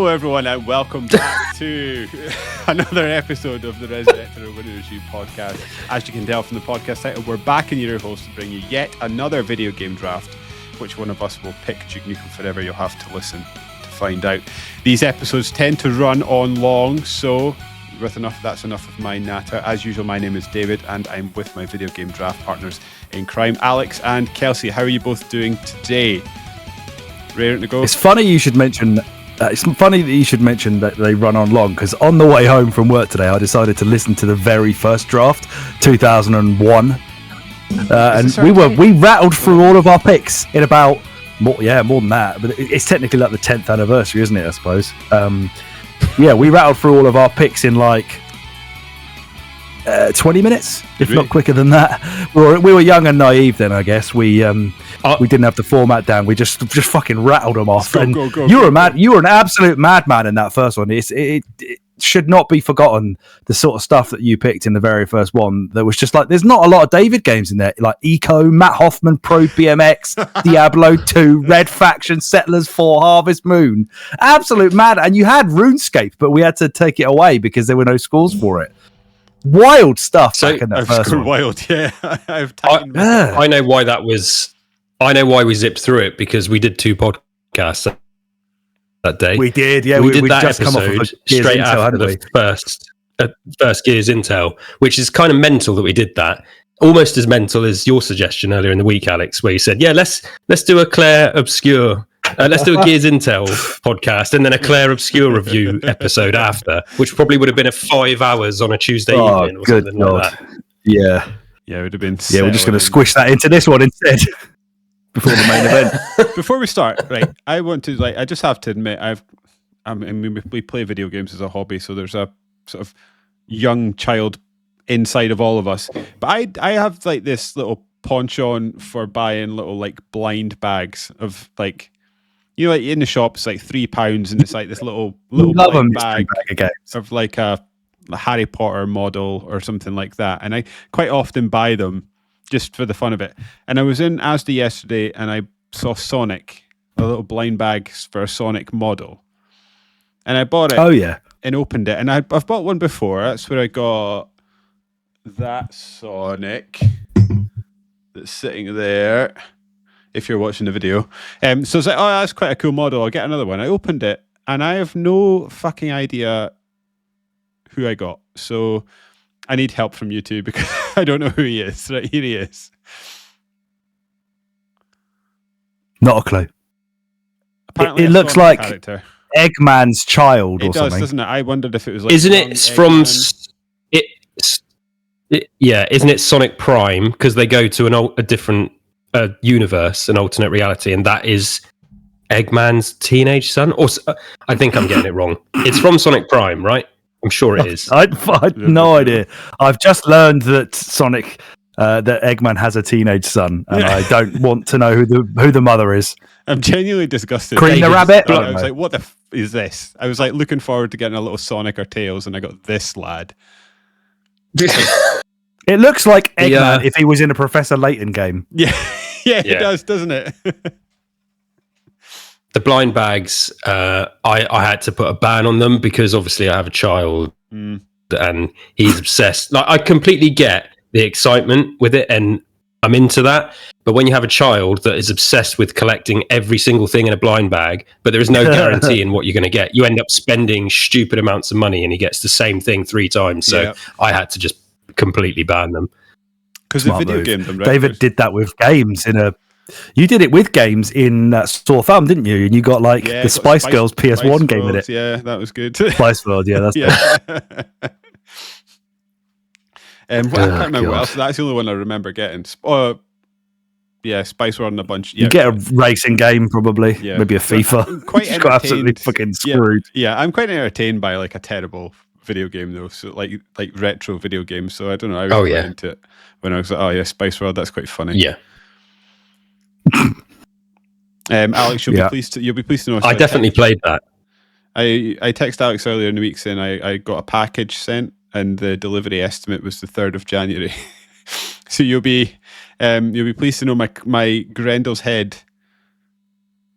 Hello everyone and welcome back to another episode of the Resident Evil Winner Review podcast. As you can tell from the podcast title, we're back in your host to bring you yet another video game draft. Which one of us will pick Duke Nukem Forever, you'll have to listen to find out. These episodes tend to run on long, so that's enough of my natter. As usual, my name is David and I'm with my video game draft partners in crime, Alex and Kelsey. How are you both doing today? Ready to go? It's funny you should mention that they run on long, because on the way home from work today I decided to listen to the very first draft, 2001, and we rattled through all of our picks in about more than that, but it's technically like the 10th anniversary, isn't it, I suppose. We rattled through all of our picks in like 20 minutes, if not quicker than that. We were young and naive then, I guess. We didn't have the format down. We just fucking rattled them off. You were an absolute madman in that first one. It should not be forgotten, the sort of stuff that you picked in the very first one. That was just like, there's not a lot of David games in there, like Eco, Matt Hoffman, Pro BMX, Diablo 2, Red Faction, Settlers 4, Harvest Moon. Absolute mad. And you had RuneScape, but we had to take it away because there were no scores for it. Wild stuff back in that first one. Wild, yeah. I know why that was. I know why we zipped through it, because we did 2 podcasts that day. We did, yeah. We did that just episode come off of straight Intel, after the first Gears Intel, which is kind of mental that we did that. Almost as mental as your suggestion earlier in the week, Alex, where you said, "Yeah, let's do a Clair Obscur." Let's do a Gears Intel podcast and then a Clair Obscur review episode after, which probably would have been 5 hours on a Tuesday evening or something like that. Yeah, it would have been. Yeah, we're just going to squish that into this one instead before the main event. Before we start, right? I want to I just have to admit, we play video games as a hobby, so there's a sort of young child inside of all of us. But I have like this little penchant for buying little like blind bags of like. You know, like in the shop, it's like £3, and it's like this little blind bag of like a Harry Potter model or something like that. And I quite often buy them just for the fun of it. And I was in Asda yesterday, and I saw Sonic, a little blind bag for a Sonic model, and I bought it. Oh yeah, and opened it. And I've bought one before. That's where I got that Sonic that's sitting there. If you're watching the video. So it's like, oh, that's quite a cool model. I'll get another one. I opened it and I have no fucking idea who I got. So I need help from you two because I don't know who he is. Right, here he is. Not a clue. Apparently it looks like character. Eggman's child or something. It does, doesn't it? I wondered if it was like... Isn't it from... isn't it Sonic Prime? Because they go to a different... universe, an alternate reality, and that is Eggman's teenage son. Or I think I'm getting it wrong. It's from Sonic Prime, right? I'm sure it is. I had no idea. I've just learned that that Eggman has a teenage son, and I don't want to know who the mother is. I'm genuinely disgusted. Cream the rabbit. I was like, what the is this? I was like looking forward to getting a little Sonic or Tails, and I got this lad. It looks like Eggman if he was in a Professor Layton game. Yeah, it does, doesn't it? The blind bags, I had to put a ban on them because obviously I have a child and he's obsessed. Like, I completely get the excitement with it and I'm into that. But when you have a child that is obsessed with collecting every single thing in a blind bag, but there is no guarantee in what you're going to get, you end up spending stupid amounts of money and he gets the same thing 3 times. So I had to just completely ban them. Because the video game them, right? David did that with games you did it with games in Store Thumb, didn't you? And you got like the Spice Girls PS1 game in it. Yeah, that was good. Spice World, yeah, that's I can't remember what else. That's the only one I remember getting. Spice World and a bunch. You get a racing game, probably. Yeah. Maybe a FIFA. Quite got absolutely fucking screwed. Yeah, I'm quite entertained by like a terrible video game though. So like retro video games. So I don't know. I was quite into it when I was like, Spice World. That's quite funny. Yeah. Alex, you'll be pleased to know. I definitely played that. I texted Alex earlier in the week saying I got a package sent and the delivery estimate was the 3rd of January. So you'll be pleased to know my Grendel's Head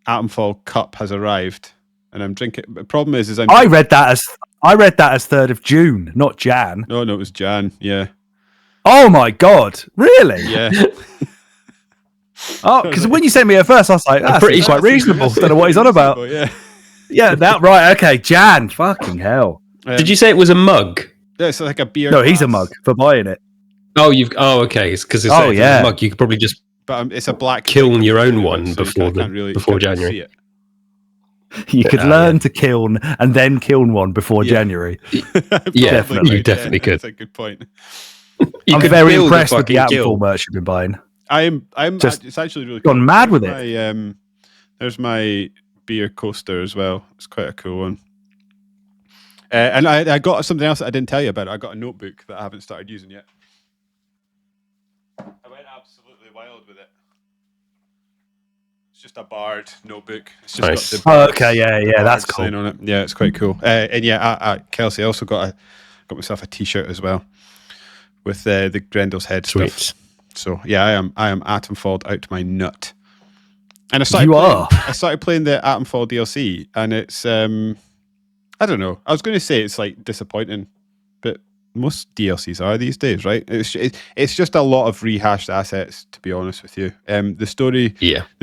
Atomfall cup has arrived. and I'm drinking. The problem is I read that as 3rd of June, not Jan. No, it was Jan. Yeah. Oh my god! Really? Yeah. Oh, because when you sent me at first, I was like, "That's pretty quite reasonable." Don't know what he's on about. Yeah. Yeah, that right. Okay, Jan. Fucking hell. Did you say it was a mug? Yeah, it's like a beer. No, he's glass. a mug for buying it. Oh, okay. Because it's a mug. You could probably just But it's a black kiln your own one so before before January. You could learn to kiln and then kiln one before January. Yeah, you definitely could. That's a good point. I'm very impressed with the Apple merch you've been buying. It's actually really gone mad with it. There's my beer coaster as well. It's quite a cool one. And I got something else that I didn't tell you about. I got a notebook that I haven't started using yet. I went absolutely wild with it. It's just a barred notebook. It's just nice. got the bards, yeah, that's cool. On it. Yeah, it's quite cool. And yeah, Kelsey, I also got myself a T-shirt as well with the Grendel's head stuff. So yeah, I am Atomfall out to my nut. And I started playing the Atomfall DLC, and it's I don't know. I was going to say it's like disappointing, but most DLCs are these days, right? It's just a lot of rehashed assets, to be honest with you. The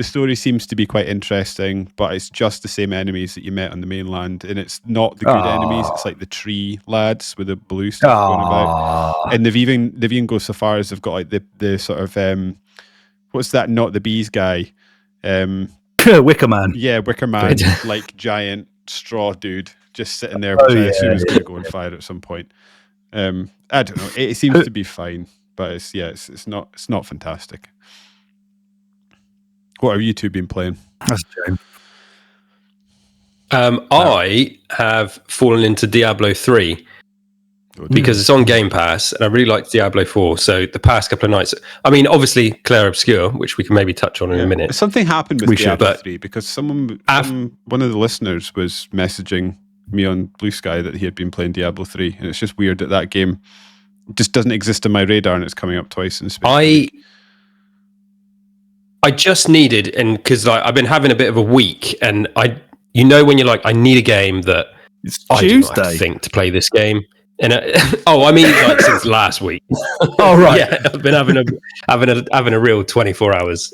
story seems to be quite interesting, but it's just the same enemies that you met on the mainland, and it's not the good enemies. It's like the tree lads with the blue stuff going about, and they've even go so far as they've got like the sort of what's that? Not the bees guy. Wicker Man. Yeah, Wicker Man, like giant straw dude, just sitting there, which I assume is going to go on fire at some point. I don't know. It seems to be fine, but it's not fantastic. What have you two been playing? That's a shame. I have fallen into Diablo 3 because it's on Game Pass, and I really liked Diablo 4. So the past couple of nights, I mean, obviously Clair Obscur, which we can maybe touch on in a minute. Something happened with Diablo 3 because one of the listeners was messaging me on Blue Sky that he had been playing Diablo 3, and it's just weird that game just doesn't exist on my radar, and it's coming up twice in space. I just needed, and because I've been having a bit of a week, and when you're like, I need a game that I do not have to think to play this game. And I mean, like since last week. Oh right, yeah, I've been having a real 24 hours.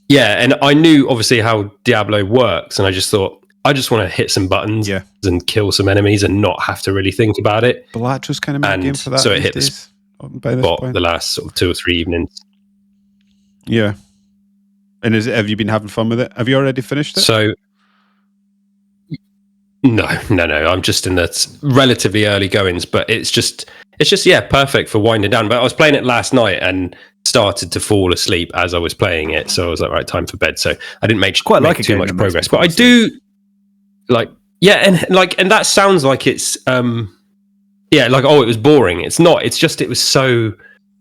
Yeah, and I knew obviously how Diablo works, and I just thought I just want to hit some buttons and kill some enemies and not have to really think about it. Balatra's kind of made a game for that. So it hit the spot the last sort of 2 or 3 evenings. Yeah, and have you been having fun with it? Have you already finished it? So. No. I'm just in the relatively early goings, but it's just perfect for winding down. But I was playing it last night and started to fall asleep as I was playing it, so I was like, right, time for bed. So I didn't make too much progress, but I do and that sounds like it's it was boring. It's not. It's just it was so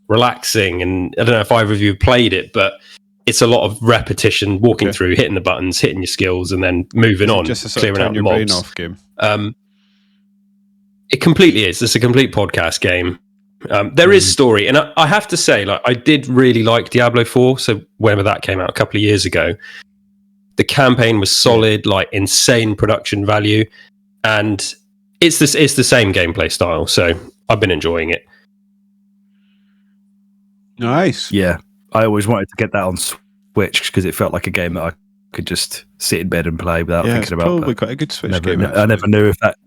relaxing, and I don't know if either of you have played it, but. It's a lot of repetition, walking through, hitting the buttons, hitting your skills, and then moving on, just a sort clearing of out your mobs. Brain off game. It completely is. It's a complete podcast game. There is story, and I have to say, like I did really like Diablo 4. So whenever that came out a couple of years ago, the campaign was solid, like insane production value, and it's the same gameplay style. So I've been enjoying it. Nice. Yeah. I always wanted to get that on Switch because it felt like a game that I could just sit in bed and play without thinking about. Probably quite a good Switch game. I never knew if that.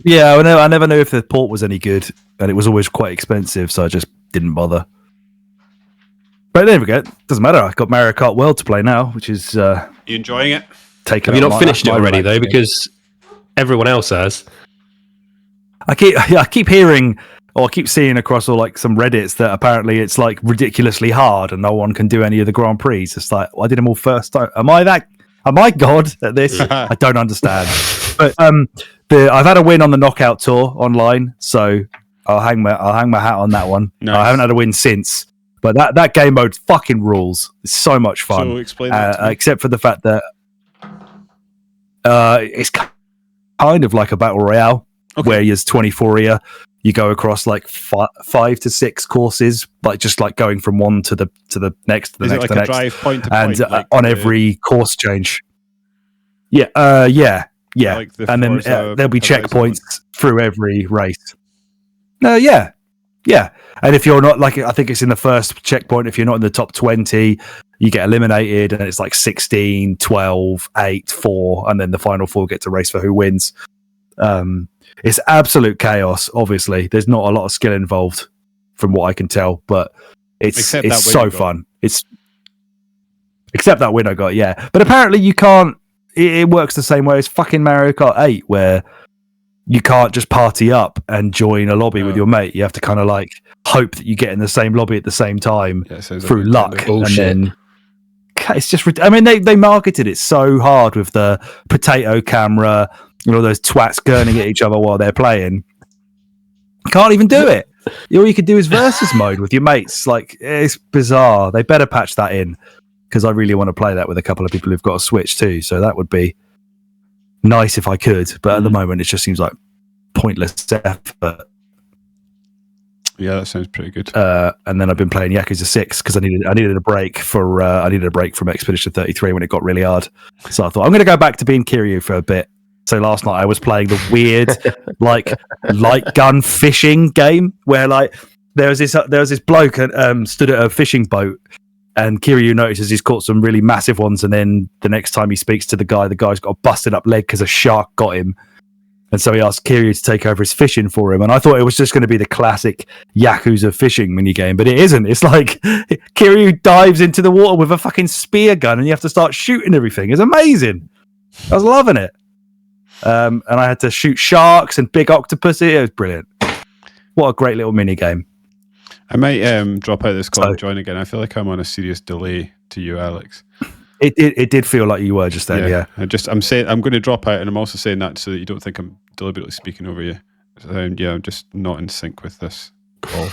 Yeah, I never knew if the port was any good, and it was always quite expensive, so I just didn't bother. But there we go. Doesn't matter. I've got Mario Kart World to play now, which is. You enjoying it? Have you not finished it already though? Because everyone else has. I keep hearing. Or I keep seeing across all like some Reddits that apparently it's like ridiculously hard and no one can do any of the Grand Prix. It's like, well, I did them all first time. Am I God at this? I don't understand. But I've had a win on the Knockout Tour online, so I'll hang my hat on that one. Nice. I haven't had a win since, but that game mode fucking rules. It's so much fun. So explain that to me. Except for the fact that it's kind of like a battle royale where there's 24 here. You go across like 5 to 6 courses, like just like going from one to the next, to the next, to the next, drive point to and point, on every course change. Yeah, yeah. Like the and then Forza there'll be Horizon checkpoints through every race. Yeah. And if you're not like, I think it's in the first checkpoint, if you're not in the top 20, you get eliminated, and it's like 16, 12, 8, 4, and then the final 4 get to race for who wins. It's absolute chaos. Obviously, there's not a lot of skill involved, from what I can tell, but it's so fun. It's except that win I got, yeah. But apparently, you can't. It works the same way as fucking Mario Kart 8, where you can't just party up and join a lobby with your mate. You have to kind of like hope that you get in the same lobby at the same time through luck. And then it's just, I mean, they marketed it so hard with the potato camera and all those twats gurning at each other while they're playing. Can't even do it. All you could do is versus mode with your mates. Like, it's bizarre. They better patch that in, because I really want to play that with a couple of people who've got a Switch too. So that would be nice if I could, but at the moment it just seems like pointless effort. Yeah, that sounds pretty good. And then I've been playing Yakuza 6 because I needed a break from Expedition 33 when it got really hard. So I thought I'm going to go back to being Kiryu for a bit. So last night I was playing the weird like light gun fishing game where like there was this bloke stood at a fishing boat, and Kiryu notices he's caught some really massive ones, and then the next time he speaks to the guy's got a busted up leg because a shark got him. And so he asked Kiryu to take over his fishing for him. And I thought it was just going to be the classic Yakuza fishing minigame, but it isn't. It's like Kiryu dives into the water with a fucking spear gun and you have to start shooting everything. It's amazing. I was loving it. And I had to shoot sharks and big octopus. It was brilliant. What a great little minigame. I might drop out of this call and join again. I feel like I'm on a serious delay to you, Alex. It did feel like you were just then, yeah. I'm saying I'm going to drop out, and I'm also saying that so that you don't think I'm deliberately speaking over you. I'm just not in sync with this call.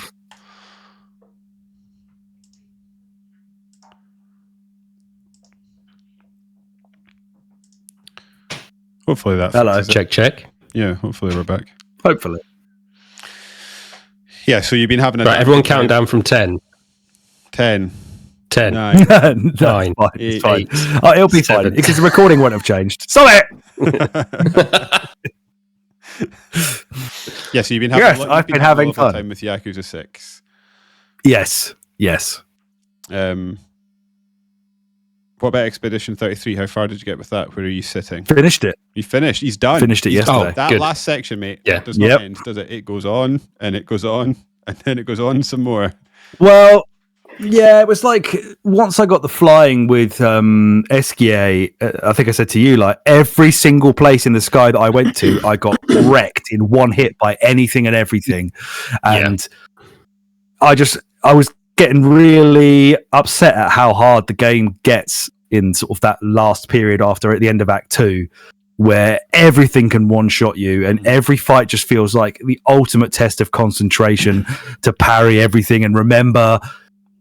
Hopefully that. Hello. Check. Yeah, hopefully we're back. Hopefully. Yeah, so you've been having right, everyone count down from 10. 10. 10. 9. 9. It's fine. 8. Oh, it'll be 7. fine because the recording won't have changed. Sorry. Yeah, so you've been having. I've been having fun time with Yakuza 6. Yes. What about Expedition 33? How far did you get with that? Where are you sitting? Finished it. You finished. He's done. Finished it yesterday. That good. last section, mate. Yeah. Does not end, does it? It goes on and it goes on and then it goes on some more. Well, yeah, it was like once I got the flying with Esquier, I think I said to you, like every single place in the sky that I went to, I got wrecked in one hit by anything and everything. And I was getting really upset at how hard the game gets in sort of that last period after at the end of Act 2, where everything can one-shot you and every fight just feels like the ultimate test of concentration to parry everything and remember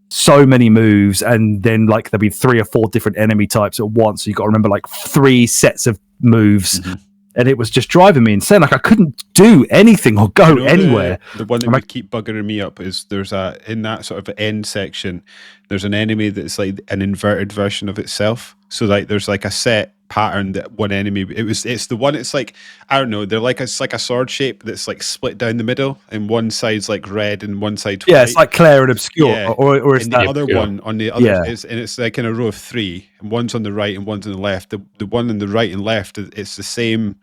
so many moves, and then like there'll be 3 or 4 different enemy types at once, so you've got to remember like 3 sets of moves. And it was just driving me insane. Like I couldn't do anything or go anywhere. The one that would keep buggering me up is there's in that sort of end section, there's an enemy that's like an inverted version of itself. So like there's like a set pattern that one enemy it's the one, it's like, I don't know, they're like it's like a sword shape that's like split down the middle and one side's like red and one side's white. It's like Clair and Obscur, or is and that the other one on the other it's like in a row of 3 and one's on the right and one's on the left. The one on the right and left, it's the same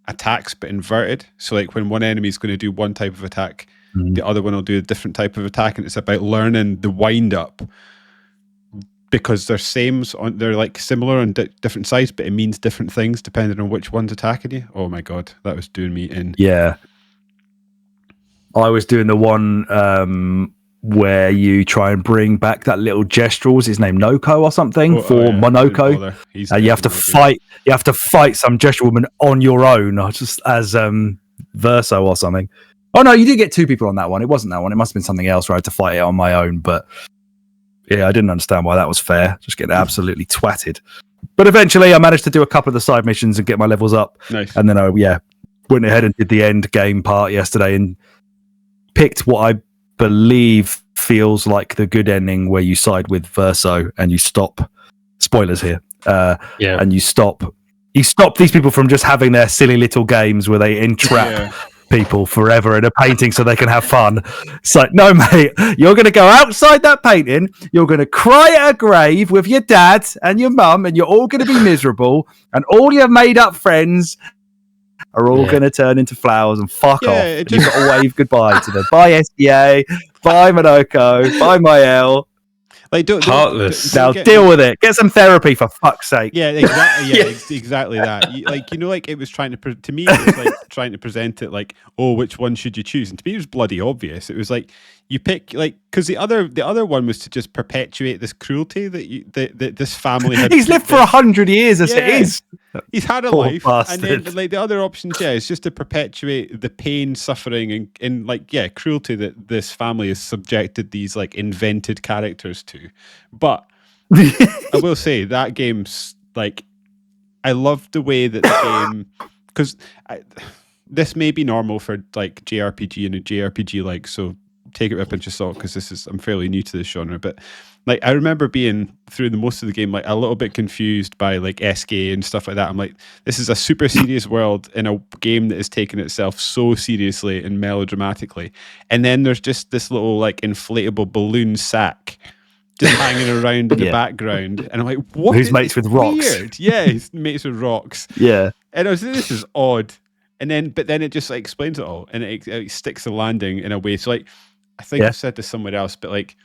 attacks but inverted. So like when one enemy is going to do one type of attack, the other one will do a different type of attack, and it's about learning the wind up because they're like similar on different sides, but it means different things depending on which one's attacking you. Oh my god, that was doing me in. Yeah, I was doing the one where you try and bring back that little gestural. Was his name Noko or something Monoko? You have to fight. You have to fight some gesture woman on your own, just as Verso or something. Oh no, you did get 2 people on that one. It wasn't that one. It must have been something else where I had to fight it on my own. But yeah, I didn't understand why that was fair. Just getting absolutely twatted. But eventually, I managed to do a couple of the side missions and get my levels up. Nice. And then I went ahead and did the end game part yesterday and picked what I believe feels like the good ending, where you side with Verso and you stop. Spoilers here. And you stop you stop these people from just having their silly little games where they entrap people forever in a painting so they can have fun. It's like, no, mate, you're going to go outside that painting, you're going to cry at a grave with your dad and your mum, and you're all going to be miserable, and all your made up friends are all going to turn into flowers and fuck off. You've got to wave goodbye to them. Bye SDA, bye Monoko, bye Mael. Like, heartless. Now deal with it. Get some therapy, for fuck's sake. Yeah, exactly. Yeah, exactly that. Like it was trying to me, it was like trying to present it like, oh, which one should you choose? And to me, it was bloody obvious. It was like you pick, like, because the other one was to just perpetuate this cruelty that this family had. He's lived for 100 years as it is. He's had a Poor life, bastard. and then like the other options, is just to perpetuate the pain, suffering, and cruelty that this family has subjected these like invented characters to. But I will say that game's like, I love the way that the game, because this may be normal for like JRPG and a JRPG like, so take it with a pinch of salt because I'm fairly new to this genre, but like I remember being through the most of the game like a little bit confused by like SK and stuff like that. I'm like, this is a super serious world in a game that is taking itself so seriously and melodramatically, and then there's just this little like inflatable balloon sack just hanging around in the background, and I'm like, what? Who's mates with rocks? Weird. Yeah, he's mates with rocks. Yeah, and I was like, this is odd. But then it just like explains it all, and it sticks the landing in a way. So like, I think I've said this somewhere else, but like,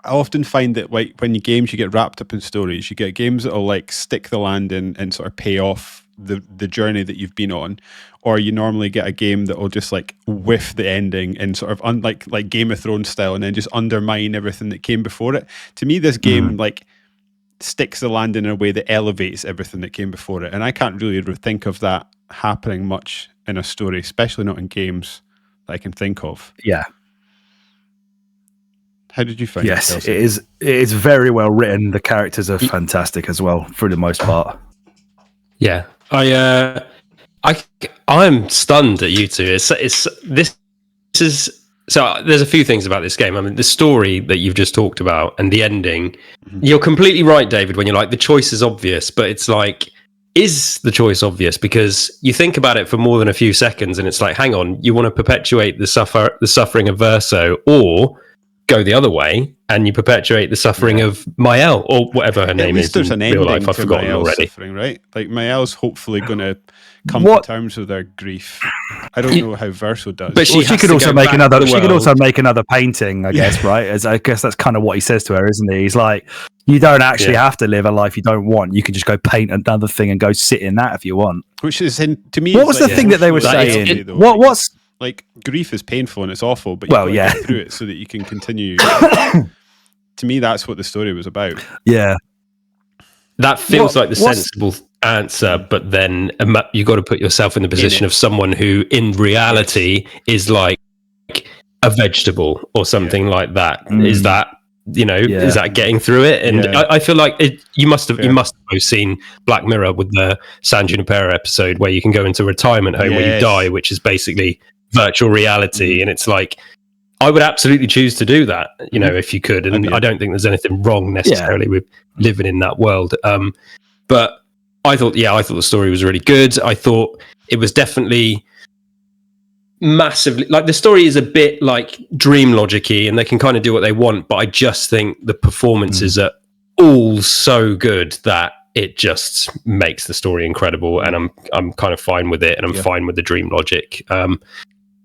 I often find that like when you get wrapped up in stories, you get games that'll like stick the landing and sort of pay off the journey that you've been on, or you normally get a game that will just like whiff the ending and sort of like Game of Thrones style, and then just undermine everything that came before it. To me, this game like sticks the landing in a way that elevates everything that came before it, and I can't really think of that happening much in a story, especially not in games that I can think of. Yeah. How did you find it? Yes, it is very well written. The characters are fantastic as well, for the most part. Yeah, I'm stunned at you two. This is so. There's a few things about this game. I mean, the story that you've just talked about and the ending. You're completely right, David, when you're like the choice is obvious, but it's like, is the choice obvious? Because you think about it for more than a few seconds, and it's like, hang on, you want to perpetuate the suffering of Verso, or go the other way and you perpetuate the suffering of Mael, or whatever her name is. There's an ending life. I've forgotten Mael's already. Suffering, right? Like Mael's hopefully going to come to terms with her grief. I don't know how Verso does, but she could also make another. She could also make another painting, I guess, right? As I guess that's kind of what he says to her, isn't he? He's like, you don't actually have to live a life you don't want. You can just go paint another thing and go sit in that if you want. Which is to me. What was the thing that they were saying? What's like grief is painful and it's awful, but you get through it so that you can continue. To me, that's what the story was about. Yeah, that feels like the sensible answer, but then you got to put yourself in the position of someone who, in reality, is like a vegetable or something like that. Is that is that getting through it? And I feel like you must have both seen Black Mirror with the San Junipero episode where you can go into a retirement home where you die, which is basically virtual reality, and it's like, I would absolutely choose to do that, if you could, and I don't think there's anything wrong necessarily with living in that world. But I thought the story was really good. I thought it was definitely massively, like, the story is a bit like dream logic-y and they can kind of do what they want, but I just think the performances are all so good that it just makes the story incredible, and I'm kind of fine with it, and I'm fine with the dream logic.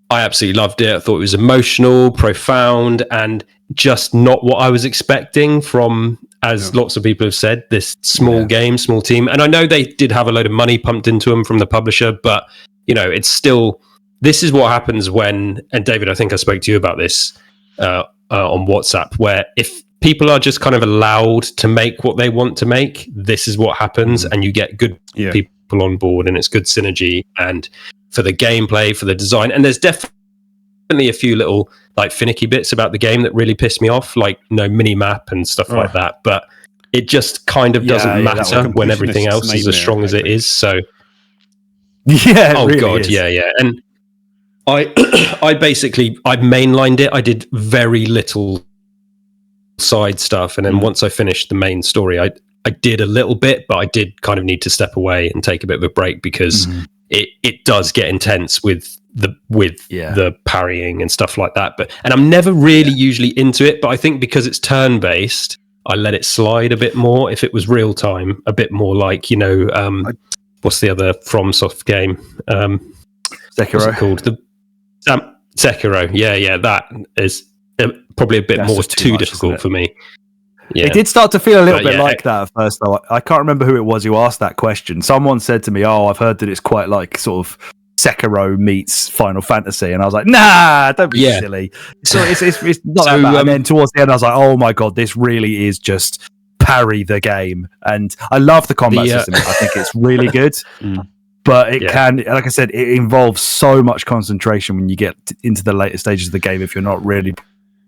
I absolutely loved it. I thought it was emotional, profound, and just not what I was expecting from, as lots of people have said, this small game, small team. And I know they did have a load of money pumped into them from the publisher, but it's still, this is what happens when, and David, I think I spoke to you about this on WhatsApp, where if people are just kind of allowed to make what they want to make, this is what happens, and you get good people on board, and it's good synergy, and for the gameplay, for the design. And there's definitely a few little like finicky bits about the game that really pissed me off, like mini map and stuff like that, but it just kind of doesn't matter when everything else is as strong as it is. So and I mainlined it. I did very little side stuff, and then once I finished the main story, I did a little bit, but I did kind of need to step away and take a bit of a break because it does get intense with the parrying and stuff like that. And I'm never really usually into it, but I think because it's turn based, I let it slide a bit more. If it was real time, a bit more like, what's the other FromSoft game? Sekiro. What's it called? Sekiro. Yeah, that is probably a bit more too much, difficult for me. Yeah. It did start to feel a little bit like that at first, though. I can't remember who it was who asked that question. Someone said to me, I've heard that it's quite like sort of Sekiro meets Final Fantasy. And I was like, nah, don't be silly. So it's not that bad. And then towards the end, I was like, oh my God, this really is just parry the game. And I love the combat system. I think it's really good. But it can, like I said, it involves so much concentration when you get into the later stages of the game if you're not really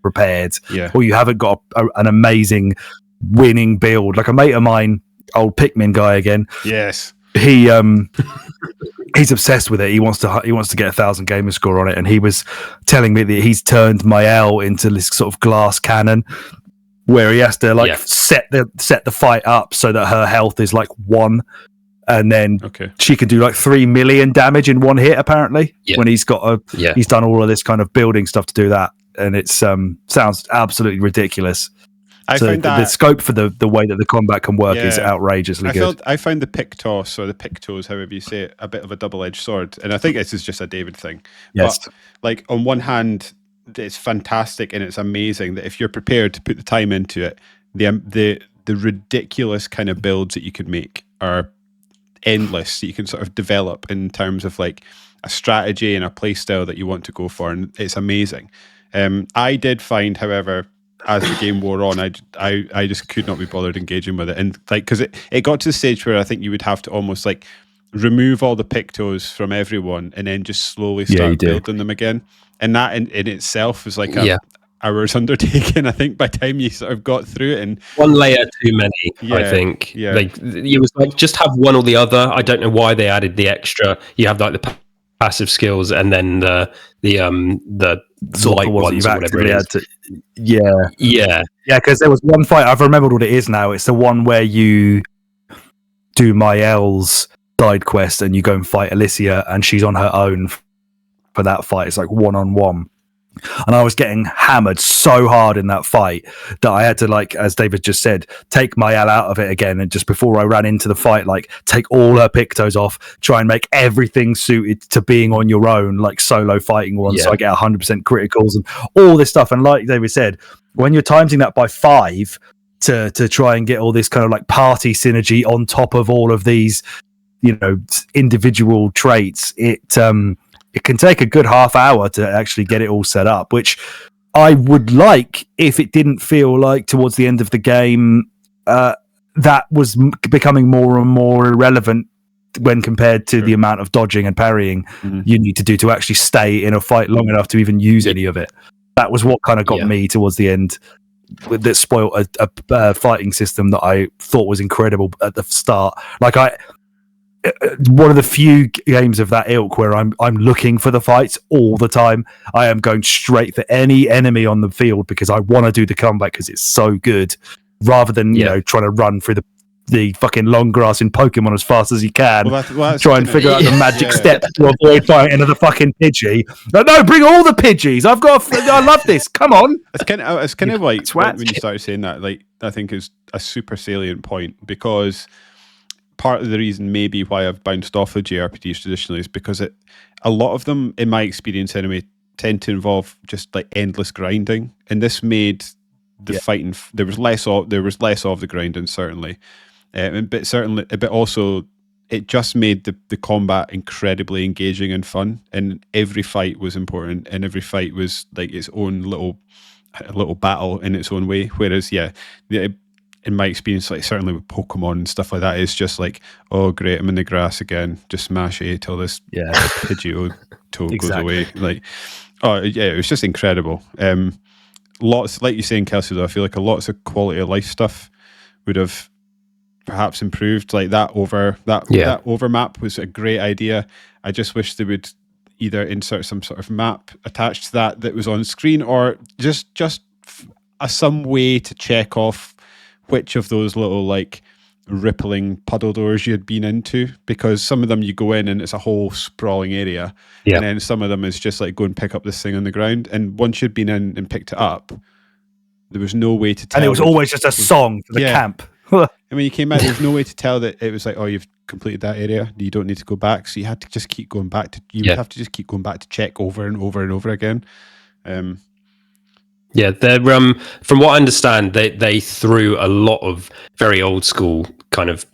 prepared, or you haven't got an amazing winning build. Like a mate of mine, old Pikmin guy again. Yes, he's obsessed with it. He wants to get 1,000 gamer score on it, and he was telling me that he's turned Mael into this sort of glass cannon where he has to set the fight up so that her health is like 1. And then she can do like 3 million damage in one hit, apparently, when he's got he's done all of this kind of building stuff to do that. And it sounds absolutely ridiculous. I find that the scope for the way that the combat can work is outrageously good. I find the Pictos, or the Pictos, however you say it, a bit of a double-edged sword. And I think this is just a David thing. Yes. But like on one hand, it's fantastic and it's amazing that if you're prepared to put the time into it, the ridiculous kind of builds that you can make are endless, that you can sort of develop in terms of like a strategy and a play style that you want to go for, and it's amazing. I did find, however, as the game wore on, I just could not be bothered engaging with it, and like because it got to the stage where I think you would have to almost like remove all the Pictos from everyone and then just slowly start building them again, and that in itself was like a hour's undertaking. I think by the time you sort of got through it, and one layer too many, I think. Like it was like just have one or the other. I don't know why they added the extra. You have like the passive skills and then the sort of ones or whatever it is. Because there was one fight, I've remembered what it is now. It's the one where you do Mael's side quest and you go and fight Alicia, and she's on her own for that fight. It's like 1-on-1. And I was getting hammered so hard in that fight that I had to, like, as David just said, take Mael out of it again. And just before I ran into the fight, like, take all her Pictos off, try and make everything suited to being on your own, like solo fighting one. So I get 100% criticals and all this stuff. And like David said, when you're timing that by 5 to try and get all this kind of like party synergy on top of all of these, individual traits, it can take a good half hour to actually get it all set up, which I would like if it didn't feel like towards the end of the game that was becoming more and more irrelevant when compared to the amount of dodging and parrying you need to do to actually stay in a fight long enough to even use any of it. That was what kind of got me towards the end. That spoiled a fighting system that I thought was incredible at the start. Like one of the few games of that ilk where I'm looking for the fights all the time. I am going straight for any enemy on the field because I want to do the combat because it's so good, rather than trying to run through the fucking long grass in Pokemon as fast as you can. Try and figure out the magic step to avoid fighting another fucking Pidgey. No, bring all the Pidgeys. I love this. Come on. It's kind of like when you started saying that. Like, I think is a super salient point, because part of the reason maybe why I've bounced off of JRPGs traditionally is because a lot of them, in my experience anyway, tend to involve just like endless grinding, and this made the fighting. There was less of the grinding, certainly, but also it just made the combat incredibly engaging and fun, and every fight was important, and every fight was like its own little battle in its own way. Whereas in my experience, like certainly with Pokemon and stuff like that, it's just like, oh great, I'm in the grass again, just smash A till this Pidgeotto goes away. Like, it was just incredible. Lots, like you're saying, Kelsey, though, I feel like lots of quality of life stuff would have perhaps improved. Like that overmap was a great idea. I just wish they would either insert some sort of map attached to that was on screen, or just some way to check off which of those little like rippling puddle doors you had been into, because some of them you go in and it's a whole sprawling area, and then some of them is just like go and pick up this thing on the ground, and once you'd been in and picked it up, there was no way to tell. And it was always just a song for the camp. And when you came out, there was no way to tell that it was like, oh, you've completed that area, you don't need to go back. So you had to just keep going back to. You would have to just keep going back to check over and over and over again. Yeah, they're from what I understand, they threw a lot of very old school kind of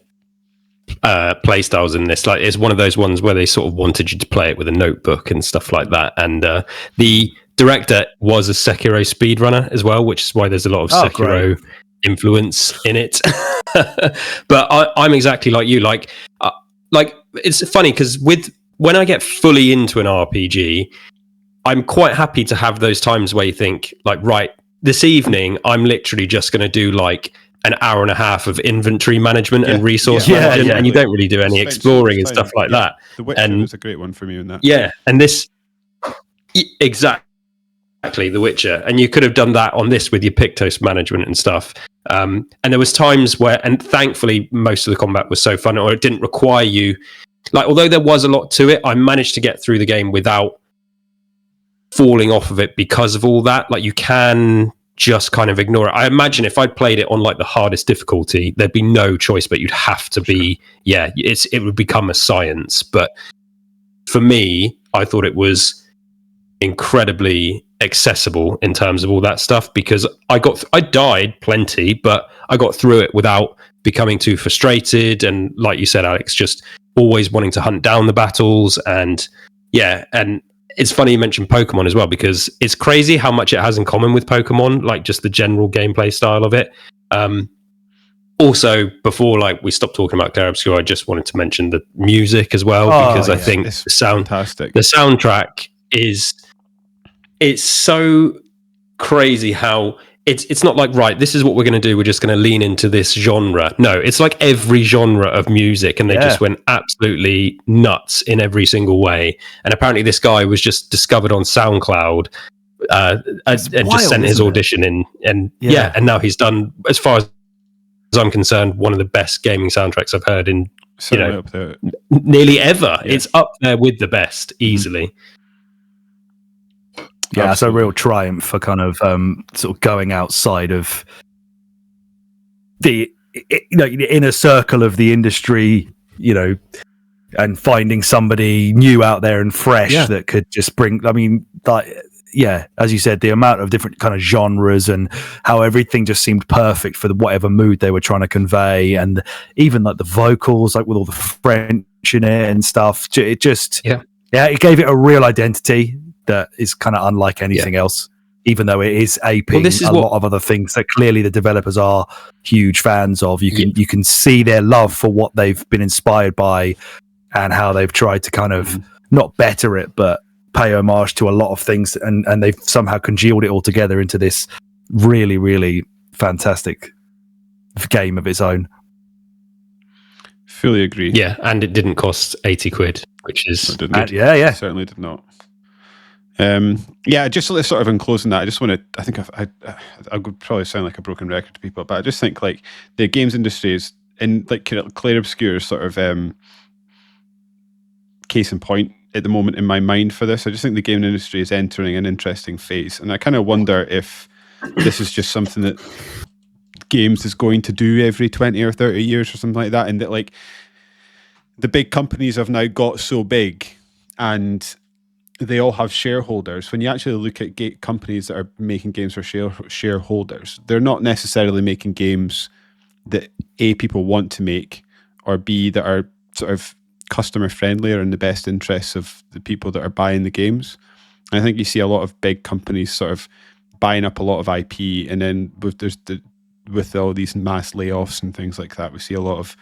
play styles in this. Like, it's one of those ones where they sort of wanted you to play it with a notebook and stuff like that. And the director was a Sekiro speedrunner as well, which is why there's a lot of Sekiro influence in it. But I'm exactly like you. Like it's funny because when I get fully into an RPG, I'm quite happy to have those times where you think, like, right, this evening I'm literally just going to do like an hour and a half of inventory management and resource management, and you don't really do any exploring and stuff like that. The Witcher was a great one for me in that. Yeah, and this exactly The Witcher, and you could have done that on this with your Pictos management and stuff. And there was times where, and thankfully most of the combat was so fun, or it didn't require you. Like, although there was a lot to it, I managed to get through the game without falling off of it because of all that. Like, you can just kind of ignore it. I imagine if I'd played it on like the hardest difficulty, there'd be no choice, but you'd have to be, it would become a science. But for me, I thought it was incredibly accessible in terms of all that stuff, because I died plenty, but I got through it without becoming too frustrated. And like you said, Alex, just always wanting to hunt down the battles. And and it's funny you mentioned Pokemon as well, because it's crazy how much it has in common with Pokemon, like just the general gameplay style of it. Also, before like we stopped talking about Clair Obscur, I just wanted to mention the music as well, because I think it's the soundtrack it's so crazy how it's not like, right, this is what we're going to do, we're just going to lean into this genre. No, it's like every genre of music, and they just went absolutely nuts in every single way. And apparently this guy was just discovered on SoundCloud and just sent his audition in, and and now he's done, as far as I'm concerned, one of the best gaming soundtracks I've heard in nearly ever. It's up there with the best easily. Yeah, it's a real triumph for kind of sort of going outside of the inner circle of the industry, and finding somebody new out there and fresh that could just bring. I mean, as you said, the amount of different kind of genres and how everything just seemed perfect for whatever mood they were trying to convey, and even like the vocals, like with all the French in it and stuff. It just it gave it a real identity that is kind of unlike anything else, even though it is aping a lot of other things that clearly the developers are huge fans of. You can see their love for what they've been inspired by and how they've tried to kind of not better it, but pay homage to a lot of things, and they've somehow congealed it all together into this really, really fantastic game of its own. Fully agree. Yeah, and it didn't cost 80 quid, which is good. Certainly did not. Just sort of in closing that, I just want to, I think I would probably sound like a broken record to people, but I just think like the games industry is in like Clair Obscur sort of case in point at the moment in my mind for this. I just think the game industry is entering an interesting phase, and I kind of wonder if this is just something that games is going to do every 20 or 30 years or something like that, and that like the big companies have now got so big and they all have shareholders. When you actually look at companies that are making games for shareholders, they're not necessarily making games that A, people want to make, or B, that are sort of customer friendly or in the best interests of the people that are buying the games. And I think you see a lot of big companies sort of buying up a lot of IP, and then with all these mass layoffs and things like that, we see a lot of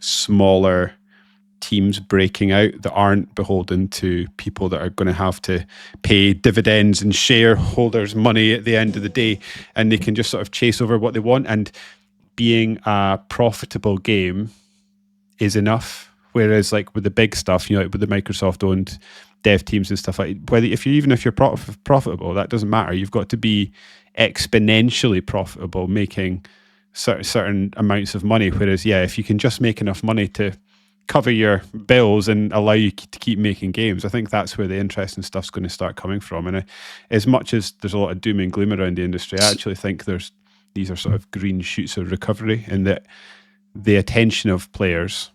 smaller teams breaking out that aren't beholden to people that are going to have to pay dividends and shareholders money at the end of the day, and they can just sort of chase over what they want, and being a profitable game is enough. Whereas like with the big stuff, like with the Microsoft owned dev teams and stuff, like if you're profitable, that doesn't matter. You've got to be exponentially profitable, making certain amounts of money. Whereas, if you can just make enough money to cover your bills and allow you to keep making games, I think that's where the interesting stuff's going to start coming from. And as much as there's a lot of doom and gloom around the industry, I actually think these are sort of green shoots of recovery, and that the attention of players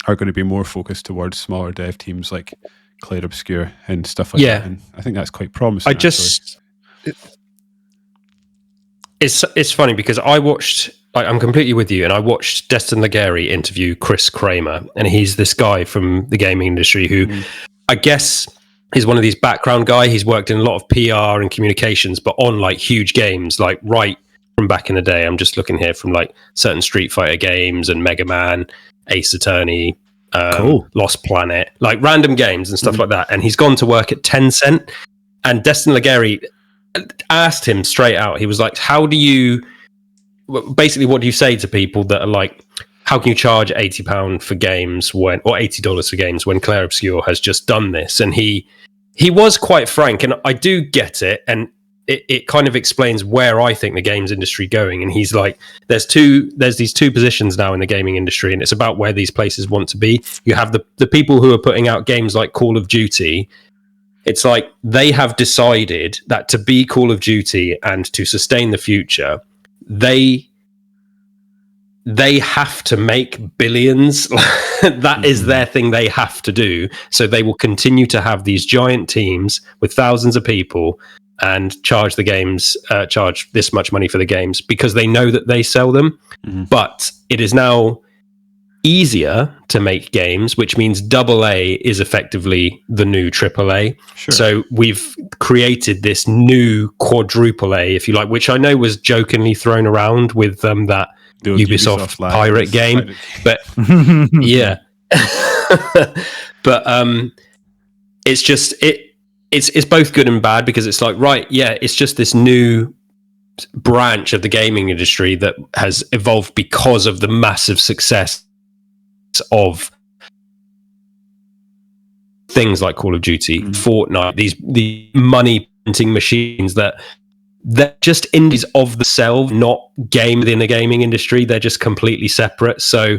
are going to be more focused towards smaller dev teams like Clair Obscur and stuff like that. And I think that's quite promising. It's funny because I watched. I'm completely with you, and I watched Destin Legary interview Chris Kramer, and he's this guy from the gaming industry who, I guess, is one of these background guy. He's worked in a lot of PR and communications, but on like huge games, like right from back in the day. I'm just looking here from like certain Street Fighter games and Mega Man, Ace Attorney, Lost Planet, like random games and stuff like that. And he's gone to work at Tencent, and Destin Legary asked him straight out. He was like, what do you say to people that are like, how can you charge £80 for games or $80 for games when Clair Obscur has just done this? And he was quite frank, and I do get it, and it kind of explains where I think the games industry going. And he's like, there's these two positions now in the gaming industry, and it's about where these places want to be. You have the people who are putting out games like Call of Duty. It's like they have decided that to be Call of Duty and to sustain the future, they have to make billions. That is their thing they have to do. So they will continue to have these giant teams with thousands of people and charge this much money for the games because they know that they sell them. But it is now easier to make games, which means AA is effectively the new AAA. Sure. So we've created this new quadruple A, if you like, which I know was jokingly thrown around with that Ubisoft pirate game. But yeah. But it's just it's both good and bad, because it's like, right, it's just this new branch of the gaming industry that has evolved because of the massive success of things like Call of Duty, Fortnite, these money printing machines that they're just indies of themselves, not game within the gaming industry. They're just completely separate. So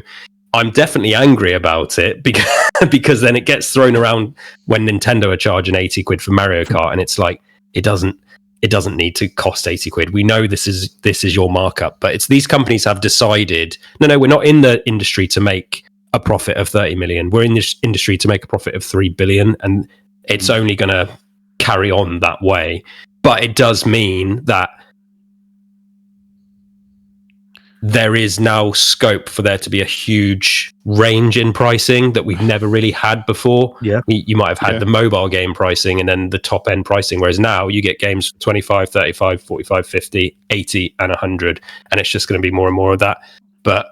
I'm definitely angry about it because then it gets thrown around when Nintendo are charging 80 quid for Mario Kart, and it's like, it doesn't need to cost 80 quid. We know this is your markup, but it's these companies have decided, no, we're not in the industry to make a profit of 30 million. We're in this industry to make a profit of 3 billion, and it's only going to carry on that way. But it does mean that there is now scope for there to be a huge range in pricing that we've never really had before. Yeah. You might have had the mobile game pricing and then the top end pricing, whereas now you get games for 25, 35, 45, 50, 80 and 100, and it's just going to be more and more of that. But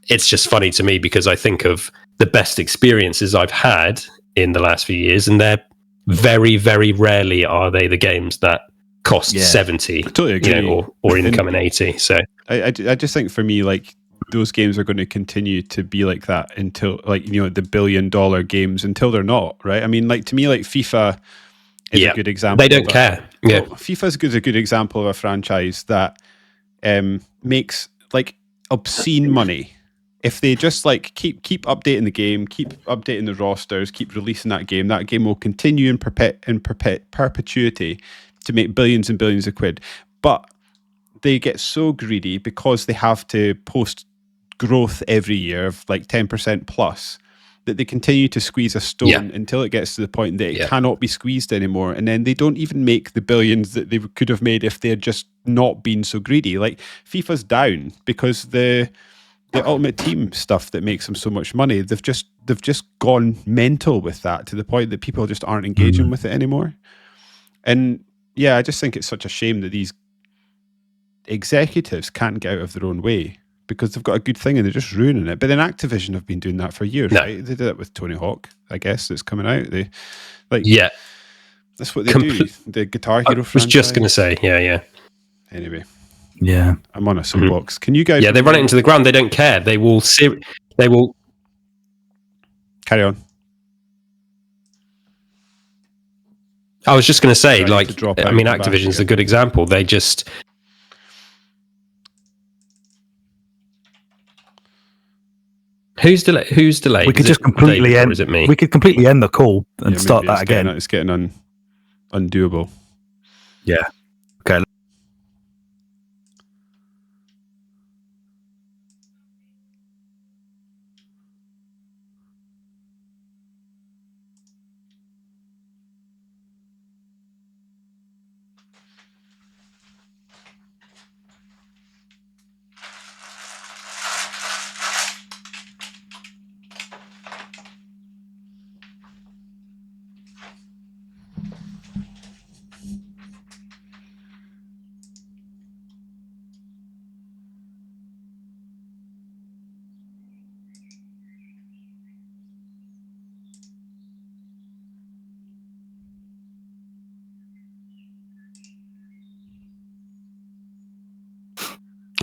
it's just funny to me because I think of the best experiences I've had in the last few years, and they're very, very rarely are they the games that cost 70, totally agree. Or income in 80. So I just think for me, like, those games are going to continue to be like that until, like, the $1 billion games, until they're not, right? I mean, like, to me, like, FIFA is a good example. They don't care. Yeah. Well, FIFA is a good example of a franchise that makes, like, obscene money. If they just, like, keep updating the game, keep updating the rosters, keep releasing that game will continue in perpetuity to make billions and billions of quid. But they get so greedy because they have to post growth every year of like 10% plus, that they continue to squeeze a stone until it gets to the point that it cannot be squeezed anymore. And then they don't even make the billions that they could have made if they had just not been so greedy. Like, FIFA's down because the Ultimate Team stuff that makes them so much money, they've just gone mental with that, to the point that people just aren't engaging with it anymore. And I just think it's such a shame that these executives can't get out of their own way because they've got a good thing and they're just ruining it. But then Activision have been doing that for years, right? They did it with Tony Hawk, I guess, that's coming out. They that's what they do. The Guitar Hero franchise. I was just going to say, Anyway. Yeah. I'm on a soapbox. Can you guys... Yeah, they run it into the ground. They don't care. They will... Carry on. I was just going to say, Activision's a good example. They just... Who's delayed? We could just completely end. Is it me? We could completely end the call and start that again. It's getting undoable. Yeah. Okay.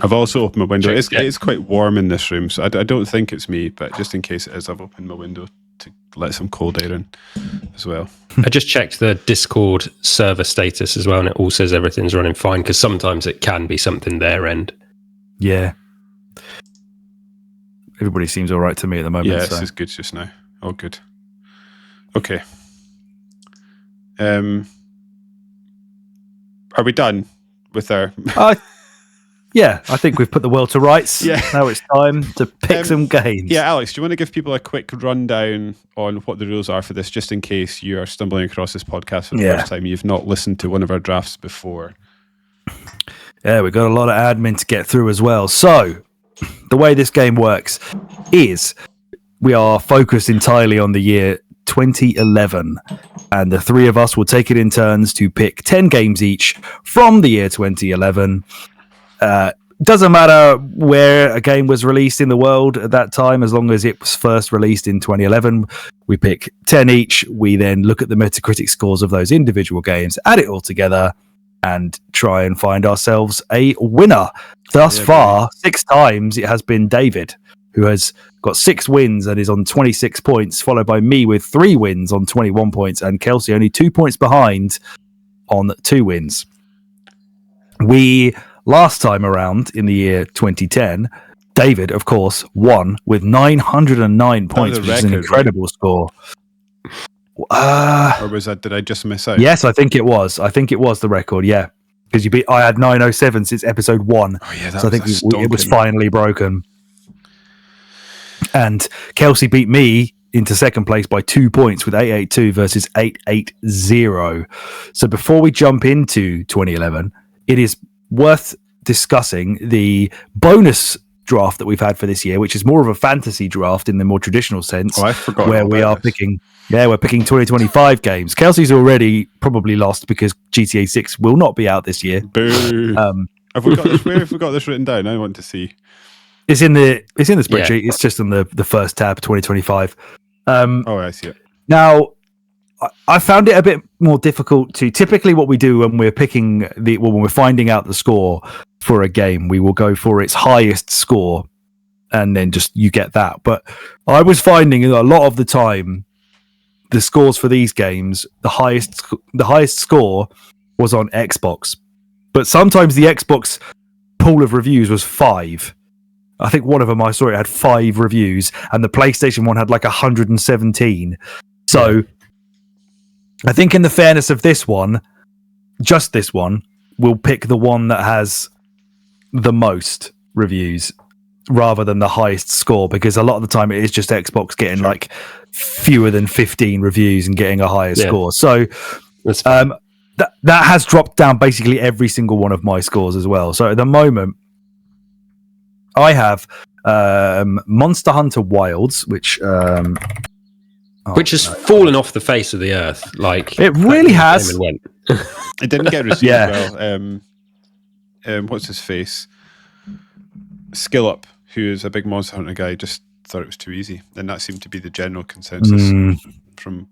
I've also opened my window. It's quite warm in this room, so I don't think it's me, but just in case it is, I've opened my window to let some cold air in as well. I just checked the Discord server status as well, and it all says everything's running fine, because sometimes it can be something their end. Yeah. Everybody seems all right to me at the moment. Yeah, this is good just now. All good. Okay. Are we done with our... Yeah, I think we've put the world to rights. Yeah. Now it's time to pick some games. Yeah, Alex, do you want to give people a quick rundown on what the rules are for this, just in case you are stumbling across this podcast for the first time, you've not listened to one of our drafts before? Yeah, we've got a lot of admin to get through as well. So, the way this game works is we are focused entirely on the year 2011, and the three of us will take it in turns to pick 10 games each from the year 2011. Doesn't matter where a game was released in the world at that time, as long as it was first released in 2011. We pick 10 each. We then look at the Metacritic scores of those individual games, add it all together, and try and find ourselves a winner. Thus far, 6 times it has been David, who has got 6 wins and is on 26 points, followed by me with 3 wins on 21 points, and Kelsey only 2 points behind on 2 wins. Last time around in the year 2010, David, of course, won with 909 points, which is an incredible score. Or was that? Did I just miss out? Yes, I think it was. I think it was the record. Yeah, because I had 907 since episode 1. Oh yeah, so I think it was finally broken. And Kelsey beat me into second place by 2 points with 882 versus 880. So before we jump into 2011, it is worth discussing the bonus draft that we've had for this year, which is more of a fantasy draft in the more traditional sense. Oh, I forgot. Where we are picking 2025 games. Kelsey's already probably lost because GTA 6 will not be out this year. Boo. Have we got this? Where have we got this written down? I want to see. It's in the spreadsheet. Yeah. It's just on the first tab, 2025. I see it. Now, I found it a bit more difficult to. Typically, what we do when we're picking when we're finding out the score for a game, we will go for its highest score, and then just you get that. But I was finding a lot of the time, the scores for these games, the highest score was on Xbox, but sometimes the Xbox pool of reviews was 5. I think one of them I saw it had 5 reviews, and the PlayStation one had like 117. So. I think in the fairness of this one, just this one, we'll pick the one that has the most reviews rather than the highest score, because a lot of the time it is just Xbox getting like fewer than 15 reviews and getting a higher score. So that has dropped down basically every single one of my scores as well. So at the moment, I have Monster Hunter Wilds, which has fallen off the face of the earth. Like it really has. It didn't get received well. What's his face? Skill Up, who is a big Monster Hunter guy, just thought it was too easy, and that seemed to be the general consensus. From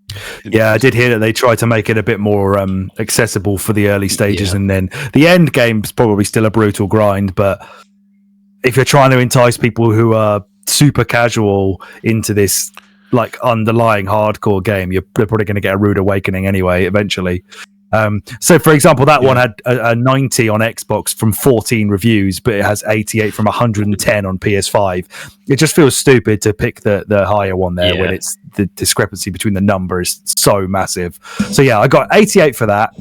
I did hear that they tried to make it a bit more accessible for the early stages, and then the end game's probably still a brutal grind. But if you're trying to entice people who are super casual into this like underlying hardcore game, they're probably going to get a rude awakening anyway eventually. So, for example, that one had a 90 on Xbox from 14 reviews, but it has 88 from 110 on PS5. It just feels stupid to pick the higher one there when it's the discrepancy between the numbers so massive. So, yeah, I got 88 for that.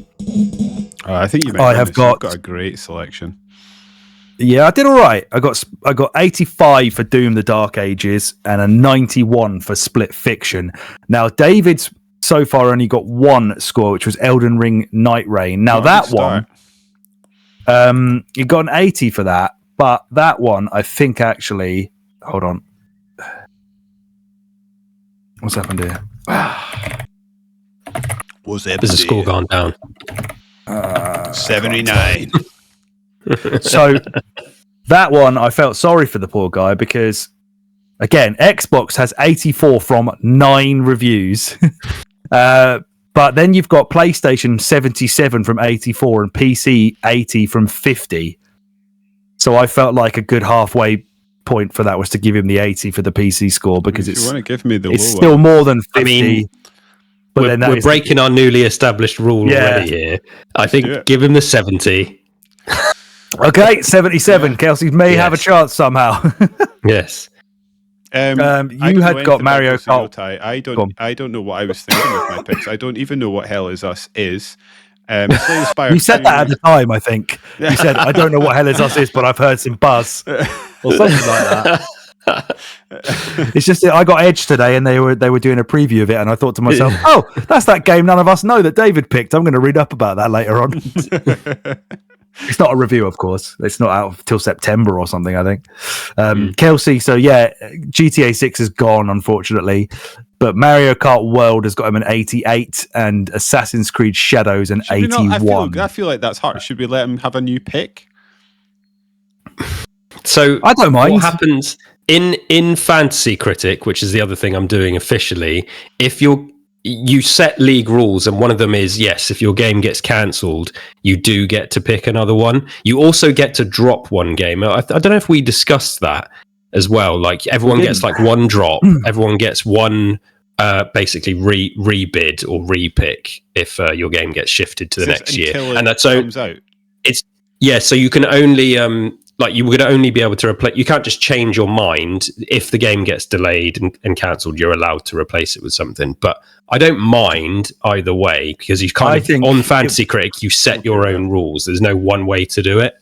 I think you've got a great selection. Yeah, I did all right. I got 85 for Doom: The Dark Ages and a 91 for Split Fiction. Now, David's so far only got one score, which was Elden Ring Night Rain. Now, that one, you got an 80 for that, but that one, I think actually, hold on. What's happened here? There's a score gone down. 79. So that one, I felt sorry for the poor guy because, again, Xbox has 84 from 9 reviews. But then you've got PlayStation 77 from 84 and PC 80 from 50. So I felt like a good halfway point for that was to give him the 80 for the PC score because you want to give me the it's still more than 50. I mean, but we're breaking our newly established rule already here. I think give him the 70. Okay, 77. Kelsey may have a chance somehow. Yes. You had got Mario Kart. I don't know what I was thinking with my picks. I don't even know what Hell Is Us is. You said that at the time, I think. You said, I don't know what Hell Is Us is, but I've heard some buzz. Or something like that. It's just I got Edge today and they were doing a preview of it and I thought to myself, oh, that's that game none of us know that David picked. I'm going to read up about that later on. It's not a review, of course. It's not out till September or something, I think. Kelsey, so yeah, GTA 6 is gone, unfortunately. But Mario Kart World has got him an 88 and Assassin's Creed Shadows an 81. I feel like that's hard. Should we let him have a new pick? So I don't mind. What happens in Fantasy Critic, which is the other thing I'm doing officially, if you set league rules, and one of them is, yes, if your game gets cancelled, you do get to pick another one. You also get to drop one game. I don't know if we discussed that as well. Like, everyone gets like one drop. Everyone gets one basically rebid or repick if your game gets shifted to the next year. And that's so comes out. So you can only you would only be able to replace. You can't just change your mind if the game gets delayed and cancelled. You're allowed to replace it with something, but I don't mind either way because you on Fantasy Critic you set your own rules. There's no one way to do it.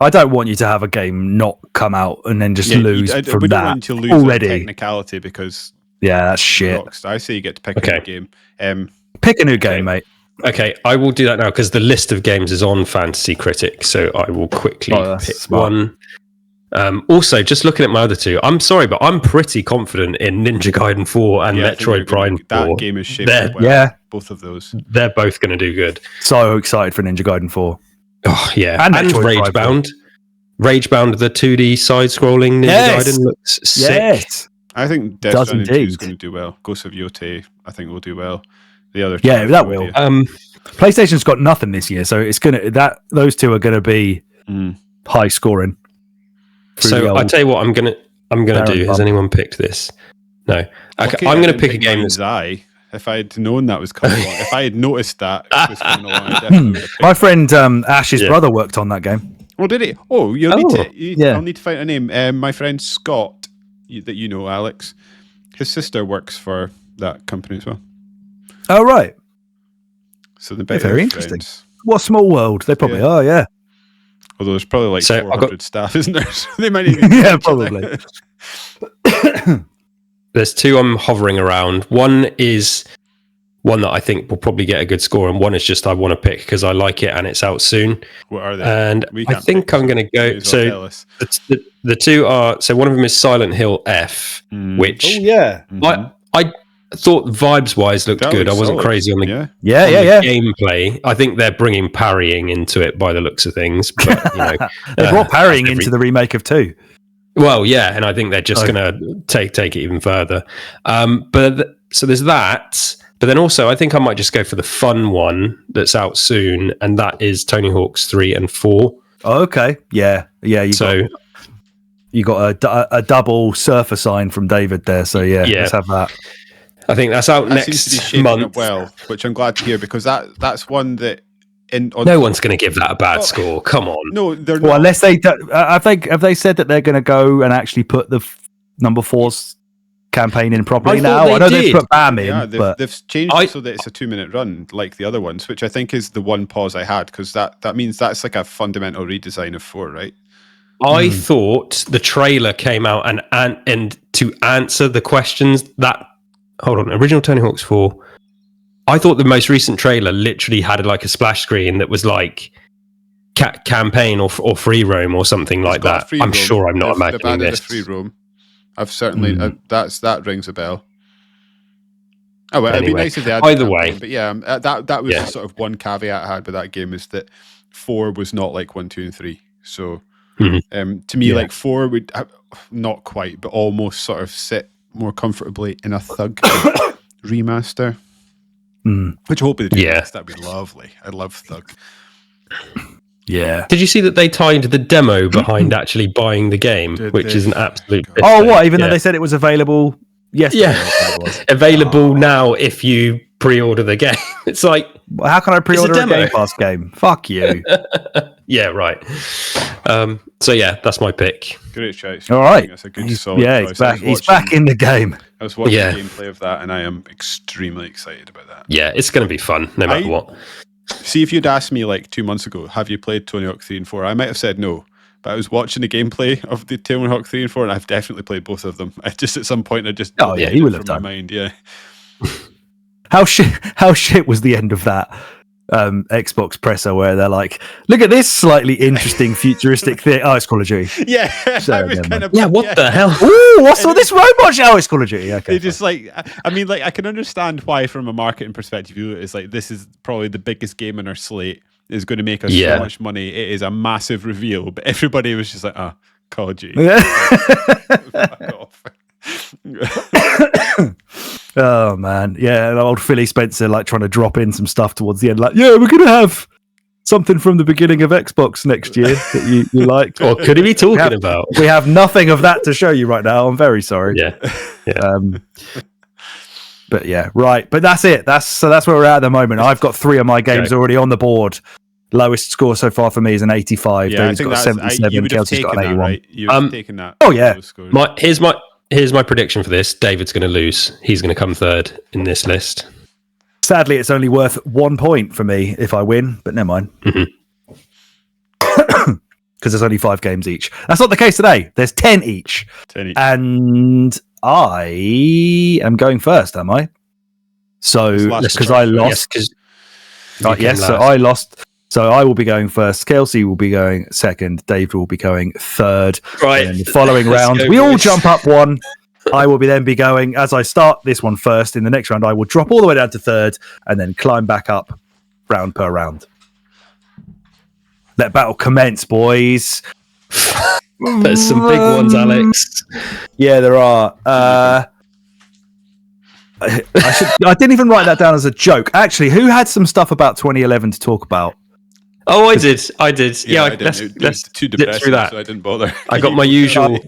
I don't want you to have a game not come out and then just lose from we that don't want you to lose already. Technicality because that's shit. I say you get to pick a new game. Pick a new game, mate. Okay, I will do that now because the list of games is on Fantasy Critic, so I will quickly pick one. Also, just looking at my other two, I'm sorry, but I'm pretty confident in Ninja Gaiden 4 and Metroid Prime 4. That game is shaped well. Both of those. They're both going to do good. So excited for Ninja Gaiden 4. Oh, yeah. And Ragebound. Ragebound, the 2D side-scrolling Ninja Gaiden looks sick. Yes. I think Death Stranding 2 is going to do well. Ghost of Yotei, I think, will do well. The other that will. PlayStation's got nothing this year, so it's those two are going to be high scoring. So I tell you what, I'm gonna do. Has anyone picked this? No. Okay, I'm going to pick a game that's if I had known that was coming along, if I had noticed that it was coming along, I definitely would have picked my friend Ash's brother worked on that game. Oh, did he? Oh, I'll need to find a name. My friend Scott, that you know, Alex, his sister works for that company as well. Oh, right. So the very interesting. What a small world. They probably are, yeah. Although there's probably like 400 staff, isn't there? So they might even probably. There's two I'm hovering around. One is one that I think will probably get a good score, and one is just I want to pick because I like it and it's out soon. What are they? And I think I'm going to go. So the two are. So one of them is Silent Hill F, which I thought vibes wise looked good. I wasn't crazy on the gameplay. I think they're bringing parrying into it by the looks of things. But they brought parrying into the remake of 2. Well, yeah, and I think they're just going to take it even further. So there's that. But then also, I think I might just go for the fun one that's out soon, and that is Tony Hawk's 3 and 4. Oh, okay, yeah. You got a double surfer sign from David there. So let's have that. I think that's out next seems to be shaping month. Up well, which I'm glad to hear because that's one that no one's going to give that a bad score. Come on. No, they're Well, not. unless they have they said that they're going to go and actually put the number 4's campaign in properly now. I know they've put BAM in, Yeah, but they've changed it so that it's a 2-minute run like the other ones, which I think is the one pause I had, because that means that's like a fundamental redesign of 4, right? I thought the trailer came out and to answer the questions that original Tony Hawk's 4. I thought the most recent trailer literally had like a splash screen that was like campaign or free roam or something like that. I'm sure I'm not imagining they've this. A free roam. I've certainly that rings a bell. Oh well, Anyway, it'd be nice if they had either way. But yeah, that was the sort of one caveat I had with that game, is that 4 was not like 1, 2, and 3. So to me, like 4 would not quite, but almost sort of sit more comfortably in a Thug remaster. Which I hope they do. Yeah, that'd be lovely. I love Thug. yeah. Did you see that they tied the demo behind actually buying the game, which is an absolute. Oh, what? Even though they said it was available yesterday. Yeah, available now if you pre-order the game. It's like, well, how can I pre-order a Game Pass game? Fuck you. Yeah, right. So yeah, that's my pick. Great choice. All right. That's a good solid choice. He's back. He's back in the game. I was watching gameplay of that, and I am extremely excited about that. Yeah, it's going to be fun, no matter what. See, if you'd asked me like 2 months ago, have you played Tony Hawk 3 and 4? I might have said no. But I was watching the gameplay of the Tony Hawk 3 and 4, and I've definitely played both of them. I just at some point I just he will have done. my mind. Yeah. How shit was the end of that Xbox presser where they're like, look at this slightly interesting futuristic thing. Oh, it's Call of Duty. Yeah, I was kind of. Yeah, what the hell? Ooh, what's all this robot show? Oh, it's Call of Duty. Okay, they just like, I mean, like I can understand why, from a marketing perspective, it's like this is probably the biggest game in our slate. Is going to make us so much money. It is a massive reveal, but everybody was just like, Call of Duty. Fuck off. Oh man, yeah, old Philly Spencer like trying to drop in some stuff towards the end, like, yeah, we're gonna have something from the beginning of Xbox next year that you like. What could he be talking about? We have nothing of that to show you right now. I'm very sorry. Yeah. But yeah, right. But that's it. That's where we're at the moment. I've got 3 of my games already on the board. Lowest score so far for me is an 85. Yeah, David's got a 77. Kelsey's got an 81. Right? You would have taken that. Oh yeah. Here's my prediction for this. David's going to lose. He's going to come third in this list. Sadly, it's only worth 1 point for me if I win, but never mind. Because there's only 5 games each. That's not the case today. There's 10 each. 10 each. And I am going first, am I? So, because I lost. So I lost. So I will be going first. Kelsey will be going second. Dave will be going third. Right. And the following round, we all jump up 1. I will then be going, as I start this one first, in the next round, I will drop all the way down to third and then climb back up round per round. Let battle commence, boys. There's some big ones, Alex. Yeah, there are. I didn't even write that down as a joke. Actually, who had some stuff about 2011 to talk about? Oh, I did. Yeah, I didn't. Let's too depressing, through that. So I didn't bother. I got my usual.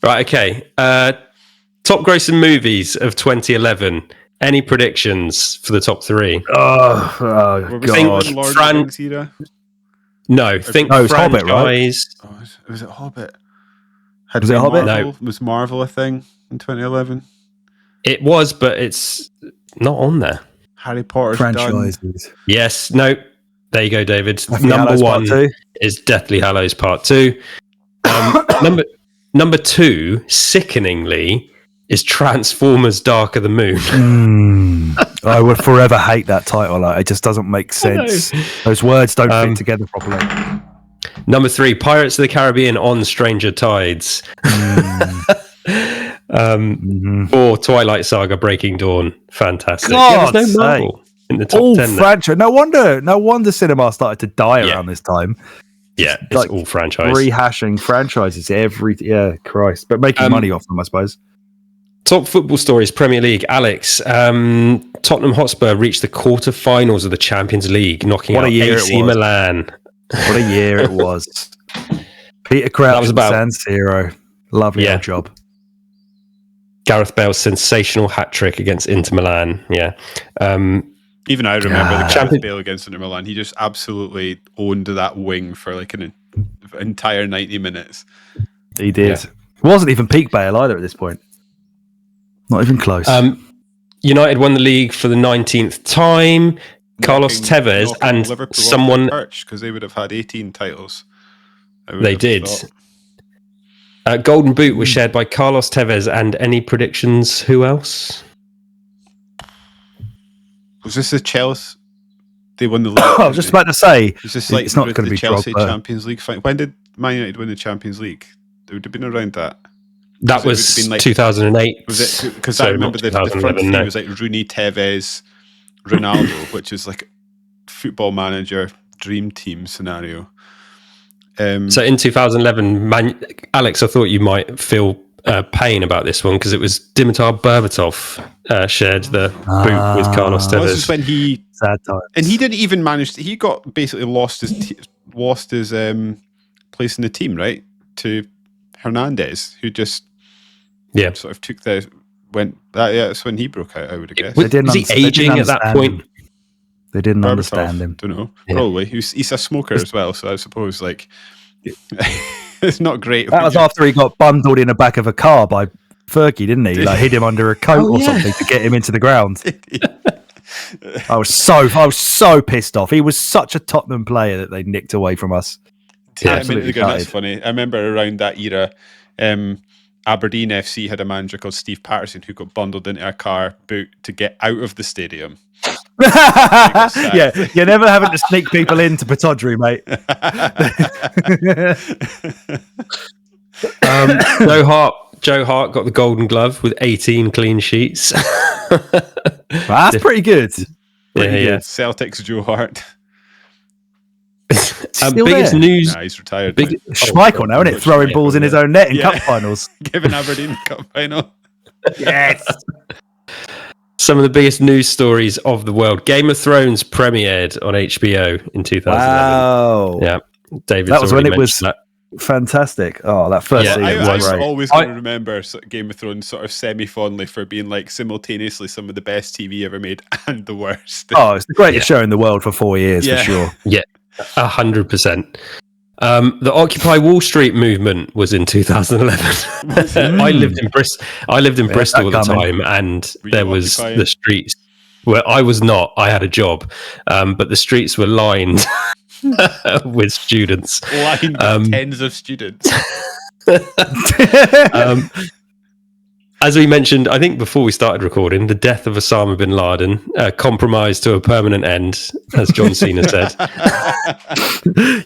Right, okay. Top grossing movies of 2011. Any predictions for the top 3? Oh God! No, think it was franchise. Hobbit, right? Was it Hobbit? Was it Hobbit? No. Was Marvel a thing in 2011? It was, but it's not on there. Harry Potter's franchises. done. Yes, no. There you go, David. Deathly Number Hallows 1 is Deathly Hallows Part 2. Number 2, sickeningly, is Transformers Dark of the Moon. I would forever hate that title. Like, it just doesn't make sense. Those words don't fit together properly. Number 3, Pirates of the Caribbean on Stranger Tides. 4, Twilight Saga Breaking Dawn. Fantastic. There's no Marvel in the top 10. Franchise. No wonder cinema started to die around this time. Yeah, it's like all franchise. Rehashing franchises Christ. But making money off them, I suppose. Top football stories, Premier League. Alex, Tottenham Hotspur reached the quarter-finals of the Champions League, knocking out AC Milan. What a year it was. Peter Crouch at San Siro. Lovely old job. Gareth Bale's sensational hat-trick against Inter Milan. Yeah. Even I remember the Gareth Bale against Inter Milan. He just absolutely owned that wing for like an entire 90 minutes. He did. Yeah. Wasn't even peak Bale either at this point. Not even close. United won the league for the 19th time. Carlos Tevez and Liverpool someone, because they would have had 18 titles. They did. Golden Boot was shared by Carlos Tevez, and any predictions? Who else? Was this the Chelsea? They won the league. I was just about to say, it's not going to be Chelsea Champions League final. When did Man United win the Champions League? It would have been around that. That was like 2008. Was it? Because I remember the front three was like Rooney, Tevez, Ronaldo, which is like Football Manager dream team scenario. So in 2011, Alex, I thought you might feel pain about this one because it was Dimitar Berbatov shared the boot with Carlos Tevez. This is when he sad times. And he didn't even manage. He got basically lost his place in the team, right, to Hernandez, who just sort of took the went. That's when he broke out. I would have guessed. Was he aging at that point? They didn't understand him. Don't know. Yeah. Probably he's a smoker as well, so I suppose like it's not great. That was after he got bundled in the back of a car by Fergie, didn't he? Like hid him under a coat or something to get him into the ground. I was so pissed off. He was such a Tottenham player that they nicked away from us. That's funny. I remember around that era, Aberdeen FC had a manager called Steve Patterson who got bundled into a car boot to get out of the stadium. Yeah, you're never having to sneak people into Pittodrie, mate. Joe Hart got the Golden Glove with 18 clean sheets. That's pretty good. Yeah. Celtic's Joe Hart. Biggest news. Nah, he's retired. Schmeichel now, isn't it? Throwing balls in his own net in cup finals. Giving Aberdeen the cup final. Yes. Some of the biggest news stories of the world. Game of Thrones premiered on HBO in 2011. Wow. Yeah. David. That was when it was fantastic. Oh, that first season was I'm great. always going to remember Game of Thrones sort of semi-fondly for being like simultaneously some of the best TV ever made and the worst. Oh, it's the greatest show in the world for 4 years, for sure. Yeah. 100%. The Occupy Wall Street movement was in 2011. I lived in Bristol at the time, and there was the streets where I was not. I had a job, but the streets were lined with students. Lined with tens of students. As we mentioned, I think before we started recording, the death of Osama bin Laden compromised to a permanent end, as John Cena said.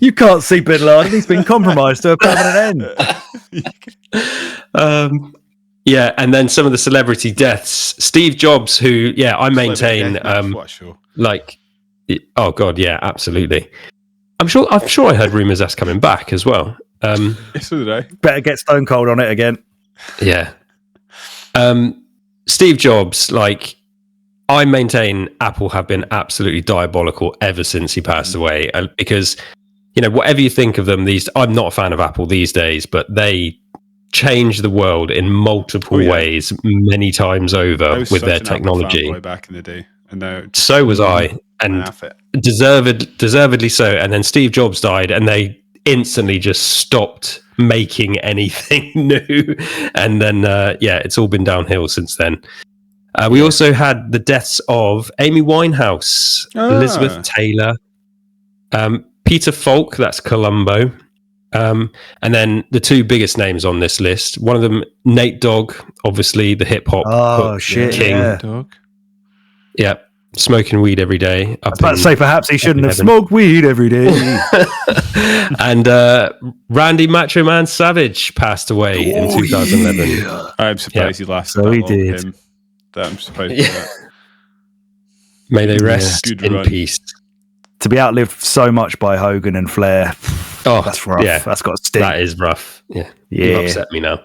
You can't see bin Laden; he's been compromised to a permanent end. And then some of the celebrity deaths. Steve Jobs, who, I maintain, oh god, yeah, absolutely. I'm sure I heard rumors that's coming back as well. So did I. Better get Stone Cold on it again. Yeah. Steve Jobs, I maintain Apple have been absolutely diabolical ever since he passed away, because, whatever you think of them, I'm not a fan of Apple these days, but they changed the world in multiple ways, many times over with their technology. Back in the day, and now so was I, and deservedly so. And then Steve Jobs died, and they instantly just stopped making anything new, and then it's all been downhill since then. We also had the deaths of Amy Winehouse, Elizabeth Taylor, Peter Falk, that's Columbo, and then the two biggest names on this list. One of them, Nate Dogg, obviously the hip hop king. Yeah. Smoking weed every day. I was about to say, perhaps he shouldn't have smoked weed every day. And Randy Macho Man Savage passed away in 2011. Yeah. I'm surprised he lasted. So he did. I'm surprised. That. May they rest in peace. To be outlived so much by Hogan and Flair. Oh, that's rough. Yeah, that's got to sting. That is rough. Yeah. You've upset me now.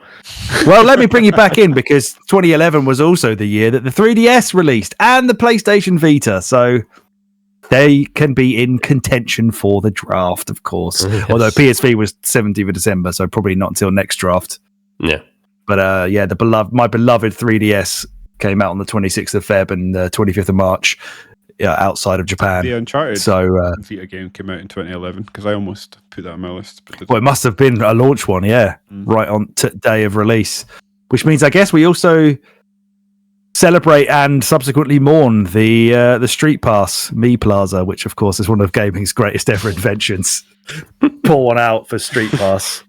Well, let me bring you back in, because 2011 was also the year that the 3DS released and the PlayStation Vita. So they can be in contention for the draft, of course. Yes. Although PSV was 17th of December, so probably not until next draft. Yeah. But my beloved 3DS came out on the 26th of Feb and the 25th of March. outside of Japan. The Uncharted So Vita game came out in 2011 because I almost put that on my list. But well, it must have been a launch one, right on day of release, which means I guess we also celebrate and subsequently mourn the Street Pass Me Plaza, which of course is one of gaming's greatest ever inventions. Pour one out for Street Pass.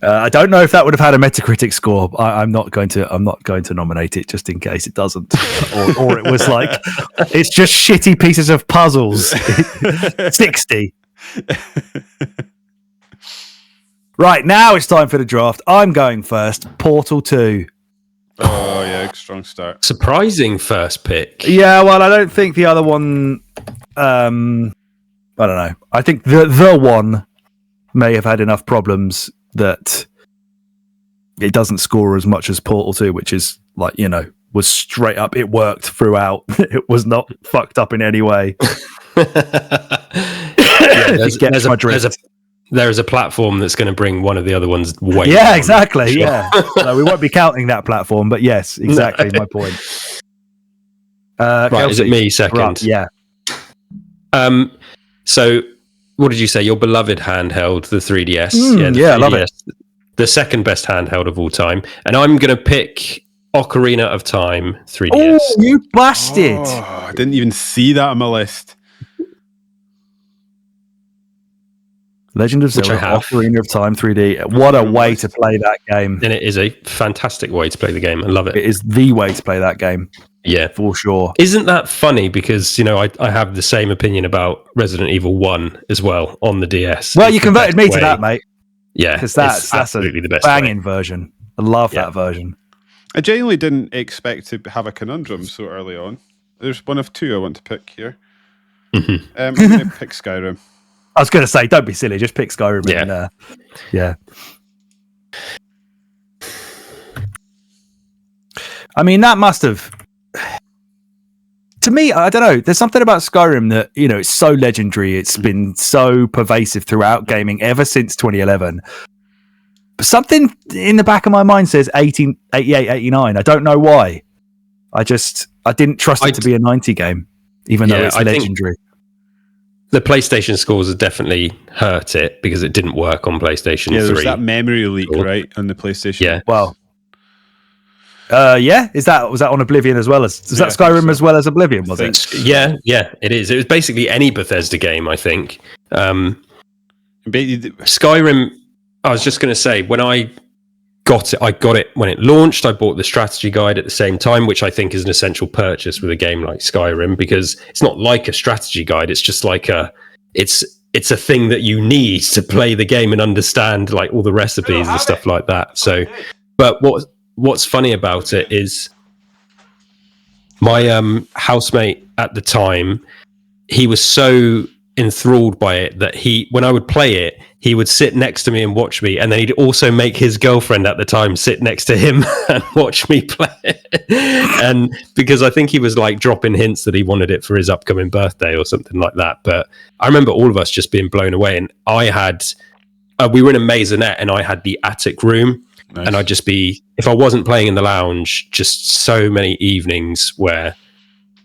I don't know if that would have had a Metacritic score. I'm not going to nominate it just in case it doesn't, or it was like it's just shitty pieces of puzzles. 60. Right, now it's time for the draft. I'm going first. Portal 2. Oh yeah, strong start. Surprising first pick. Yeah, well, I don't think the other one. I don't know. I think the one may have had enough problems that it doesn't score as much as Portal 2, which is like, was straight up. It worked throughout. It was not fucked up in any way. There is a platform that's going to bring one of the other ones way. Yeah, down. exactly. Sure. Yeah. So we won't be counting that platform, but yes, exactly my point. Right, Kelsey, is it me second? Right, yeah. So what did you say? Your beloved handheld, the 3DS. The 3DS, I love it. The second best handheld of all time. And I'm going to pick Ocarina of Time 3DS. Oh, you bastard. Oh, I didn't even see that on my list. Legend of Zelda, Ocarina of Time 3D. What a way to play that game. And it is a fantastic way to play the game. I love it. It is the way to play that game. Yeah. For sure. Isn't that funny? Because, I have the same opinion about Resident Evil 1 as well on the DS. Well, you converted me to that, mate. Yeah. Because that's absolutely the best banging version. I love that version. I genuinely didn't expect to have a conundrum so early on. There's one of two I want to pick here. Mm-hmm. I'm going to pick Skyrim. I was going to say, don't be silly. Just pick Skyrim. Yeah. Yeah. I mean, that must have... To me, I don't know. There's something about Skyrim that, it's so legendary. It's been so pervasive throughout gaming ever since 2011. But something in the back of my mind says 88, 89. I don't know why. I didn't trust it to be a 90 game, even though it's legendary. The PlayStation scores have definitely hurt it because it didn't work on PlayStation 3. Yeah, there's that memory leak, right, on the PlayStation. Yeah. Well, was that on Oblivion as well as that Skyrim as well as Oblivion? Was it? Yeah, it is. It was basically any Bethesda game, I think. Skyrim. I was just going to say, when I got it when it launched. I bought the strategy guide at the same time, which I think is an essential purchase with a game like Skyrim, because it's not like a strategy guide. It's just like it's a thing that you need to play the game and understand like all the recipes and stuff like that. So, but what's funny about it is my housemate at the time, he was so enthralled by it that when I would play it, he would sit next to me and watch me, and then he'd also make his girlfriend at the time sit next to him and watch me play it. And because I think he was like dropping hints that he wanted it for his upcoming birthday or something like that. But I remember all of us just being blown away, and I had we were in a maisonette and I had the attic room. Nice. And I'd just be, if I wasn't playing in the lounge, just so many evenings where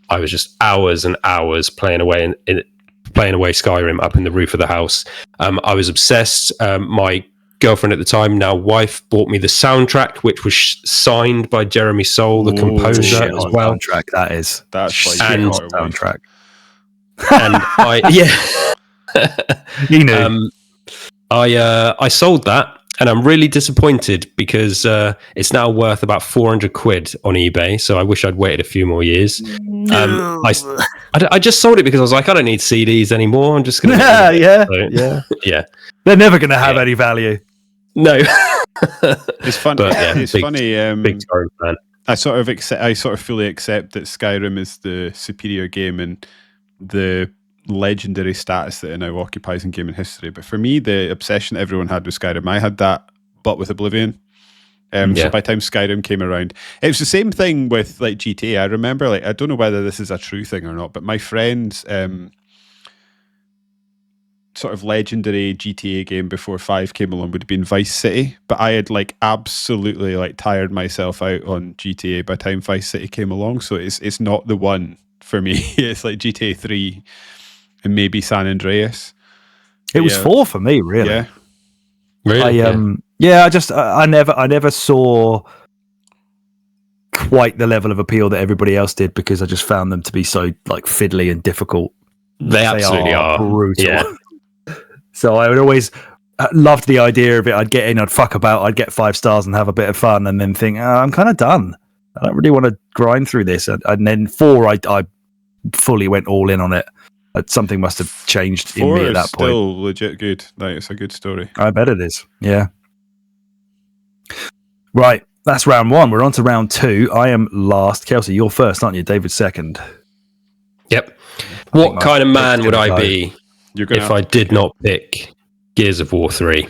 I was just hours and hours playing away playing away Skyrim up in the roof of the house. I was obsessed. My girlfriend at the time, now wife, bought me the soundtrack, which was signed by Jeremy Soule, the composer as well. Soundtrack, that's like and soundtrack. And you knew. I sold that. And I'm really disappointed because it's now worth about 400 quid on eBay. So I wish I'd waited a few more years. No. I just sold it because I was like, I don't need CDs anymore. I'm just going to... Yeah. They're never going to have any value. No. It's funny. But, it's funny. Big Skyrim fan. I sort of fully accept that Skyrim is the superior game and the legendary status that it now occupies in gaming history. But for me, the obsession everyone had with Skyrim, I had that, but with Oblivion. So by the time Skyrim came around, it was the same thing with like GTA. I remember, like, I don't know whether this is a true thing or not, but my friends sort of legendary GTA game before 5 came along would have been Vice City, but I had like absolutely like tired myself out on GTA by the time Vice City came along, so it's not the one for me. It's like GTA 3 and maybe San Andreas. It was 4 for me, really. Yeah. Really? I never saw quite the level of appeal that everybody else did, because I just found them to be so like fiddly and difficult. They absolutely are brutal. Yeah. So I would always loved the idea of it. I'd get in, I'd fuck about, I'd get 5 stars and have a bit of fun, and then think, I'm kind of done. I don't really want to grind through this. And then 4, I fully went all in on it. Something must have changed in me at that point. 4 is still legit good. Like, it's a good story. I bet it is. Yeah. Right. That's round 1. We're on to round 2. I am last. Kelsey, you're first, aren't you? David second. Yep. What kind of man would I be if I did not pick Gears of War 3?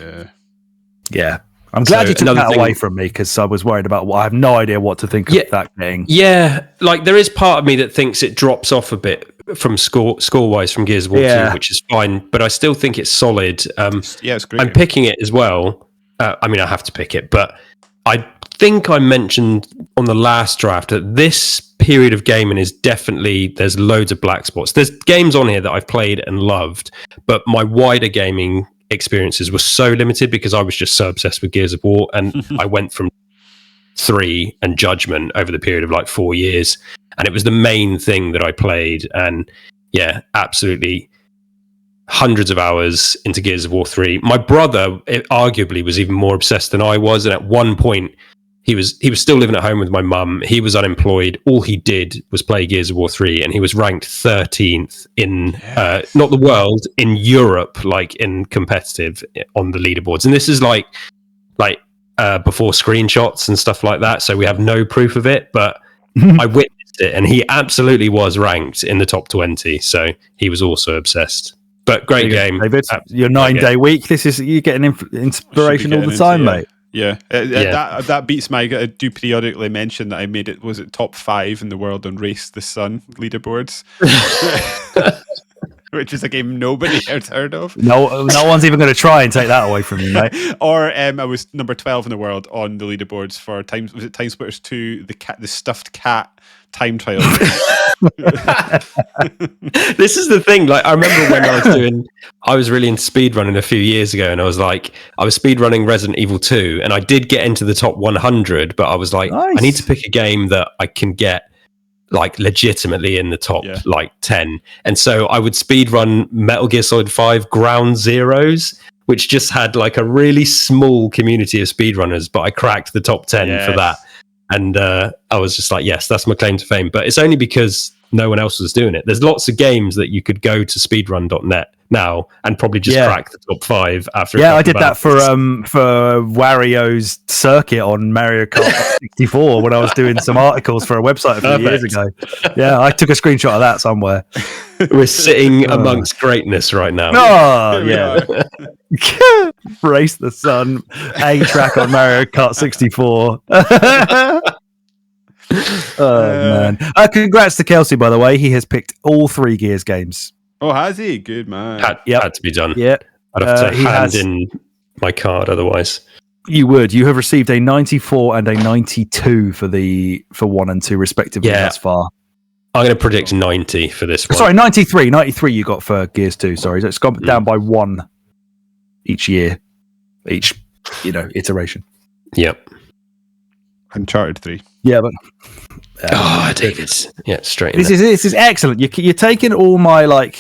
Yeah. I'm glad you took that away from me, because I was worried about I have no idea what to think of that thing. Yeah. Like, there is part of me that thinks it drops off a bit from score-wise from Gears of War 2, which is fine, but I still think it's solid. It's great. I'm picking it as well. I mean, I have to pick it, but I think I mentioned on the last draft that this period of gaming is definitely, there's loads of black spots. There's games on here that I've played and loved, but my wider gaming experiences were so limited because I was just so obsessed with Gears of War, and I went from 3 and Judgment over the period of like 4 years, and it was the main thing that I played. And yeah, absolutely hundreds of hours into Gears of War 3. My brother arguably was even more obsessed than I was, and at one point he was still living at home with my mum. He was unemployed. All he did was play Gears of War 3, and he was ranked 13th in not the world, in Europe, like in competitive on the leaderboards. And this is like before screenshots and stuff like that, so we have no proof of it, but I witnessed it, and he absolutely was ranked in the top 20. So he was also obsessed. But great game, David. Your 9-day week. You're getting inspiration all the time, mate. Yeah. That beats my. I do periodically mention that I made it. Was it top 5 in the world on Race the Sun leaderboards, which is a game nobody had heard of. No one's even going to try and take that away from you, mate. Or I was number 12 in the world on the leaderboards for Time Splitters 2, the stuffed cat time trial. This is the thing. Like, I remember when I was really into speedrunning a few years ago, and I was speedrunning Resident Evil 2, and I did get into the top 100, but I was like, nice. I need to pick a game that I can get like legitimately in the top like 10. And so I would speedrun Metal Gear Solid 5 Ground Zeroes, which just had like a really small community of speedrunners, but I cracked the top 10 for that. And I was just like, yes, that's my claim to fame. But it's only because no one else was doing it. There's lots of games that you could go to speedrun.net now and probably just crack the top 5 after. Yeah, I did that for Wario's circuit on Mario Kart 64 when I was doing some articles for a website a few years ago. Yeah, I took a screenshot of that somewhere. We're sitting amongst greatness right now. Oh, yeah. Race the Sun, A-track on Mario Kart 64. Oh, man. Congrats to Kelsey, by the way. He has picked all 3 Gears games. Oh, has he? Good man. Had to be done. Yeah. I'd have to hand in my card otherwise. You would. You have received a 94 and a 92 for 1 and 2 respectively thus far. I'm going to predict 90 for this one. Sorry, 93. 93 you got for Gears 2. Sorry. So it's gone down by 1 each year. Each, iteration. Yep. Uncharted 3. Yeah, but David. Yeah, straight. This is excellent. You're taking all my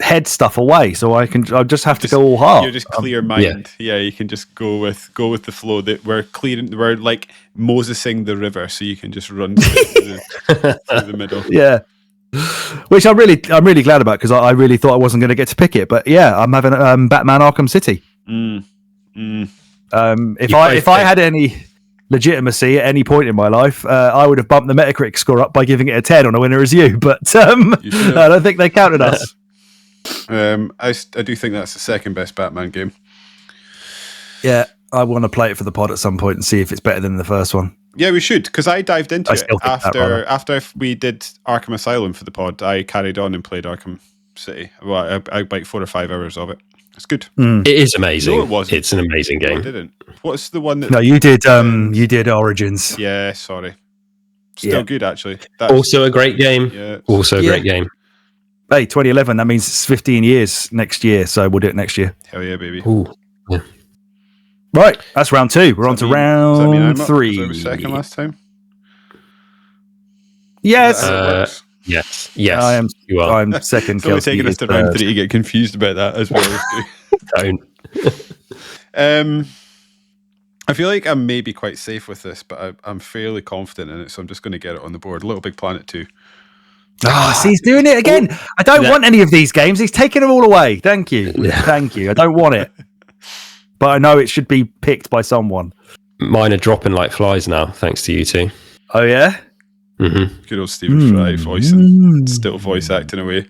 head stuff away, so I just have to go all hard. You're just clear mind. Yeah, you can just go with the flow. That we're like Mosesing the river, so you can just run through the middle. Yeah. Which I'm really glad about, because I really thought I wasn't going to get to pick it, but yeah, I'm having Batman Arkham City. If I had any legitimacy at any point in my life, I would have bumped the Metacritic score up by giving it a 10 on A Winner Is You, but I don't think they counted us. I do think that's the second best Batman game. Yeah, I want to play it for the pod at some point and see if it's better than the first one. Yeah, we should, because I dived into it after we did Arkham Asylum for the pod. I carried on and played Arkham City. Well, I like 4 or 5 hours of it. It's good. It is amazing. No, it wasn't. It's an amazing game. I didn't. What's the one that? No, you did. You did Origins. Yeah, sorry. Still good, actually. Also a great game. Yeah. Also a great game. Hey, 2011. That means it's 15 years next year. So we'll do it next year. Hell yeah, baby. Ooh. Yeah. Right, that's round 2. We're on to round 3. I was second last time. Yes. Yes. I am. You are. I'm second. It's only taking us to round 3 to get confused about that as well. Don't. I feel like I may be quite safe with this, but I'm fairly confident in it, so I'm just going to get it on the board. Little Big Planet 2. See, he's doing it again. I don't want any of these games. He's taking them all away. Thank you. Thank you. I don't want it. But I know it should be picked by someone. Mine are dropping like flies now, thanks to you two. Oh, yeah? Mm-hmm. Good old Stephen Fry voicing, still voice acting away.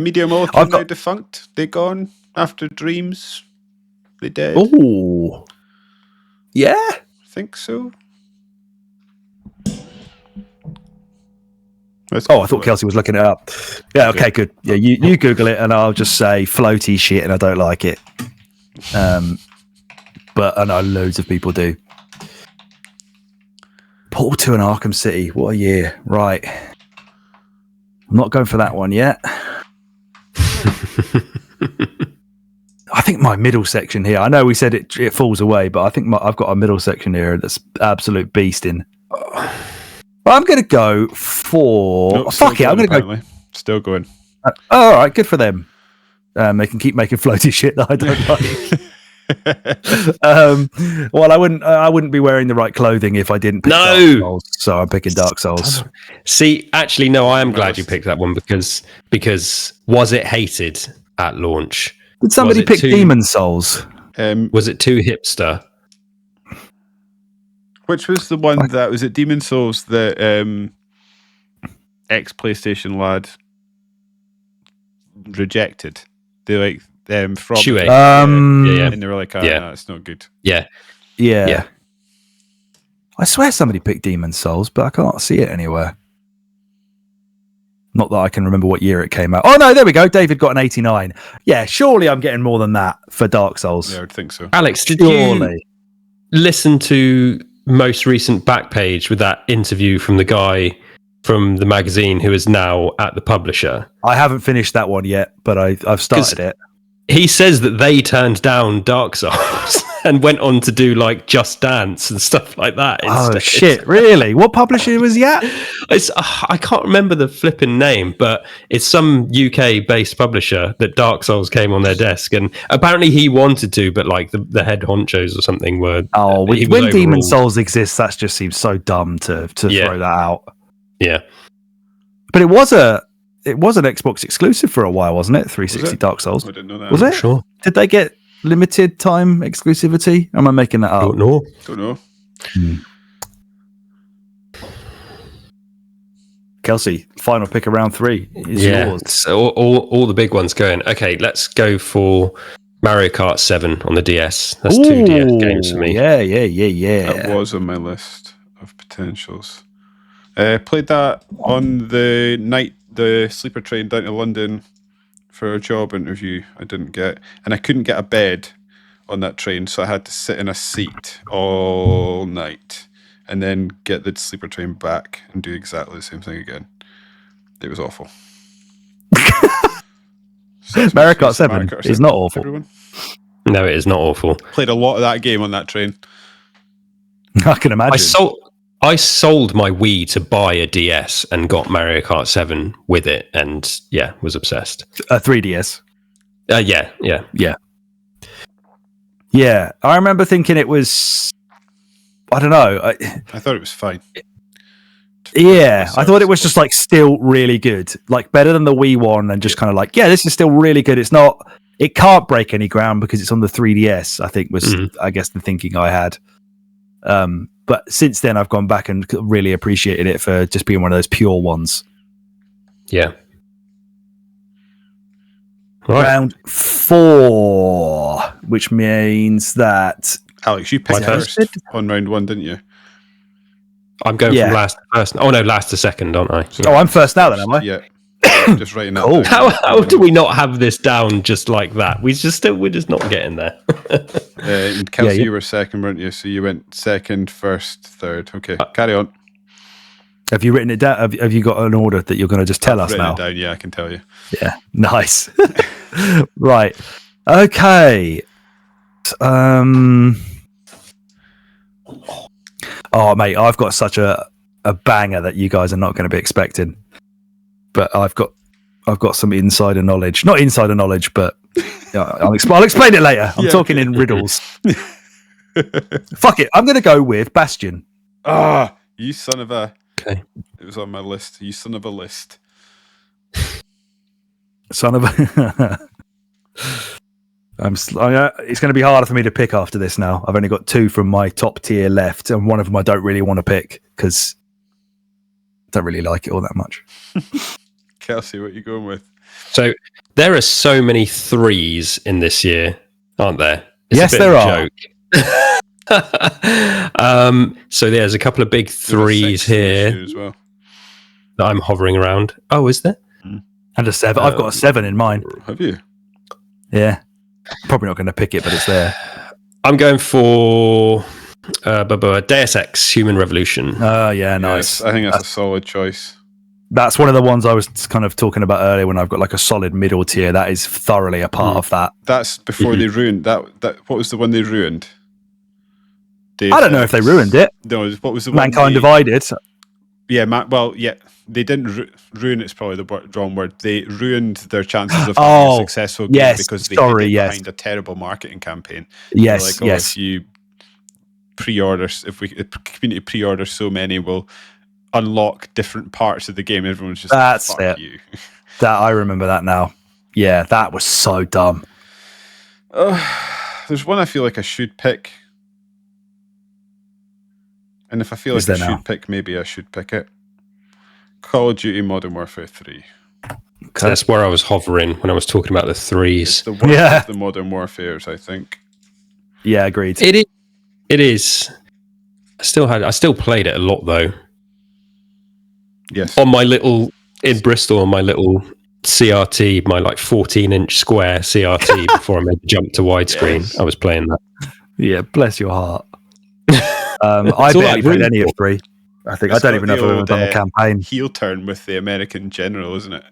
Media Molecule now defunct. They gone after Dreams. They dead. Oh, yeah. I think so. I thought Kelsey was looking it up. Yeah, okay, good. Yeah, you Google it and I'll just say floaty shit and I don't like it. But I know loads of people do. Portal 2 and Arkham City. What a year. Right. I'm not going for that one yet. I think my middle section here, I know we said it falls away, but I think I've got a middle section here that's absolute beasting. I'm going to go for... Nope, fuck it, I'm going to go... Still going. All right, good for them. They can keep making floaty shit that I don't like. Well, I wouldn't be wearing the right clothing if I didn't pick Dark Souls, so I'm picking Dark Souls. See, actually, no, I am glad you picked that one because was it hated at launch? Did somebody pick Demon Souls? Was it too hipster? Which was the one that was it Demon Souls that ex-PlayStation lad rejected? They like from Shuei. And they were like, no, it's not good. Yeah. I swear somebody picked Demon Souls, but I can't see it anywhere. Not that I can remember what year it came out. Oh no, there we go. David got an 89. Yeah, surely I'm getting more than that for Dark Souls. Yeah, I would think so. Alex, did you listen to most recent Backpage with that interview from the guy from the magazine who is now at the publisher? I haven't finished that one yet, but I've started it. He says that they turned down Dark Souls and went on to do like Just Dance and stuff like that instead. Oh shit, really? What publisher was he at? I can't remember the flipping name, but it's some UK based publisher that Dark Souls came on their desk, and apparently he wanted to, but like the head honchos or something were when Demon Souls exists, that just seems so dumb to throw that out. Yeah. But it was an Xbox exclusive for a while, wasn't it? 360 Dark Souls. I didn't know that. Was it? Sure. Did they get limited time exclusivity? Am I making that up? Don't know. Kelsey, final pick of round 3 is yours. So all the big ones going. Okay, let's go for Mario Kart 7 on the DS. That's 2 DS games for me. Yeah. That was on my list of potentials. Played that on the night the sleeper train down to London for a job interview I didn't get, and I couldn't get a bed on that train, so I had to sit in a seat all night and then get the sleeper train back and do exactly the same thing again. It was awful. Mario Kart 7 is not awful. Everyone. No, it is not awful. Played a lot of that game on that train. I can imagine. I sold my Wii to buy a DS and got Mario Kart 7 with it, and was obsessed. A 3DS. Yeah. I remember thinking it was. I don't know. I thought it was fine. I thought it was just like still really good, like better than the Wii one, and just kind of like, this is still really good. It's not. It can't break any ground because it's on the 3DS. I think was I guess the thinking I had. But since then, I've gone back and really appreciated it for just being one of those pure ones. Yeah. Right. Round 4, which means that Alex, you picked first on round 1, didn't you? I'm going from last to first. Oh no, last to second, aren't I? So I'm first now, then, am I? Yeah. I'm just writing that Cool. down. How do we not have this down just like that? We're just not getting there. And Kelsey, you were second, weren't you? So you went second, first, third. Okay, carry on. Have you written it down? Have you got an order that you're going to just tell us Written now? it down, yeah, I can tell you. Yeah, nice. Right. Okay. Oh, mate, I've got such a banger that you guys are not going to be expecting. But I've got some insider knowledge. Not insider knowledge, but I'll explain it later. I'm talking in riddles. Fuck it. I'm going to go with Bastion. Ah, you son of a... Okay. It was on my list. You son of a list. Son of a... it's going to be harder for me to pick after this now. I've only got 2 from my top tier left, and one of them I don't really want to pick because I don't really like it all that much. Kelsey, what are you going with? So there are so many 3s in this year, aren't there? Yes, there are. So there's a couple of big 3s here as well. that I'm hovering around. Oh, is there? And a 7. I've got a 7 in mine. Have you? Yeah. Probably not going to pick it, but it's there. I'm going for Deus Ex Human Revolution. Oh, yeah, nice. Yes, I think that's a solid choice. That's one of the ones I was kind of talking about earlier when I've got like a solid middle tier. That is thoroughly a part of that. That's before they ruined that. What was the one they ruined? I don't know if they ruined it. No, what was the Mankind Divided. Yeah, they didn't ruin. It's probably the wrong word. They ruined their chances of having a successful game because they hid behind a terrible marketing campaign. Yes, like, if you pre-order, if the community pre-orders so many, we'll unlock different parts of the game. Everyone's just fuck it. You. That I remember that now. Yeah, that was so dumb. There's one I feel like I should pick. And if I feel like I should pick, maybe I should pick it. Call of Duty Modern Warfare 3. Okay. That's where I was hovering when I was talking about the 3s. It's the worst of the Modern Warfares, I think. Yeah, agreed. It is. I still played it a lot though. Yes. On my little in Bristol, on my little CRT, my like 14-inch square CRT before I made the jump to widescreen. Yes. I was playing that. Yeah, bless your heart. I barely played any of 3. I think I don't even know if I've ever done a campaign. Heel turn with the American general, isn't it?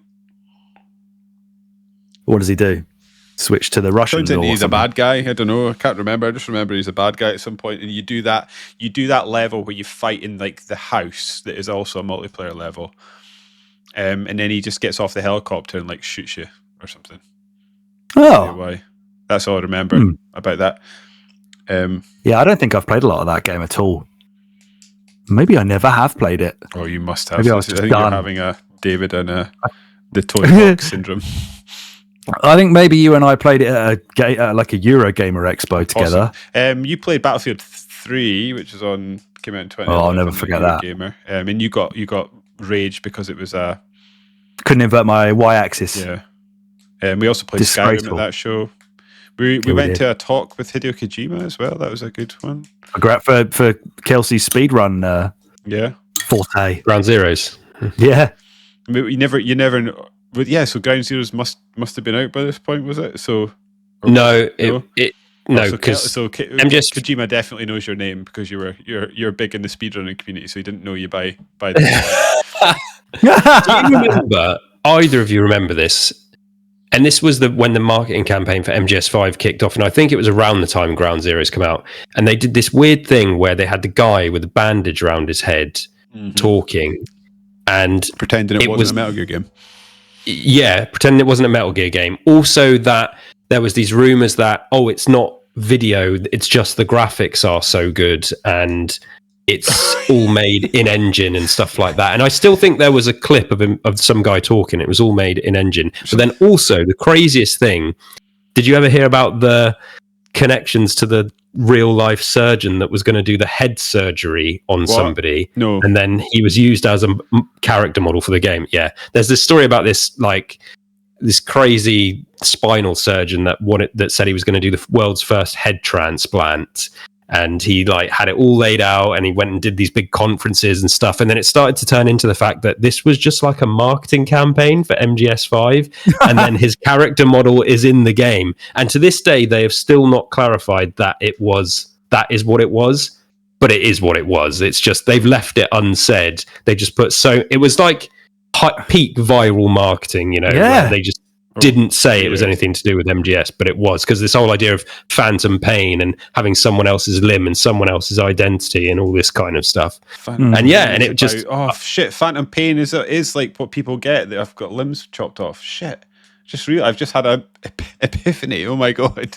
What does he do? Switch to the Russian? He's a bad guy. I don't know. I can't remember. I just remember he's a bad guy at some point, and you do that level where you fight in like the house that is also a multiplayer level, and then he just gets off the helicopter and like shoots you or something. Oh, why? That's all I remember about that. Yeah, I don't think I've played a lot of that game at all. Maybe I never have played it. Oh, you must have. Maybe I think you're having a David and the Tony Hawk syndrome. I think maybe you and I played it at like a Eurogamer Expo together. Awesome. You played Battlefield 3, which is came out in 20. Oh, I'll never forget that. Gamer. And you got rage because it was couldn't invert my y-axis. Yeah. We also played Skyrim at that show. We went to a talk with Hideo Kojima as well. That was a good one. For Kelsey's speedrun. Forte. Ground Zeroes. Yeah. I mean, you never know. But yeah, so Ground Zeroes must have been out by this point, was it? So no, because Kojima definitely knows your name because you're big in the speedrunning community, so he didn't know you by the Do you remember? Either of you remember this? And this was when the marketing campaign for MGS5 kicked off, and I think it was around the time Ground Zeroes come out. And they did this weird thing where they had the guy with a bandage around his head talking, and pretending it wasn't a Metal Gear game. Yeah, pretending it wasn't a Metal Gear game. Also, that there was these rumors that it's not video, it's just the graphics are so good, and it's all made in engine and stuff like that. And I still think there was a clip of some guy talking. It was all made in engine. But then also the craziest thing, did you ever hear about the connections to the real life surgeon that was going to do the head surgery on somebody? No. And then he was used as a character model for the game. Yeah. There's this story about this crazy spinal surgeon that said he was going to do the world's first head transplant. and he like had it all laid out, and he went and did these big conferences and stuff, and then it started to turn into the fact that this was just like a marketing campaign for MGS5, and then his character model is in the game, and to this day they have still not clarified that that is what it was, but it is what it was. It's just they've left it unsaid. They just put it was like peak viral marketing, where they just didn't say it was anything to do with MGS, but it was, because this whole idea of phantom pain and having someone else's limb and someone else's identity and all this kind of stuff. And it just phantom pain is like what people get that I've got limbs chopped off. Shit, I've just had a epiphany. Oh my god.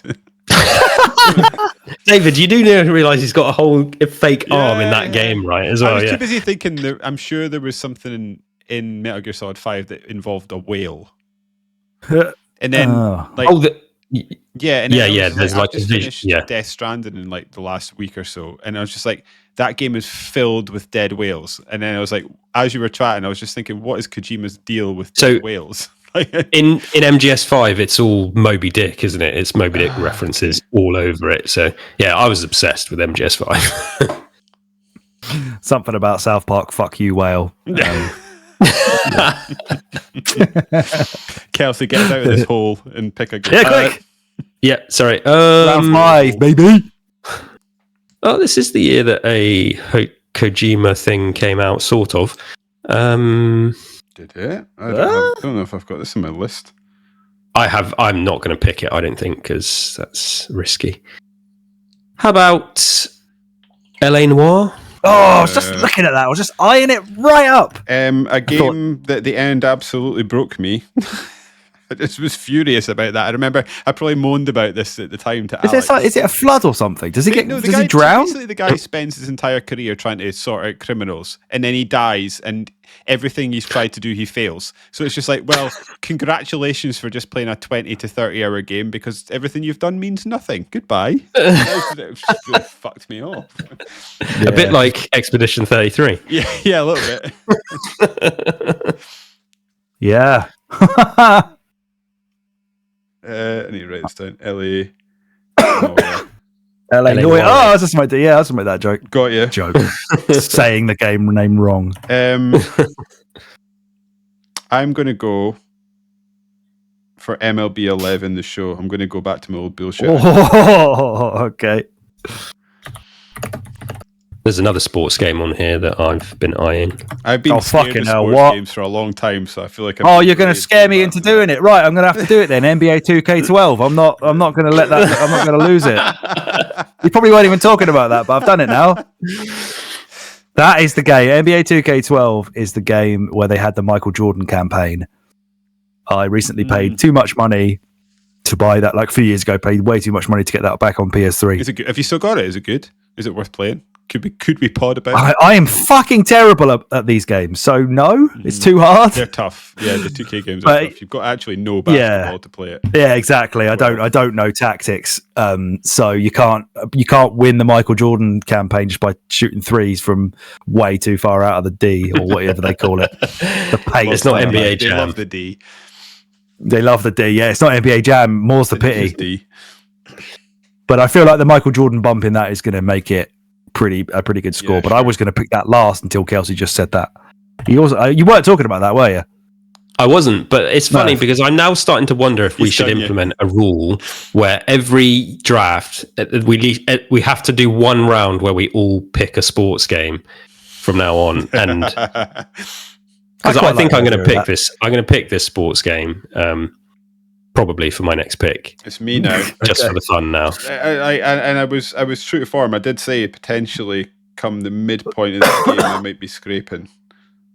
David, you do realize he's got a whole fake arm in that game, right? As well, I was too busy thinking. I'm sure there was something in Metal Gear Solid 5 that involved a whale. And then, there's like just finished Death Stranding in like the last week or so, and I was just like, that game is filled with dead whales. And then I was like, as you were chatting, I was just thinking, what is Kojima's deal with dead whales? in MGS5, it's all Moby Dick, isn't it? It's Moby Dick references all over it. So yeah, I was obsessed with MGS5. Something about South Park, fuck you, whale. Kelsey, get out of this hole and pick a game. Yeah, quick. Sorry. Round 5, baby. Oh, this is the year that a Kojima thing came out, sort of. Did it? I don't know if I've got this in my list. I'm not going to pick it, I don't think, because that's risky. How about L.A. Noire? Oh, I was just looking at that. I was just eyeing it right up. A game that at the end absolutely broke me. I just was furious about that. I remember I probably moaned about this at the time to Alex. Is it a flood or something? Does he does he drown? Basically, the guy spends his entire career trying to sort out criminals, and then he dies, and everything he's tried to do, he fails. So it's just like, well, congratulations for just playing a 20 to 30 hour game, because everything you've done means nothing. Goodbye. It really fucked me off. A bit like Expedition 33. Yeah, a little bit. Yeah. I need to write this down. LA. LA Noire. Oh, I was just about to make that joke. Got you. Joke. Saying the game name wrong. I'm going to go for MLB 11, the show. I'm going to go back to my old bullshit. Oh, okay. There's another sports game on here that I've been eyeing. I've been scared of sports games for a long time, so I feel like you're going to scare me into doing it. Right, I'm going to have to do it then. NBA 2K12. I'm not going to let that. I'm not going to lose it. You probably weren't even talking about that, but I've done it now. That is the game. NBA 2K12 is the game where they had the Michael Jordan campaign. I recently paid too much money to buy that. Like a few years ago, paid way too much money to get that back on PS3. Is it good? Have you still got it? Is it good? Is it worth playing? Could we pod about it? I am fucking terrible at these games, so no, it's too hard. They're tough. Yeah, the 2K games are tough. You've got to actually know basketball to play it. Yeah, exactly. I don't know tactics, so you can't win the Michael Jordan campaign just by shooting threes from way too far out of the D or whatever they call it. The paint. It's not NBA Jam. They love the D. They love the D. Yeah, it's not NBA Jam. More's the pity. D. But I feel like the Michael Jordan bump in that is going to make it a pretty good score. But I was going to pick that last until Kelsey just said that. You weren't talking about that, were you? I wasn't, but it's funny because I'm now starting to wonder if we should implement a rule where every draft we have to do one round where we all pick a sports game from now on, and because I think I'm going to pick this. I'm going to pick this sports game. Probably for my next pick. It's me now. Just for the fun now. I was true to form. I did say potentially come the midpoint of this game I might be scraping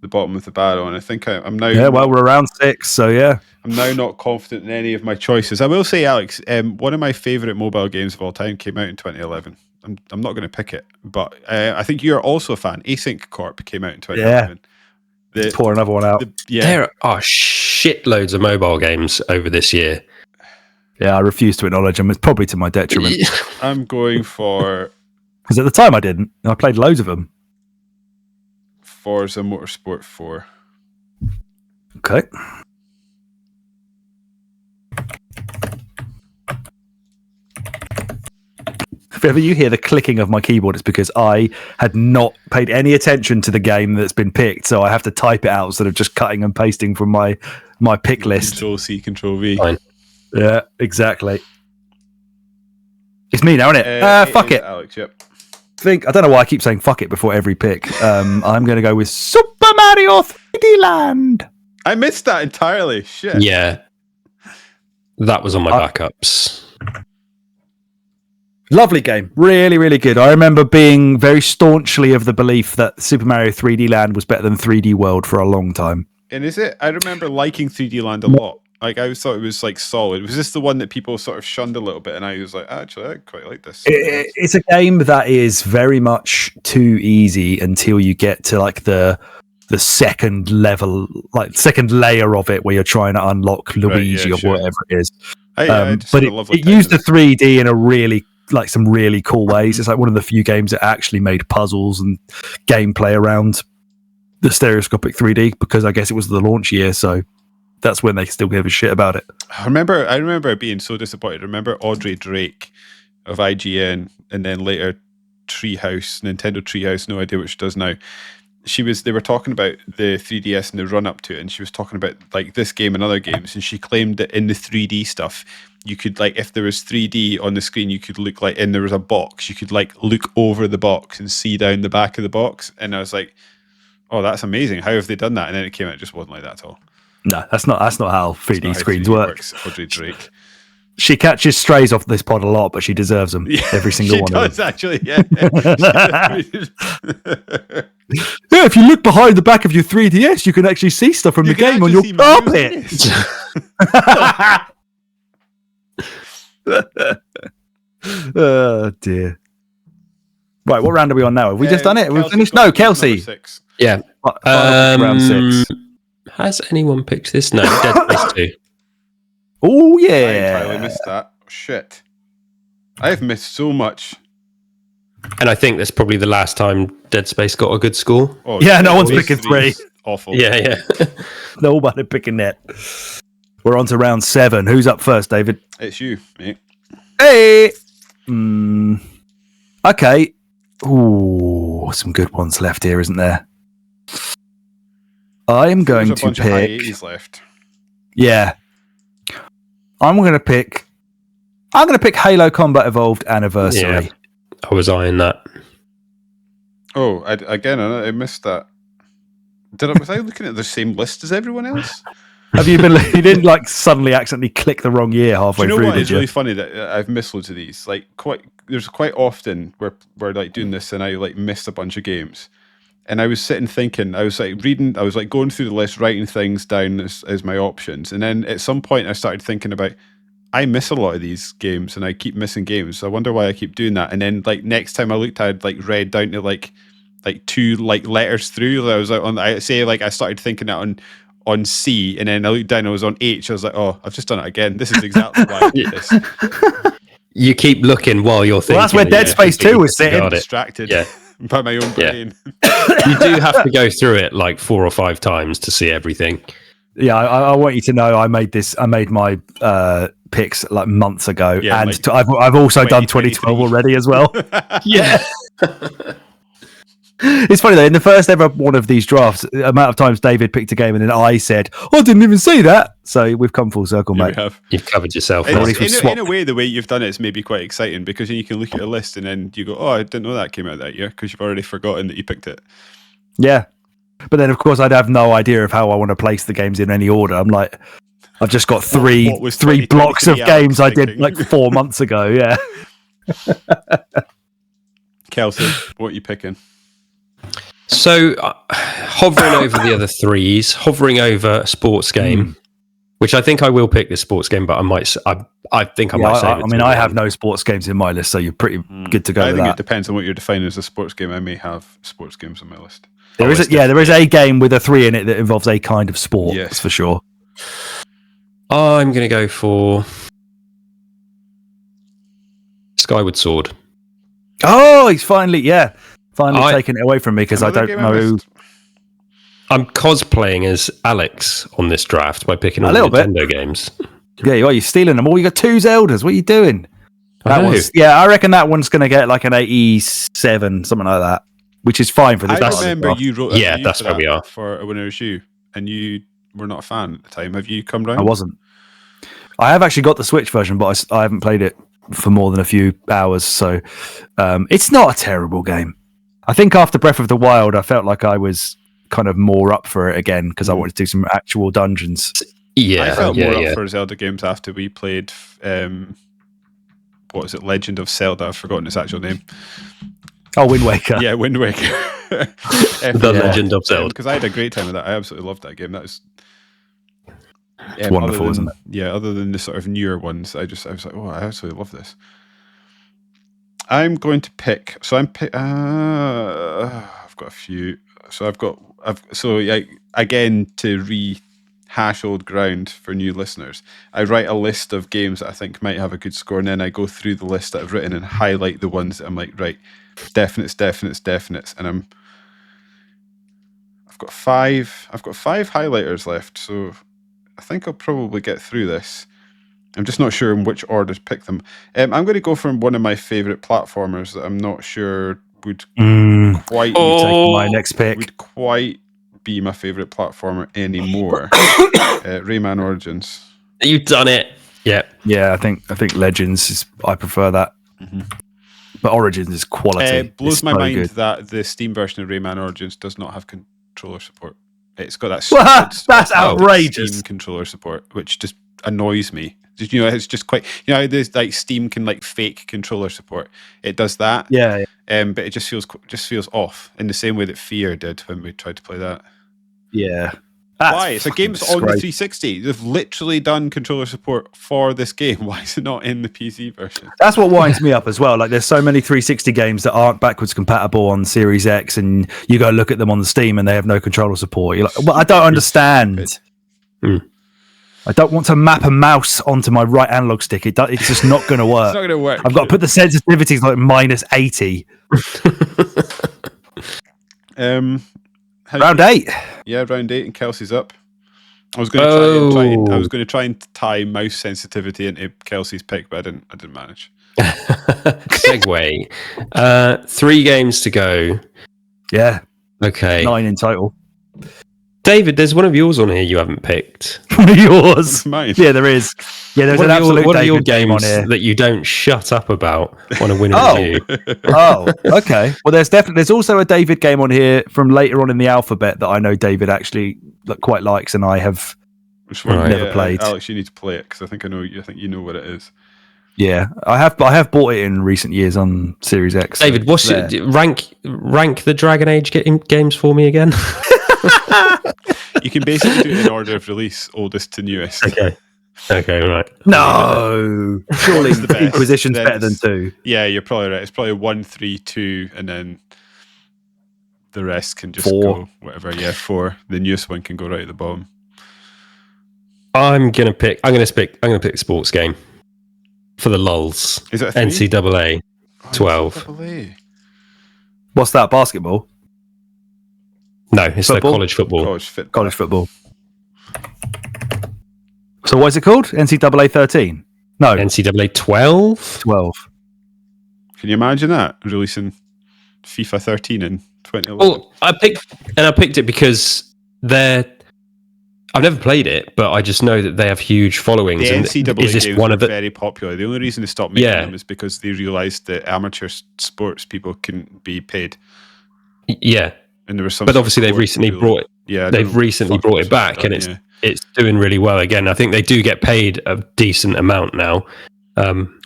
the bottom of the barrel, and I think I'm now. Yeah, well, we're around 6, so yeah. I'm now not confident in any of my choices. I will say, Alex, one of my favourite mobile games of all time came out in 2011. I'm not going to pick it, but I think you're also a fan. Async Corp came out in 2011. Yeah. Pour another one out. There are shitloads of mobile games over this year. Yeah, I refuse to acknowledge them. It's probably to my detriment. I'm going for... Because at the time I didn't. I played loads of them. Forza Motorsport 4. Okay. If ever you hear the clicking of my keyboard, it's because I had not paid any attention to the game that's been picked, so I have to type it out instead of just cutting and pasting from my pick list. Control C, Control V. Fine. Yeah, exactly. It's me now, isn't it? Fuck it. Alex, yep. I don't know why I keep saying fuck it before every pick. I'm going to go with Super Mario 3D Land. I missed that entirely. Shit. Yeah. That was on my backups. Lovely game. Really, really good. I remember being very staunchly of the belief that Super Mario 3D Land was better than 3D World for a long time. And is it? I remember liking 3D Land a lot. Like, I always thought it was, like, solid. Was this the one that people sort of shunned a little bit? And I was like, actually, I quite like this. It's a game that is very much too easy until you get to, like, the second level, like, second layer of it where you're trying to unlock Luigi or whatever it is. But it used the 3D in a really, like, some really cool ways. It's like one of the few games that actually made puzzles and gameplay around the stereoscopic 3D, because I guess it was the launch year, so that's when they still gave a shit about it. I remember being so disappointed. I remember Audrey Drake of IGN, and then later Nintendo Treehouse, no idea what she does now. They were talking about the 3DS and the run up to it, and she was talking about, like, this game and other games, and she claimed that in the 3D stuff, you could, like, if there was 3D on the screen, you could look, like, and there was a box, you could, like, look over the box and see down the back of the box. And I was like, oh, that's amazing. How have they done that? And then it came out, it just wasn't like that at all. No, that's not how 3D screens work. Audrey Drake. She catches strays off this pod a lot, but she deserves them. Yeah, every single one of them. Actually, yeah. Yeah, if you look behind the back of your 3DS, you can actually see stuff from the game on your carpet. Oh, dear. Right, what round are we on now? Have we just done it? We've finished? No, Kelsey. Yeah. Round 6. Has anyone picked this? No, Dead Space 2. Oh, yeah. I entirely missed that. Shit. I have missed so much. And I think that's probably the last time Dead Space got a good score. Oh, yeah, no one's picking 3. Awful. Yeah. Nobody picking it. We're on to round 7. Who's up first, David? It's you, mate. Hey! Okay. Ooh, some good ones left here, isn't there? I'm going to pick. Left. Yeah. I'm going to pick Halo Combat Evolved Anniversary. Yeah, I was eyeing that. Oh, I missed that. Was I looking at the same list as everyone else? Have you been? You didn't like suddenly accidentally click the wrong year halfway through. What? It's really funny that I've missed loads of these. Like, there's quite often where we're like doing this, and I like missed a bunch of games. And I was sitting thinking, I was like reading, I was like going through the list, writing things down as my options. And then at some point I started thinking about, I miss a lot of these games and I keep missing games. So I wonder why I keep doing that. And then like next time I looked, I'd like read down to like 2 like letters through. I was like I started thinking that on C, and then I looked down, I was on H. I was like, oh, I've just done it again. This is exactly why I did this. You keep looking while you're thinking. Well, that's where Dead Space 2 was sitting. Distracted. Yeah. By my own brain. You do have to go through it like 4 or 5 times to see everything. Yeah, I want you to know I made my picks like months ago, and like I've also done 2012 already as well. Yeah. It's funny though, in the first ever one of these drafts, the amount of times David picked a game and then I said, oh, I didn't even see that. So we've come full circle, mate. You've covered yourself. In a way, the way you've done it is maybe quite exciting, because then you can look at a list and then you go, oh, I didn't know that came out that year, because you've already forgotten that you picked it. Yeah. But then, of course, I'd have no idea of how I want to place the games in any order. I'm like, I've just got three blocks of games I did like 4 months ago. Yeah. Kelsey, what are you picking? So, hovering over the other 3s, hovering over a sports game, which I think I will pick this sports game, but I might save it. I mean, I have no sports games in my list, so you're pretty good to go with that. I think it depends on what you're defining as a sports game. I may have sports games on my list. There is a game with a 3 in it that involves a kind of sport, yes, for sure. I'm going to go for Skyward Sword. Oh, he's finally taken it away from me because I don't know. I'm cosplaying as Alex on this draft by picking all the Nintendo games. Yeah, you're stealing them all. You got 2 Zeldas. What are you doing? I reckon that one's going to get like an 87, something like that, which is fine for this. I remember you wrote a review that's for where we are. For a winner issue, and you were not a fan at the time. Have you come round? I wasn't. I have actually got the Switch version, but I haven't played it for more than a few hours, so it's not a terrible game. I think after Breath of the Wild, I felt like I was kind of more up for it again because I wanted to do some actual dungeons. Yeah, I felt more up for Zelda games after we played. What is it? Legend of Zelda. I've forgotten its actual name. Oh, Wind Waker. Yeah, Wind Waker. The Legend of Zelda. Because I had a great time with that. I absolutely loved that game. That was wonderful, isn't it? Yeah, other than the sort of newer ones, I was like, oh, I absolutely love this. I'm going to pick. So I've got a few. So again, to rehash old ground for new listeners, I write a list of games that I think might have a good score, and then I go through the list that I've written and highlight the ones that I'm like, right, definites, and I've got five highlighters left, so I think I'll probably get through this. I'm just not sure in which order to pick them. I'm going to go from one of my favourite platformers that I'm not sure would quite take my next pick. Would quite be my favourite platformer anymore. Rayman Origins. You've done it. Yeah. Yeah, I think Legends is. I prefer that. Mm-hmm. But Origins is quality. It blows my mind that the Steam version of Rayman Origins does not have controller support. It's got that. That's outrageous. Steam controller support, which just annoys me. You know, it's just quite. You know, there's like Steam can like fake controller support. It does that. Yeah. But it just feels off in the same way that Fear did when we tried to play that. Yeah. Why? It's a game's on the 360. They've literally done controller support for this game. Why is it not in the PC version? That's what winds me up as well. Like, there's so many 360 games that aren't backwards compatible on Series X, and you go look at them on the Steam and they have no controller support. You're like, well, I don't understand. I don't want to map a mouse onto my right analog stick. It's just not going to work. It's not going to work. I've got to put the sensitivities like minus 80. Round 8. Yeah, round 8, and Kelsey's up. I was going to try and tie mouse sensitivity into Kelsey's pick, but I didn't manage. Segue. 3 games to go. Yeah. Okay. 9 in total. David, there's one of yours on here you haven't picked. One of yours? Mine. Yeah, there is. Yeah, there's an absolute What are your David game on games here that you don't shut up about on a winner review? Oh, okay. Well, there's also a David game on here from later on in the alphabet that I know David actually quite likes, and I have never played. Alex, you need to play it because I think you know what it is. Yeah, I have bought it in recent years on Series X. David, what's it? Rank the Dragon Age games for me again. You can basically do it in order of release, oldest to newest. Okay, right. No, surely Inquisition's better than 2. Yeah, you're probably right. It's probably 1, 3, 2, and then the rest can just 4. go whatever. Yeah, 4. The newest one can go right at the bottom. I'm gonna pick a sports game for the lulz. Is it NCAA 12? NCAA. What's that? Basketball? No, it's the college football. College football. So what is it called? NCAA 13? No. NCAA 12? 12. Can you imagine that? Releasing FIFA 13 in 2011? Well, I picked it because I've never played it, but I just know that they have huge followings. The NCAA is this games one are of the very popular. The only reason they stopped making them is because they realised that amateur sports people couldn't be paid. Yeah. And there was some, but obviously they've recently brought it. Yeah, they've recently brought it back, and it's doing really well again. I think they do get paid a decent amount now,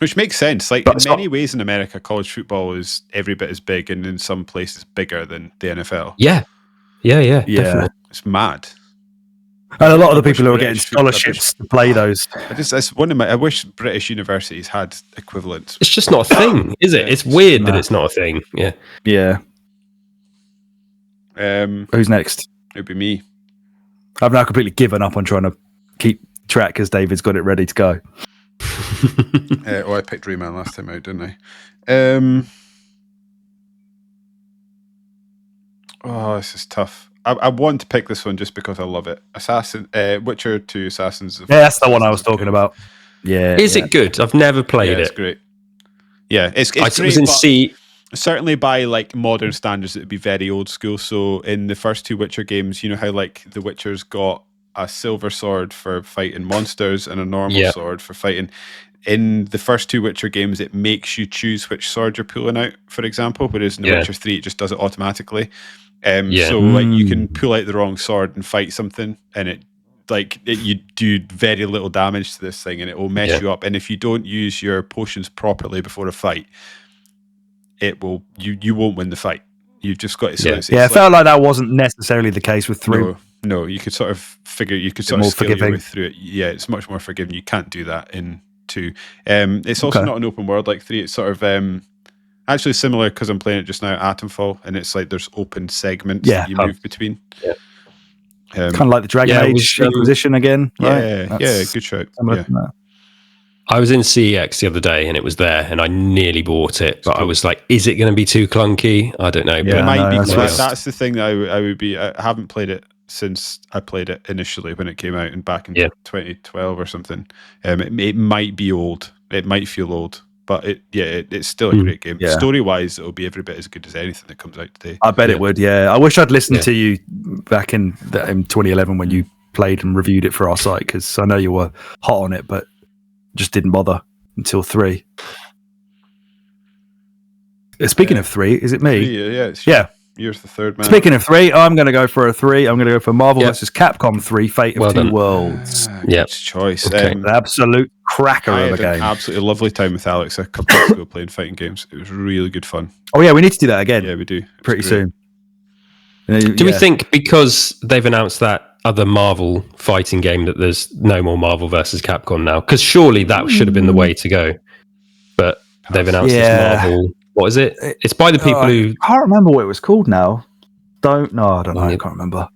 which makes sense. Like in many ways in America, college football is every bit as big, and in some places bigger than the NFL. Yeah, definitely. It's mad. And a lot of the people who are getting scholarships to play those. I wish British universities had equivalents. It's just not a thing, is it? It's weird that it's not a thing. Yeah. Yeah. Who's next? It'd be me. I've now completely given up on trying to keep track because David's got it ready to go. I picked Rayman last time out, didn't I? This is tough. I want to pick this one just because I love it. Witcher 2 Assassins. Yeah, that's the one I was talking about. Yeah. Is it good? I've never played it. It's great. Yeah, it's I great, was in C. certainly by like modern standards, it would be very old school. So in the first 2 Witcher games, you know how like the Witcher's got a silver sword for fighting monsters and a normal sword for fighting. In the first 2 Witcher games, it makes you choose which sword you're pulling out, for example, whereas in The Witcher 3, it just does it automatically. So like you can pull out the wrong sword and fight something, and you do very little damage to this thing, and it will mess you up. And if you don't use your potions properly before a fight, it will you won't win the fight. You've just got to. It felt like that wasn't necessarily the case with 3. No, you could sort of figure, you could sort of scale your way through it. Yeah, it's much more forgiving. You can't do that in 2. It's also not an open world like 3. It's sort of actually similar because I'm playing it just now, Atomfall, and it's like there's open segments that you move between. Yeah. Kind of like the Dragon Age Inquisition again, right? Yeah, good shout. I was in CEX the other day and it was there, and I nearly bought it, but I was like, "Is it going to be too clunky?" I don't know. Yeah, it might be. That's the thing that I would be. I haven't played it since I played it initially when it came out, and back in 2012 or something. It might be old. It might feel old, but it's still a great game. Yeah. Story wise, it'll be every bit as good as anything that comes out today. I bet it would. Yeah, I wish I'd listened to you back in 2011 when you played and reviewed it for our site, because I know you were hot on it, but just didn't bother until 3. Speaking of 3, is it me? 3, yeah. You're the third man. Speaking of 3, I'm going to go for a 3. I'm going to go for Marvel vs. Capcom 3: Fate of Two Worlds. Good choice. Okay. An absolute cracker of a game. An absolutely lovely time with Alex a couple of ago playing fighting games. It was really good fun. Oh yeah, we need to do that again. Yeah, we do. Pretty soon. Do we think because they've announced that other Marvel fighting game that there's no more Marvel versus Capcom now? Because surely that should have been the way to go. But they've announced this Marvel. What is it? It's by the people who... I can't remember what it was called now. I don't know. I can't remember.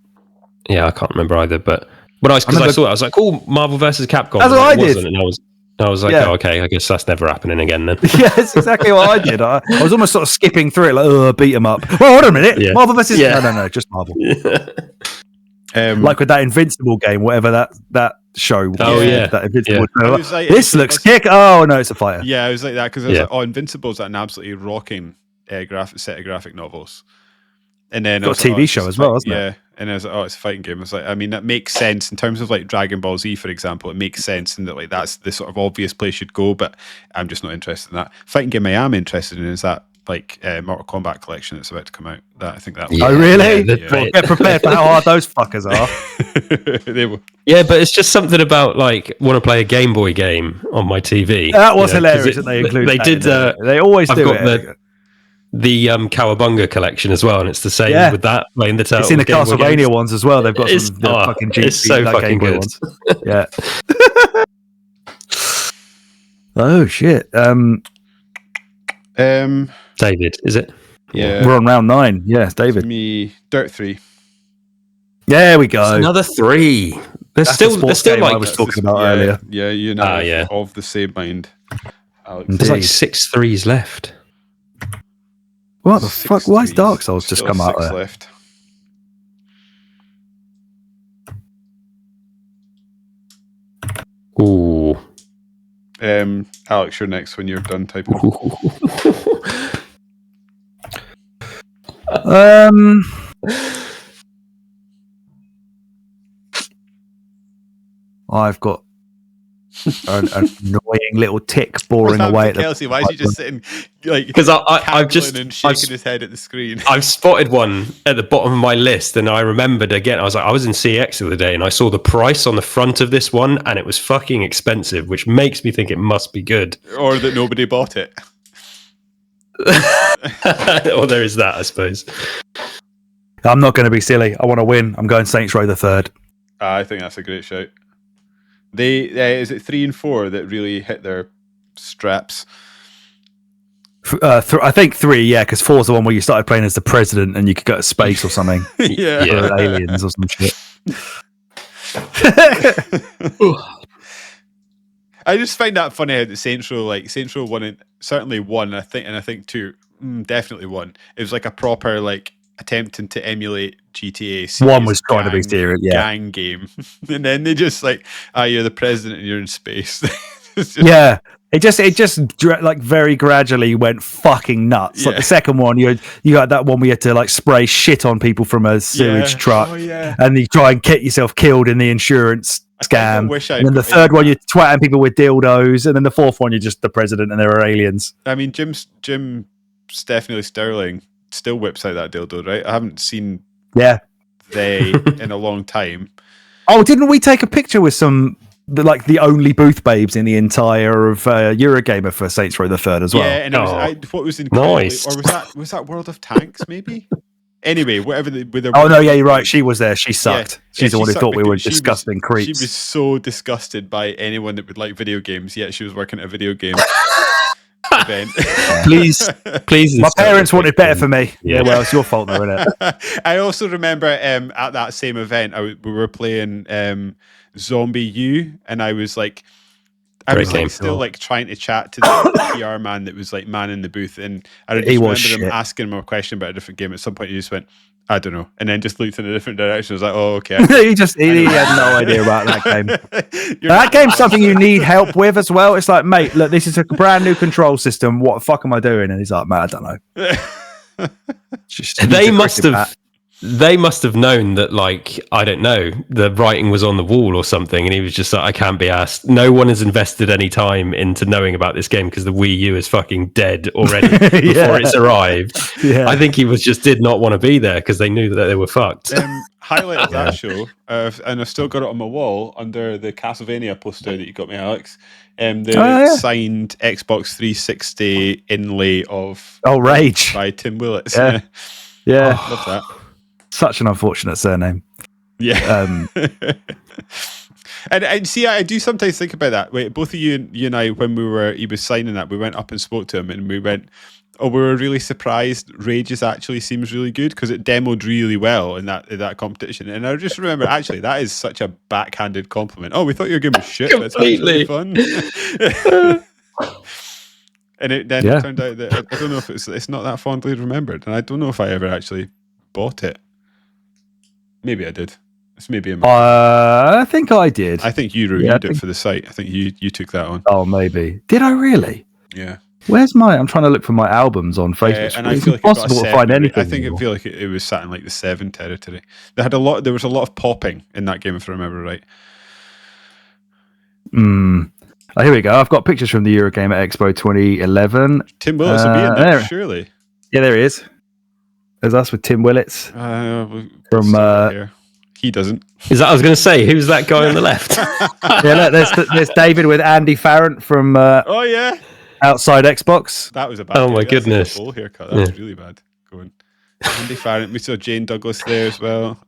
Yeah, I can't remember either. But I saw it, I was like, "Oh, Marvel versus Capcom." That's what I did. And I was like, "Oh, okay. I guess that's never happening again then." Yeah, that's exactly what I did. I was almost sort of skipping through it, like, beat them up. Well, hold on a minute. Yeah. Marvel versus... No, just Marvel. Like with that Invincible game, whatever that show was. Oh, yeah. That Invincible like, this looks kick. Oh, no, it's a fighter. Yeah, I was like that because I was like, Invincible is an absolutely rocking set of graphic novels. And then got a TV show as well, hasn't it? Yeah, and I was like, it's a fighting game. I was like, I mean, that makes sense in terms of like Dragon Ball Z, for example. It makes sense, and that like that's the sort of obvious place you'd go. But I'm just not interested in that. Fighting game I am interested in is that like Mortal Kombat collection that's about to come out. That I think that. Oh really? Well, get prepared for how hard those fuckers are. They will. Yeah, but it's just something about like want to play a Game Boy game on my TV. That was hilarious that they included. They did. They always do it. The Cowabunga collection as well, and it's the same with that playing the Turtles. It's in the Castlevania ones as well. They've got some fucking GP. It's so fucking good. Yeah. Oh shit. David, is it? Yeah. We're on round 9. Yes, David. Me, Dirt 3. There we go. It's another 3. There's still like I was talking about earlier. Yeah, you know, of the same mind. Alex. There's like 6 3s left. What the fuck? Why is Dark Souls just come out there? Left. Ooh. Alex, you're next when you're done typing. I've got an annoying little tick boring away at the Kelsey, why is he just sitting like because I've just and shaking his head at the screen? I've spotted one at the bottom of my list, and I remembered again. I was like, I was in CX the other day, and I saw the price on the front of this one, and it was fucking expensive, which makes me think it must be good, or that nobody bought it. Or there is that, I suppose. I'm not going to be silly. I want to win. I'm going Saints Row the Third. I think that's a great shout. They is it 3 and 4 that really hit their straps? I think 3, yeah, because 4 is the one where you started playing as the president and you could go to space or something. Or aliens or some shit. I just find that funny how the Saints Row 1 certainly 1, I think 2, definitely 1. It was like a proper like attempting to emulate GTA. 1 was trying to be serious, gang game, and then they just like, you're the president and you're in space. Yeah, It just like very gradually went fucking nuts. Like Yeah. the second one, you got that one where you had to like spray shit on people from a sewage truck, and you try and get yourself killed in the insurance scam. And then the third one, you're twatting people with dildos, and then the fourth one, you're just the president and there are aliens. I mean, Jim Stephanie Sterling still whips out that dildo, right? I haven't seen they in a long time. Oh, didn't we take a picture with the only booth babes in the entire of Eurogamer for Saints Row the Third as well? Yeah, and it was, what was incredible, nice. Or was that World of Tanks maybe? Anyway, whatever. Oh no, yeah, you're right. She was there. She sucked. She's the one who thought we were disgusting creeps. She was so disgusted by anyone that would like video games. Yet she was working at a video game event. Please. My parents wanted better for me. Yeah, well, it's your fault, though, isn't it? I also remember at that same event, we were playing Zombie U, and I was like, still like trying to chat to the PR man that was like manning the booth, and I just remember him asking him a question about a different game. At some point, he just went, "I don't know," and then just looked in a different direction. I was like, "Oh, okay." he had no idea about that game. That game's something you need help with as well. It's like, mate, look, this is a brand new control system. What the fuck am I doing? And he's like, "Man, I don't know." They must have known that, like, I don't know, the writing was on the wall or something, and he was just like, I can't be asked. No one has invested any time into knowing about this game because the Wii U is fucking dead already before it's arrived. Yeah. I think he did not want to be there because they knew that they were fucked. Highlight of that show, and I've still got it on my wall under the Castlevania poster that you got me, Alex. Signed Xbox 360 inlay of Rage by Tim Willits. Yeah. Love that. Such an unfortunate surname. Yeah. And see, I do sometimes think about that. Wait, both of you and I, when he was signing that, we went up and spoke to him, and we went, we were really surprised. Rages actually seems really good because it demoed really well in that competition. And I just remember, actually, that is such a backhanded compliment. Oh, we thought your game was shit. That's actually fun. And it then turned out that I don't know if it's not that fondly remembered, and I don't know if I ever actually bought it. Maybe I did. It's maybe I think I did. I think you reviewed it for the site. I think you took that on. Oh, maybe. Did I really? Yeah. Where's I'm trying to look for my albums on Facebook. And I feel like it's impossible to find anything. I feel like it was sat in like the 7 territory. There was a lot of popping in that game, if I remember right. Oh, here we go. I've got pictures from the Eurogamer Expo 2011. Tim Willits will be in there, surely. Yeah, there he is. There's us with Tim Willits. From he doesn't. Is that I was going to say? Who's that guy on the left? Yeah, look, there's David with Andy Farrant from. Oh yeah. Outside Xbox. That was a bad. Oh my goodness. Full haircut. That was really bad. Going. Andy Farrant. We saw Jane Douglas there as well.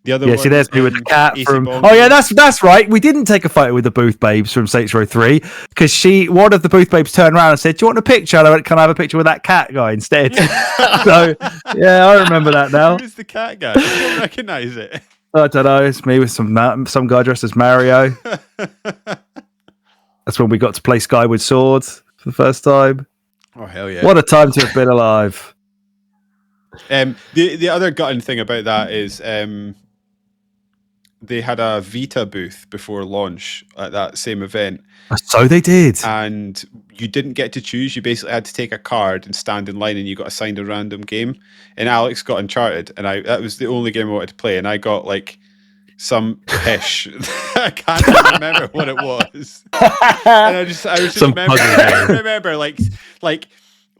The other one, see, there's me with the cat from. Bond. Oh yeah, that's right. We didn't take a photo with the booth babes from Saints Row 3 because one of the booth babes turned around and said, "Do you want a picture?" And I went, "Can I have a picture with that cat guy instead?" So yeah, I remember that now. Who's the cat guy? I don't recognise it. I don't know. It's me with some guy dressed as Mario. That's when we got to play Skyward Sword for the first time. Oh hell yeah! What a time to have been alive. The other gutting thing about that is they had a Vita booth before launch at that same event. So they did. And you didn't get to choose. You basically had to take a card and stand in line, and you got assigned a random game. And Alex got Uncharted, and that was the only game I wanted to play. And I got like some pish. I can't even remember what it was. And I was just remember like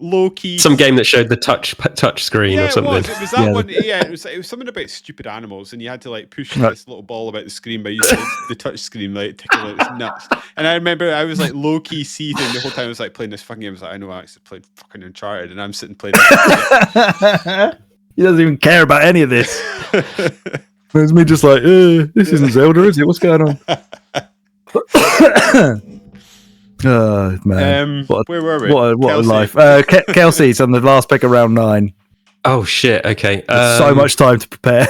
low key, some game that showed the touch screen or something. It was that one. Yeah, it was something about stupid animals, and you had to like push this little ball about the screen by using the touch screen, like tickle its nuts. And I remember I was like low key seething the whole time I was like playing this fucking game. I was like, I know Alex has played fucking Uncharted, and I'm sitting playing. He doesn't even care about any of this. It's me just like, this isn't Zelda, is it? What's going on? Oh man! Where were we? What a life! Kelsey's on the last pick of round 9. Oh shit! Okay, so much time to prepare.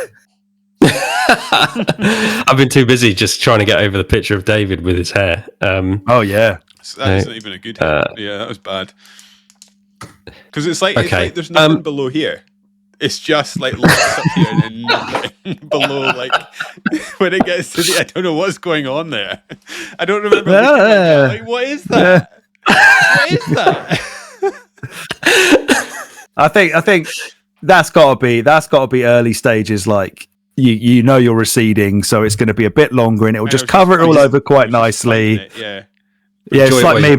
I've been too busy just trying to get over the picture of David with his hair. Oh yeah, that isn't even a good hair. Yeah, that was bad. Because it's like there's nothing below here. It's just like lights up here and nothing below. Like when it gets to I don't know what's going on there. I don't remember. Like, what is that? What is that? I think that's got to be early stages. Like you know you're receding, so it's going to be a bit longer, and it will just cover it all over quite nicely. Yeah, it's like me.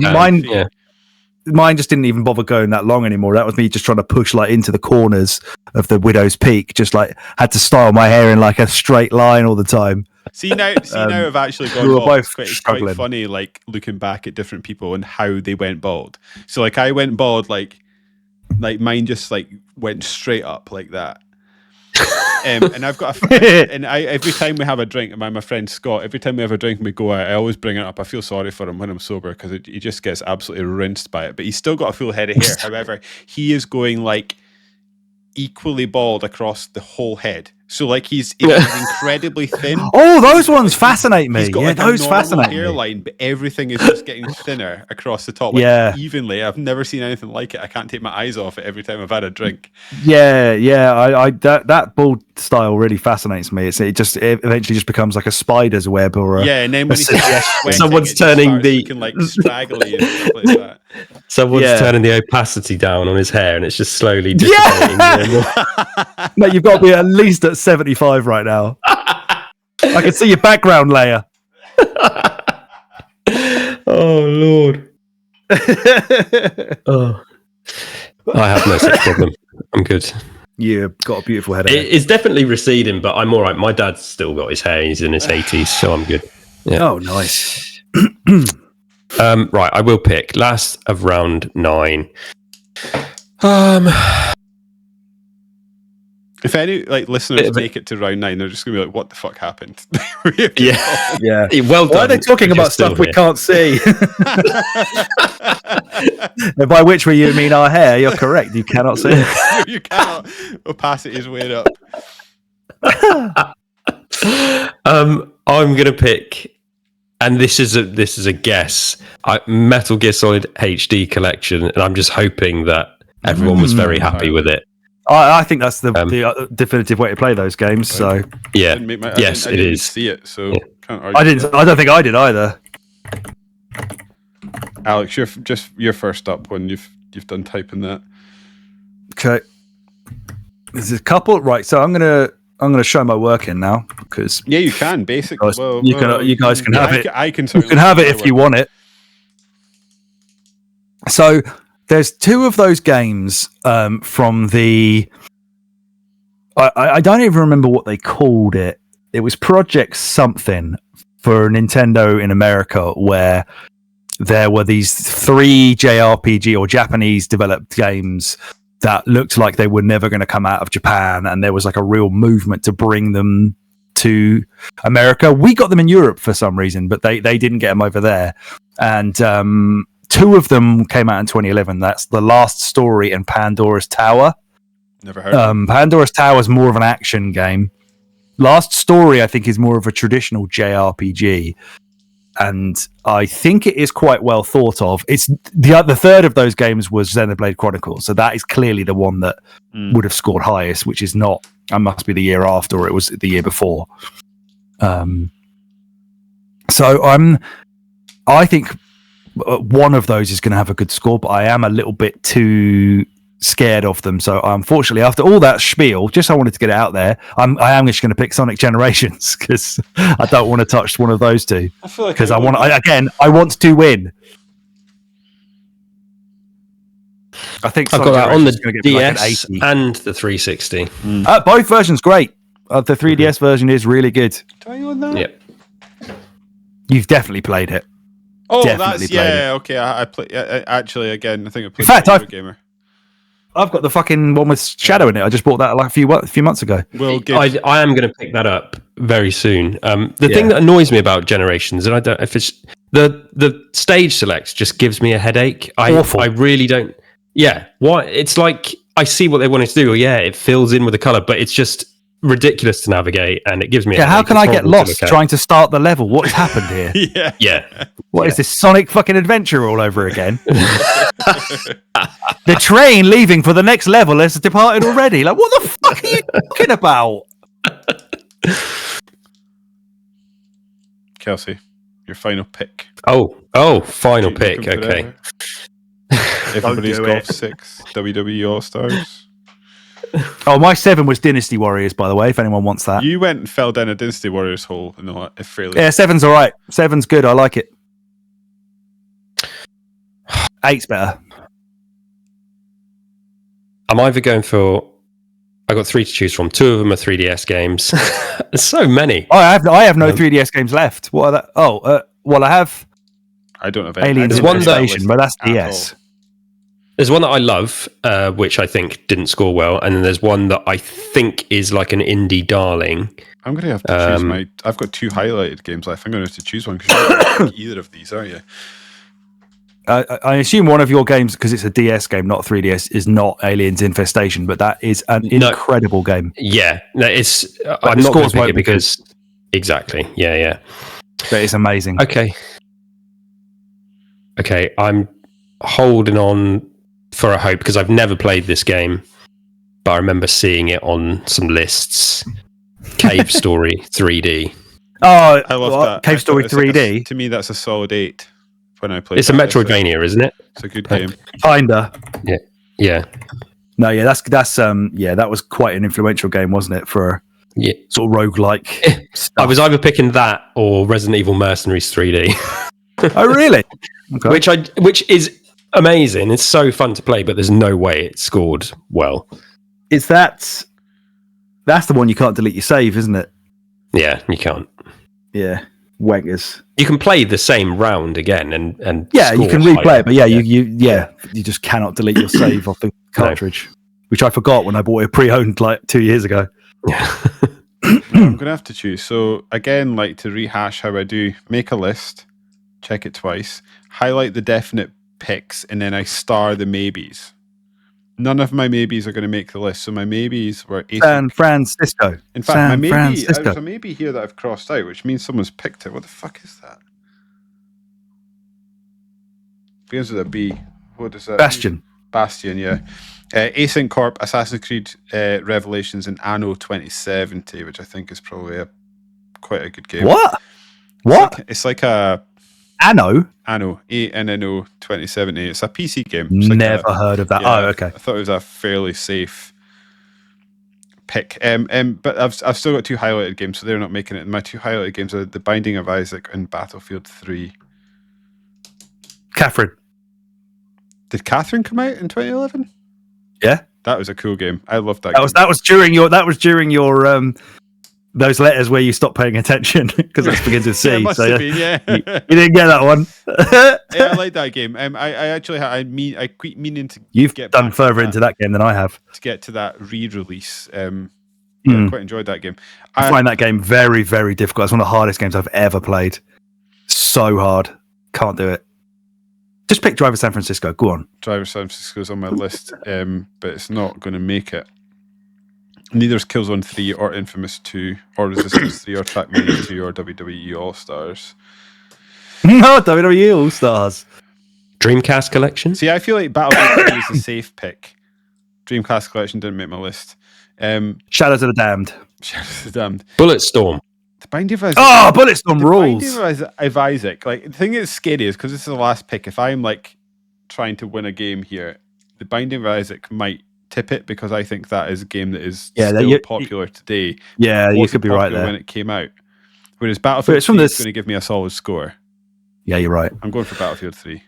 Mine just didn't even bother going that long anymore. That was me just trying to push like into the corners of the Widow's Peak. Just like had to style my hair in like a straight line all the time. See now I've actually gone bald. It's quite funny, like looking back at different people and how they went bald. So like I went bald, like mine just like went straight up like that. And I've got every time we have a drink, my friend Scott, every time we have a drink and we go out, I always bring it up. I feel sorry for him when I'm sober because he just gets absolutely rinsed by it. But he's still got a full head of hair. However, he is going like equally bald across the whole head. So like he's incredibly thin. Oh, those ones fascinate me. He's got those fascinate hairline, but everything is just getting thinner across the top, like evenly. I've never seen anything like it. I can't take my eyes off it every time I've had a drink. Yeah. That bald style really fascinates me. It eventually just becomes like a spider's web or and then when someone's turning the like straggly and stuff like that. Someone's turning the opacity down on his hair, and it's just slowly dissipating. Mate, you've got to be at least at 75 right now. I can see your background layer. Oh Lord. Oh. I have no such problem. I'm good. You've got a beautiful head. It's definitely receding, but I'm all right. My dad's still got his hair. He's in his 80s, so I'm good. Yeah. Oh, nice. Right, I will pick last of round 9. If any listeners make it to round 9, they're just gonna be like, "What the fuck happened?" Yeah. Well done. Why are they talking about stuff we can't see? By which way you mean our hair? You're correct. You cannot see it. You cannot. Opacity is way up. I'm gonna pick, and this is a guess. Metal Gear Solid HD Collection, and I'm just hoping that everyone was very happy with it. I think that's the definitive way to play those games. So yeah, it is. See it, so can't argue. I didn't. I don't think I did either. Alex, you're first up when you've done typing that. Okay, there's a couple. Right, so I'm gonna show my work in now because you can basically. You guys can have it. I can. You can have it if you want it. So. There's 2 of those games from the... I don't even remember what they called it. It was Project something for Nintendo in America where there were these 3 JRPG or Japanese developed games that looked like they were never going to come out of Japan, and there was like a real movement to bring them to America. We got them in Europe for some reason, but they didn't get them over there. And... 2 of them came out in 2011. That's The Last Story and Pandora's Tower. Never heard. Pandora's Tower is more of an action game. Last Story, I think, is more of a traditional JRPG, and I think it is quite well thought of. It's the third of those games was Xenoblade Chronicles, so that is clearly the one that would have scored highest, which is not. It must be the year after, or it was the year before. So I think. One of those is going to have a good score, but I am a little bit too scared of them. So unfortunately, after all that spiel, I wanted to get it out there. I am just going to pick Sonic Generations because I don't want to touch one of those 2. I feel like because I want to win. I think I've got that on the DS and the 360. Both versions great. The 3DS version is really good. Do I own that? Yep. You've definitely played it. Oh, that's okay. I play. Actually, again, I think I played. In fact, Gamer. I've got the fucking one with Shadow in it. I just bought that like a few months ago. I am going to pick that up very soon. The thing that annoys me about Generations, and I don't, if it's the stage select, just gives me a headache. Awful. I really don't. Yeah, what it's like. I see what they wanted to do. Yeah, it fills in with the color, but it's just ridiculous to navigate, and it gives me. Yeah, how can I get lost to trying to start the level? What's happened here? Yeah. What is this Sonic fucking adventure all over again? The train leaving for the next level has departed already. Like, what the fuck are you talking about? Kelsey, your final pick. Final pick. Okay. Everybody's Golf 6, WWE All-Stars. Oh, my 7 was Dynasty Warriors, by the way, if anyone wants that. You went and fell down a Dynasty Warriors hole. No, fairly. Yeah, 7's all right. 7's good. I like it. 8's better. I'm either going for... I got 3 to choose from. 2 of them are 3DS games. There's so many. I have no 3DS games left. What are that? Well, I have... I don't have any. Aliens Infestation, but that's DS. There's one that I love, which I think didn't score well, and then there's one that I think is like an indie darling. I'm going to have to choose my... I've got 2 highlighted games left. I'm going to have to choose one because you don't like either of these, are you? I assume one of your games, because it's a DS game, not 3DS, is not Aliens Infestation, but that is an incredible game. Yeah, it's. I'm not going to pick it because exactly. Yeah. But it's amazing. Okay, I'm holding on for a hope because I've never played this game, but I remember seeing it on some lists. Cave Story 3D. Oh, I love that. Cave Story 3D. To me, that's a solid 8. When I played, it's a Metroidvania, isn't it? It's a good game. Kinda. Yeah. No, yeah, that's that was quite an influential game, wasn't it? For sort of roguelike stuff. I was either picking that or Resident Evil Mercenaries 3D. Oh, really? Okay. Which is amazing. It's so fun to play, but there's no way it scored well. That's the one you can't delete your save, isn't it? Yeah, you can't. Yeah, wankers. You can play the same round again and yeah, you can replay higher. it, but you just cannot delete your save off the cartridge, which I forgot when I bought it pre-owned like 2 years ago. Yeah. I'm gonna have to choose. So again, like to rehash how I do: make a list, check it twice, highlight the definite picks, and then I star the maybes. None of my maybes are going to make the list. So my maybes were San Francisco. In fact, my maybe there's a maybe here that I've crossed out, which means someone's picked it. What the fuck is that? Begins with a B. What is that? Bastion. Bastion, yeah. Async Corp, Assassin's Creed Revelations, and Anno 2070, which I think is probably quite a good game. What? It's like a Anno, ANNO 2070. It's a PC game. Never heard of that. Yeah, oh, okay. I thought it was a fairly safe pick. But I've still got 2 highlighted games, so they're not making it. My 2 highlighted games are The Binding of Isaac and Battlefield 3. Catherine. Did Catherine come out in 2011? Yeah, that was a cool game. I loved that. That was during your those letters where you stopped paying attention because it begins with C. Yeah, must have been, yeah. You didn't get that one. Yeah, I like that game. I actually I keep meaning to. You've done further into that game than I have to get to that re-release. I quite enjoyed that game. I find that game very, very difficult. It's one of the hardest games I've ever played. So hard, can't do it. Just pick Driver San Francisco. Go on. Driver San Francisco's on my list, but it's not going to make it. Neither is Killzone 3 or Infamous 2 or Resistance 3 or Trackmania 2 or WWE All-Stars. No, WWE All-Stars. Dreamcast Collection? See, I feel like Battlefield 3 is a safe pick. Dreamcast Collection didn't make my list. Shadows of the Damned. Shadows of the Damned. Bulletstorm. The Binding of Isaac. Oh, Bulletstorm rules. The Binding of Isaac. Like, the thing that's scary is because this is the last pick. If I'm like trying to win a game here, The Binding of Isaac might tip it because I think that is a game that is still popular today. Yeah, you could be right there. When it came out, whereas Battlefield 3 is going to give me a solid score. Yeah, you're right. I'm going for Battlefield 3.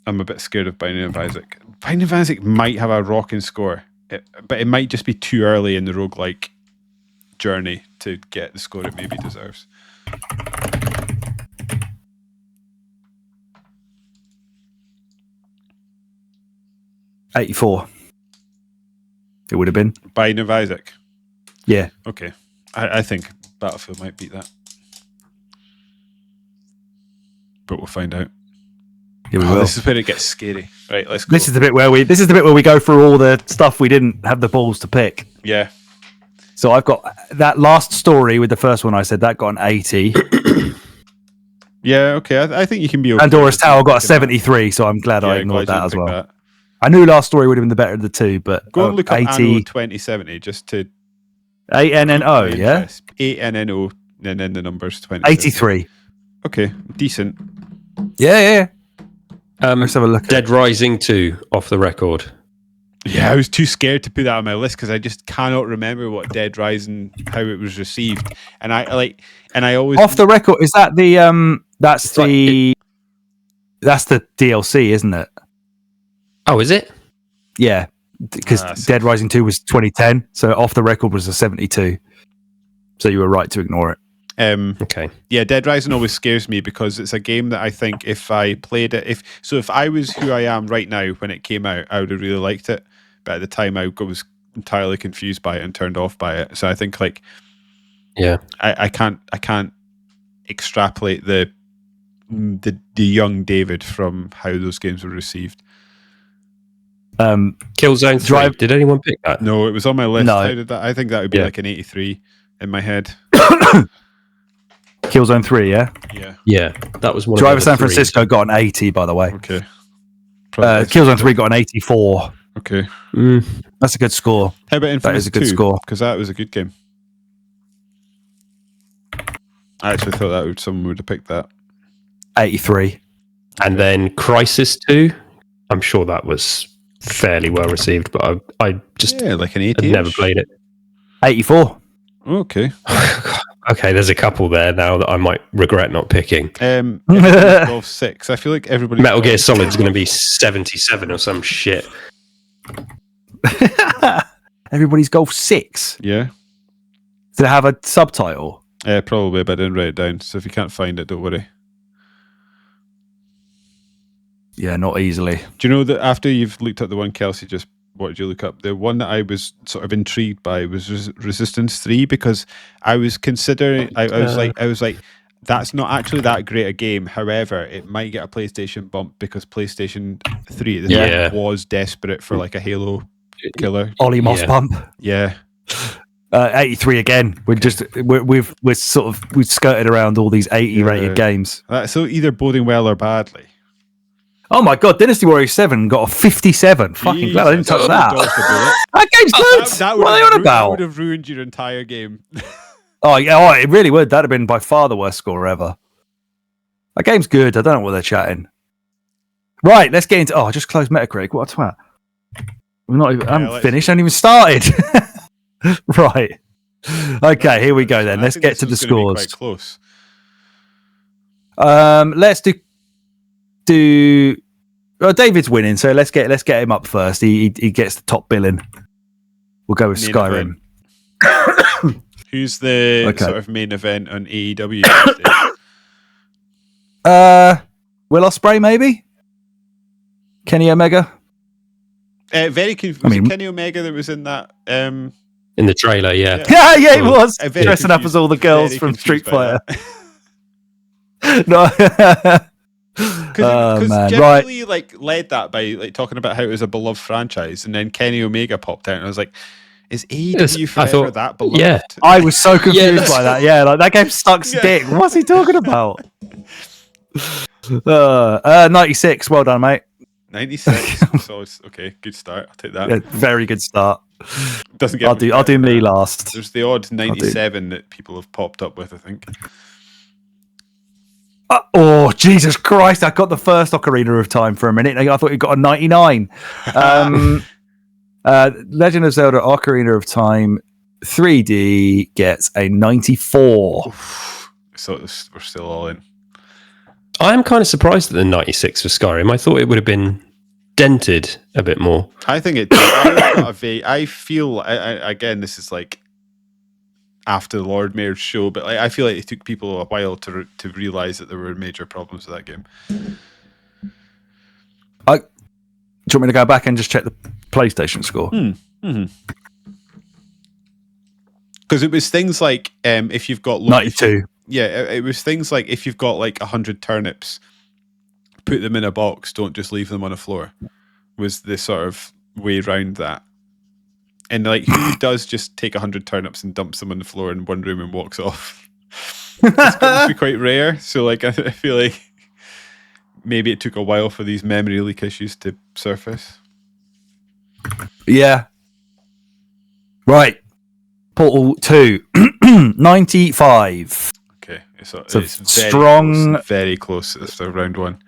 I'm a bit scared of Binding of Isaac. Binding of Isaac might have a rocking score, but it might just be too early in the roguelike journey to get the score it maybe deserves. $84. It would have been. Binding of Isaac. Yeah. Okay. I think Battlefield might beat that. But we'll find out. Here we will. This is where it gets scary. Right, let's go. This is the bit where we go through all the stuff we didn't have the balls to pick. Yeah. So I've got that last story with the first one I said that got an 80. Yeah, okay. I think you can be okay. Pandora's Tower got a 73, so I'm glad I ignored that as well. That. I knew last story would have been the better of the two, but go and look up 80 Anno 2070 just to ANNO, yeah? ANNO, and then the numbers 20. 83. Okay, decent. Yeah. Let's have a look. Dead Rising 2 off the record. Yeah, I was too scared to put that on my list because I just cannot remember what Dead Rising, how it was received, and I always off the record. Is that the that's the DLC, isn't it? Oh, is it? Yeah, because Dead Rising 2 was 2010, so off the record was a 72. So you were right to ignore it. Okay. Yeah, Dead Rising always scares me because it's a game that I think if I played it, if I was who I am right now when it came out, I would have really liked it. But at the time, I was entirely confused by it and turned off by it. So I think I can't extrapolate the young David from how those games were received. Killzone 3. Did anyone pick that? No, it was on my list. No. How did that? I think that would be like an 83 in my head. Killzone 3, yeah? Yeah, that was one. Driver San Francisco got an 80, by the way. Okay. Killzone 3 got an 84. Okay. That's a good score. How about Infamous That is a good 2? score. Because that was a good game. I actually thought someone would have picked that. 83. And then Crisis 2. I'm sure that was fairly well received, but I just like an 80. had never played it. 84. Okay. Okay, there's a couple there now that I might regret not picking. Golf 6. I feel like everybody. Metal Gear Solid's going to be 77 or some shit. Everybody's Golf 6. Yeah. Did it have a subtitle? Probably, but I didn't write it down. So if you can't find it, don't worry. Yeah, not easily. Do you know that after you've looked up the one Kelsey just what did you look up? The one that I was sort of intrigued by was Resistance 3 because I was considering. I was like, that's not actually that great a game. However, it might get a PlayStation bump because PlayStation 3 at the time was desperate for like a Halo killer. Ollie Moss bump. Yeah. 83 again. We've skirted around all these 80 rated games. So either boding well or badly. Oh my god, Dynasty Warriors 7 got a 57. Fucking glad I didn't touch that. That game's good. What are they on about? That would have ruined your entire game. Oh, it really would. That'd have been by far the worst score ever. That game's good. I don't know what they're chatting. Right, let's get into... Oh, I just closed Metacritic. What a twat. I haven't finished. I haven't even started. Right. Okay, here we go then. Let's get to the scores. Quite close. Let's do... Well, David's winning, so let's get him up first. He gets the top billing. We'll go with Skyrim. Who's the sort of main event on AEW? Will Ospreay, maybe? Kenny Omega? Very confused. Was it Kenny Omega that was in that? In the trailer, yeah. Yeah, he was. Dressing up as all the girls from Street Fighter. No. Because generally, led that by talking about how it was a beloved franchise, and then Kenny Omega popped out, and I was like, "Is AEW forever that beloved?" Yeah, I was so confused by that. Yeah, that game sucks dick. What's he talking about? 96. Well done, mate. 96. So it's okay. Good start. I'll take that. Yeah, very good start. Doesn't get. I'll do me last. There's the odd 97 that people have popped up with, I think. Oh, Jesus Christ. I got the first Ocarina of Time for a minute. I thought you got a 99. Legend of Zelda Ocarina of Time 3D gets a 94. So we're still all in. I am kind of surprised at the 96 for Skyrim. I thought it would have been dented a bit more. I think it did. I feel, again, this is like after the Lord Mayor's show, but I feel like it took people a while to realise that there were major problems with that game. Do you want me to go back and just check the PlayStation score? Because it was things like if you've got 92. It was things like if you've got like 100 turnips put them in a box, don't just leave them on the floor, was the sort of way around that. And like, who does just take 100 turnips and dumps them on the floor in one room and walks off? It's going to be quite rare. So like, I feel like maybe it took a while for these memory leak issues to surface. Yeah. Right. Portal 2. 95. Okay. It's strong. Very close. It's round 1.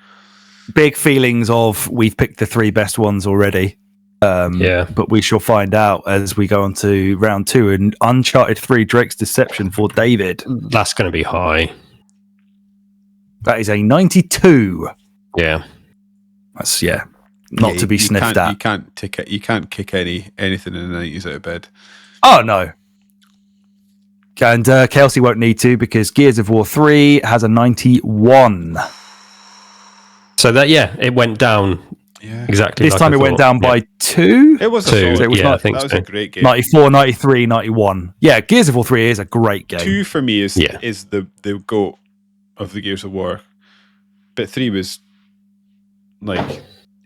Big feelings of we've picked the 3 best ones already. But we shall find out as we go on to round 2 and Uncharted 3 Drake's Deception for David. That's going to be high. That is a 92. Yeah. That's not to be sniffed at. You can't kick anything in the 90s out of bed. Oh no. And Kelsey won't need to because Gears of War 3 has a 91. So that it went down. Yeah. Exactly. This time it went down by 2. It was 2. I think that was a great game. 94, 93, 91. Yeah, Gears of War 3 is a great game. 2 for me is the GOAT of the Gears of War. But 3 was like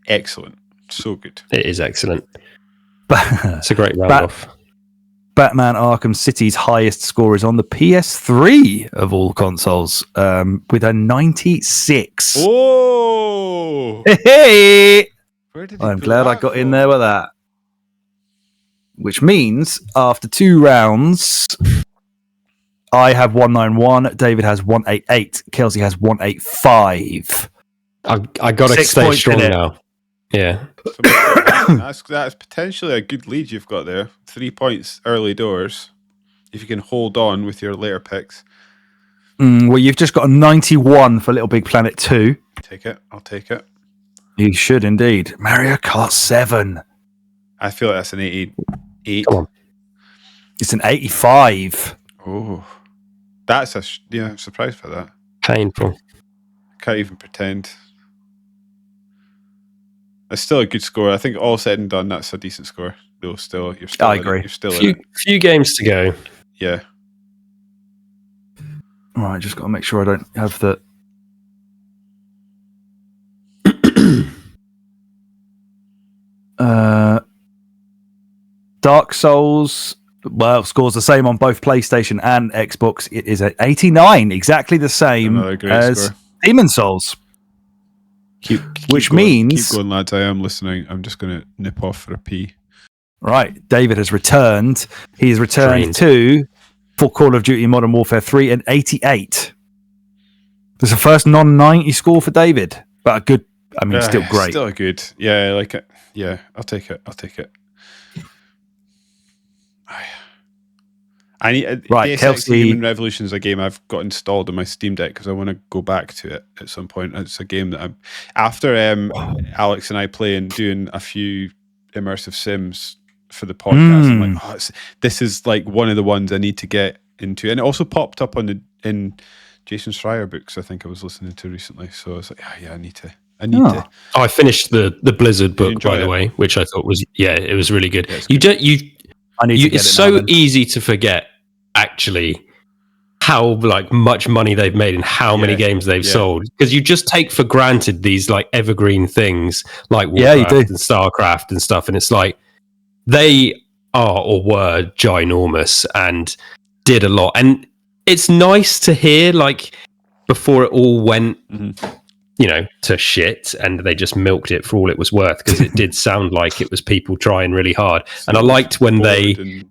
excellent. So good. It is excellent. It's a great round off. Batman Arkham City's highest score is on the PS3 of all consoles, with a 96. Oh! Hey! Where did I'm glad I got in there with that. Which means after 2 rounds, I have 191, David has 188, Kelsey has 185. I got to stay strong now. Yeah. That's potentially a good lead you've got there. 3 points early doors. If you can hold on with your later picks. Well, you've just got a 91 for Little Big Planet 2. Take it. I'll take it. You should indeed. Mario Kart 7. I feel like that's an 88. Come on. It's an 85. Oh. That's I'm surprised by that. Painful. Can't even pretend. It's still a good score. I think all said and done, that's a decent score. Though you're still. I agree. You're still in it. Few games to go. Yeah. All right, just got to make sure I don't have the. Dark Souls. Well, scores the same on both PlayStation and Xbox. It is at 89, exactly the same as score. Demon's Souls. Which means... Keep going, lads. I am listening. I'm just going to nip off for a pee. Right. David has returned. He's returned for Call of Duty Modern Warfare 3 and 88. There's the first non-90 score for David. But a good... I mean, still great. Still a good. Yeah, I like it. Yeah, I'll take it. I need right, Kelsey. Human Revolution is a game I've got installed on my Steam Deck because I want to go back to it at some point. It's a game that I'm after Alex and I playing doing a few immersive sims for the podcast. I'm like, this is like one of the ones I need to get into, and it also popped up in Jason Schreier books. I think I was listening to recently, so I was like, I need to. Oh, I finished the Blizzard book, by the way, which I thought was it was really good. It's so easy to forget actually how much money they've made and how many games they've sold, because you just take for granted these like evergreen things like Warcraft and StarCraft and stuff, and it's like they are or were ginormous and did a lot, and it's nice to hear like before it all went to shit and they just milked it for all it was worth, because it did sound like it was people trying really hard. And I liked when they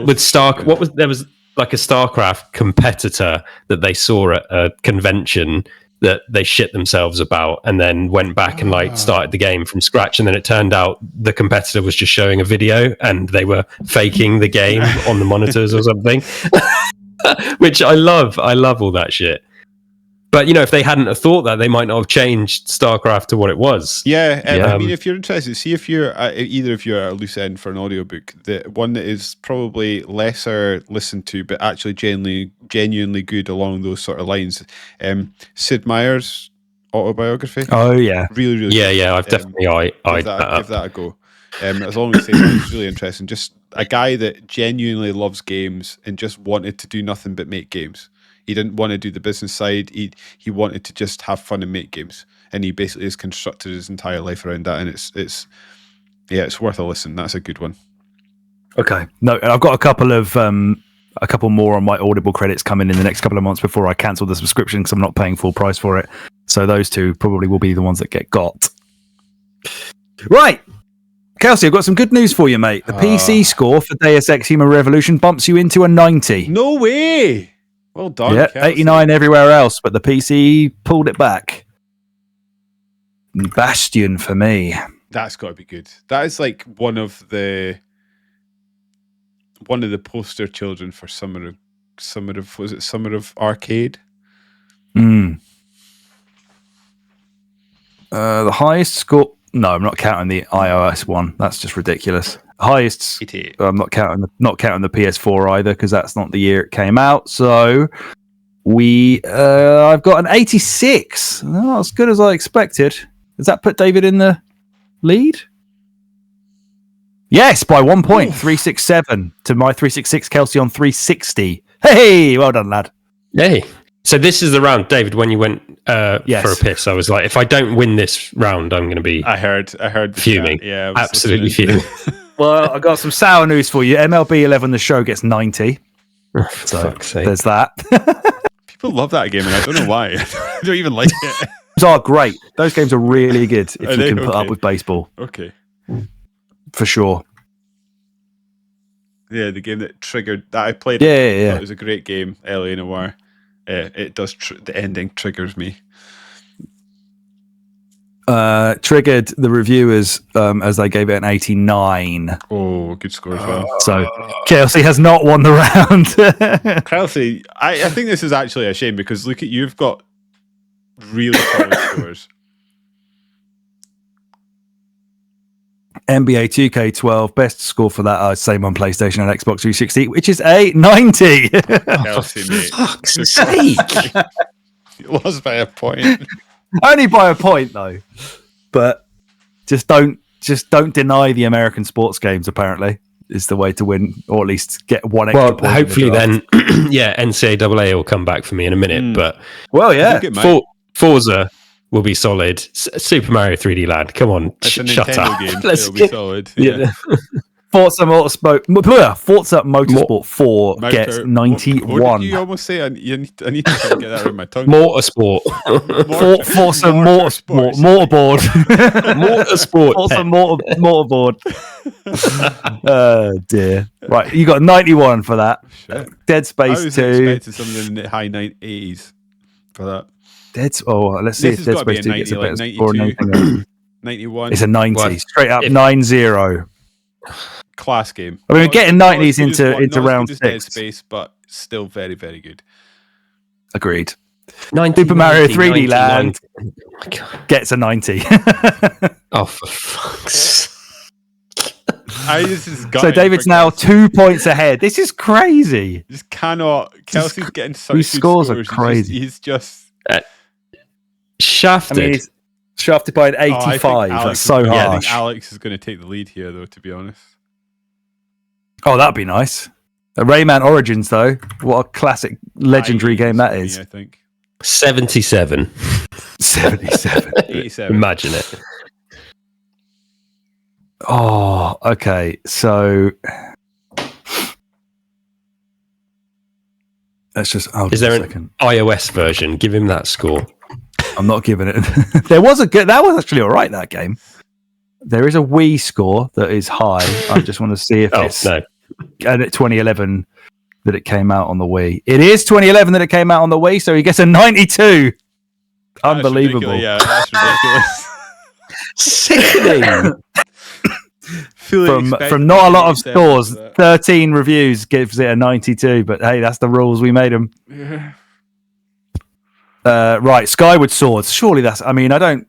with there was like a StarCraft competitor that they saw at a convention that they shit themselves about, and then went back and started the game from scratch, and then it turned out the competitor was just showing a video and they were faking the game on the monitors or something. Which I love all that shit. But, if they hadn't have thought that, they might not have changed StarCraft to what it was. Yeah, I mean, if you're interested, see if you're either of you are at a loose end for an audiobook, the one that is probably lesser listened to, but actually genuinely good along those sort of lines. Sid Meier's autobiography. Oh, yeah. Really, really good. Yeah, I've definitely give that a go. As long as it's really interesting. Just a guy that genuinely loves games and just wanted to do nothing but make games. He didn't want to do the business side. He wanted to just have fun and make games. he basically has constructed his entire life around that, and it's worth a listen. That's a good one. Okay, no, I've got a couple more on my Audible credits coming in the next couple of months before I cancel the subscription because I'm not paying full price for it. So those two probably will be the ones that get got. Right, Kelsey, I've got some good news for you, mate. The PC score for Deus Ex Human Revolution bumps you into a 90. No way! Well done, Yeah, Kelsey. 89 everywhere else, but the PC pulled it back. Bastion for me. That's got to be good. That is like one of the poster children for Summer of Arcade? The highest score. No, I'm not counting the iOS one. That's just ridiculous. Highest. I'm not counting the PS4 either because that's not the year it came out. So I've got an 86. Not as good as I expected. Does that put David in the lead? Yes, by 1 point, 367 to my 366. Kelsey on 360. Hey, well done, lad. Hey. So this is the round, David, when you went Yes. for a piss. I was like, if I don't win this round, I'm going to be I heard fuming. Yeah, I was absolutely listening. fuming. Well, I got some sour news for you. MLB 11 The Show gets 90. So Fuck's sake. there's that. People love that game, and I don't know why. I don't even like it. Those are great. Those games are really good if Are you they? can put Okay. up with baseball, Okay. for sure. Yeah, the game that triggered that I played. Yeah. It was a great game, LA Noire. It does. The ending triggers me. Triggered the reviewers as they gave it an 89. Oh, good score as well. So Kelsey has not won the round. Kelsey, I think this is actually a shame because look at you've got really solid scores. NBA 2K12 best score for that same on PlayStation and Xbox 360, which is a 90. Kelsey, mate. Fuck's sake. It was by a point. Only by a point though. But just don't deny the American sports games. Apparently, is the way to win, or at least get one extra Well, point. hopefully then, NCAA will come back for me in a minute. But Forza will be solid. Super Mario 3D Land. Come on, It's a shut Nintendo up. game. Let's It'll be get- solid. Yeah. Forza Motorsport 4 gets 91. What did you almost say? I need to get that out of my tongue. Motorsport. Forza Motorsport. Motorsport. Forza Motorboard. Oh dear. Right, you got 91 for that. Shit. Dead I Space was 2. expecting something in the high 80s for that. Let's see This if has Dead got to be Space a 2 gets a 90, better like score than 92. anything else. 91. It's a 90. Well, Straight up if- 9-0. Class game. I mean, we're Not getting as 90s good as into not as round good as Dead 6. Space, but still very, very good. Agreed. 90, Super Mario 90, 3D 90, Land 90. Oh, my God. gets a 90. Oh, for fuck's sake. So David's now 2 points ahead. This is crazy. Just cannot. Kelsey's getting such these good scores are scores. crazy. He's just. Shafted. I mean, he's shafted by an Oh, I 85. think Alex That's so is- I think harsh. Alex is going to take the lead here, though. To be honest. Oh, that'd be nice. Rayman Origins, though. What a classic, legendary game that is. I think 77. 77. 87. Imagine it. Oh, okay. So let's just. Oh, Is there a an second? iOS version? Give him that score. I'm not giving it. There was a good. That was actually all right. That game. There is a Wii score that is high. I just want to see if Oh, it's no. and at 2011 that it came out on the Wii. It is 2011 that it came out on the Wii, so he gets a 92. That's Unbelievable. ridiculous. Yeah, that's ridiculous. Sickening. Fully from expecting not a lot of 87 stores, for that. 13 reviews gives it a 92. But hey, that's the rules. We made them. Yeah. Right, Skyward Swords. Surely that's. I mean, I don't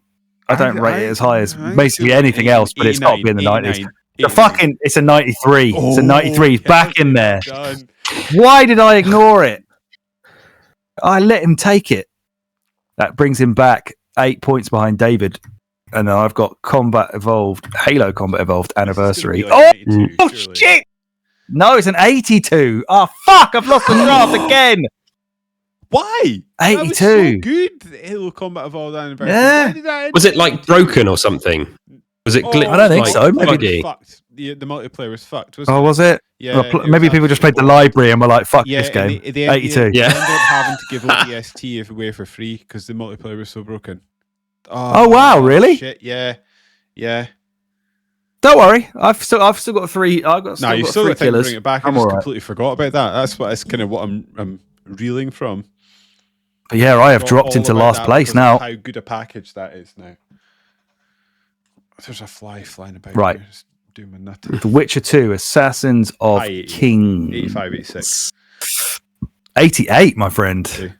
rate it as high as I basically feel like anything else, but it's got to be in the 90s. 89. It's a 93. It's a 93. It's back in there. Done. Why did I ignore it? I let him take it. That brings him back 8 points behind David. And then I've got Halo Combat Evolved Anniversary. This is gonna be like 92, Oh, surely. shit! No, it's an 82. Oh, fuck! I've lost the draft again. Why? 82. That was so good. Halo Combat Evolved Anniversary. Yeah. Why did that Was it like broken or something? Was it glitched? I don't think so. Maybe Buggy? fucked. The multiplayer was fucked. Wasn't Oh, it? was it? Yeah. Well, maybe people just played the library and were like, "Fuck this game." 82. They ended up having to give ODST away for free because the multiplayer was so broken. Oh wow, really? Shit. Yeah. Don't worry, I've still got three. You've still got time to bring it back. I I'm just all right. completely forgot about that. That's kind of what I'm reeling from. But yeah, I have All dropped into about last that place because now. of how good a package that is now. There's a fly flying about. Right. Here, just doing my nut. The Witcher 2, Assassins of High 80. King. 85, 86. 88, my friend. Okay.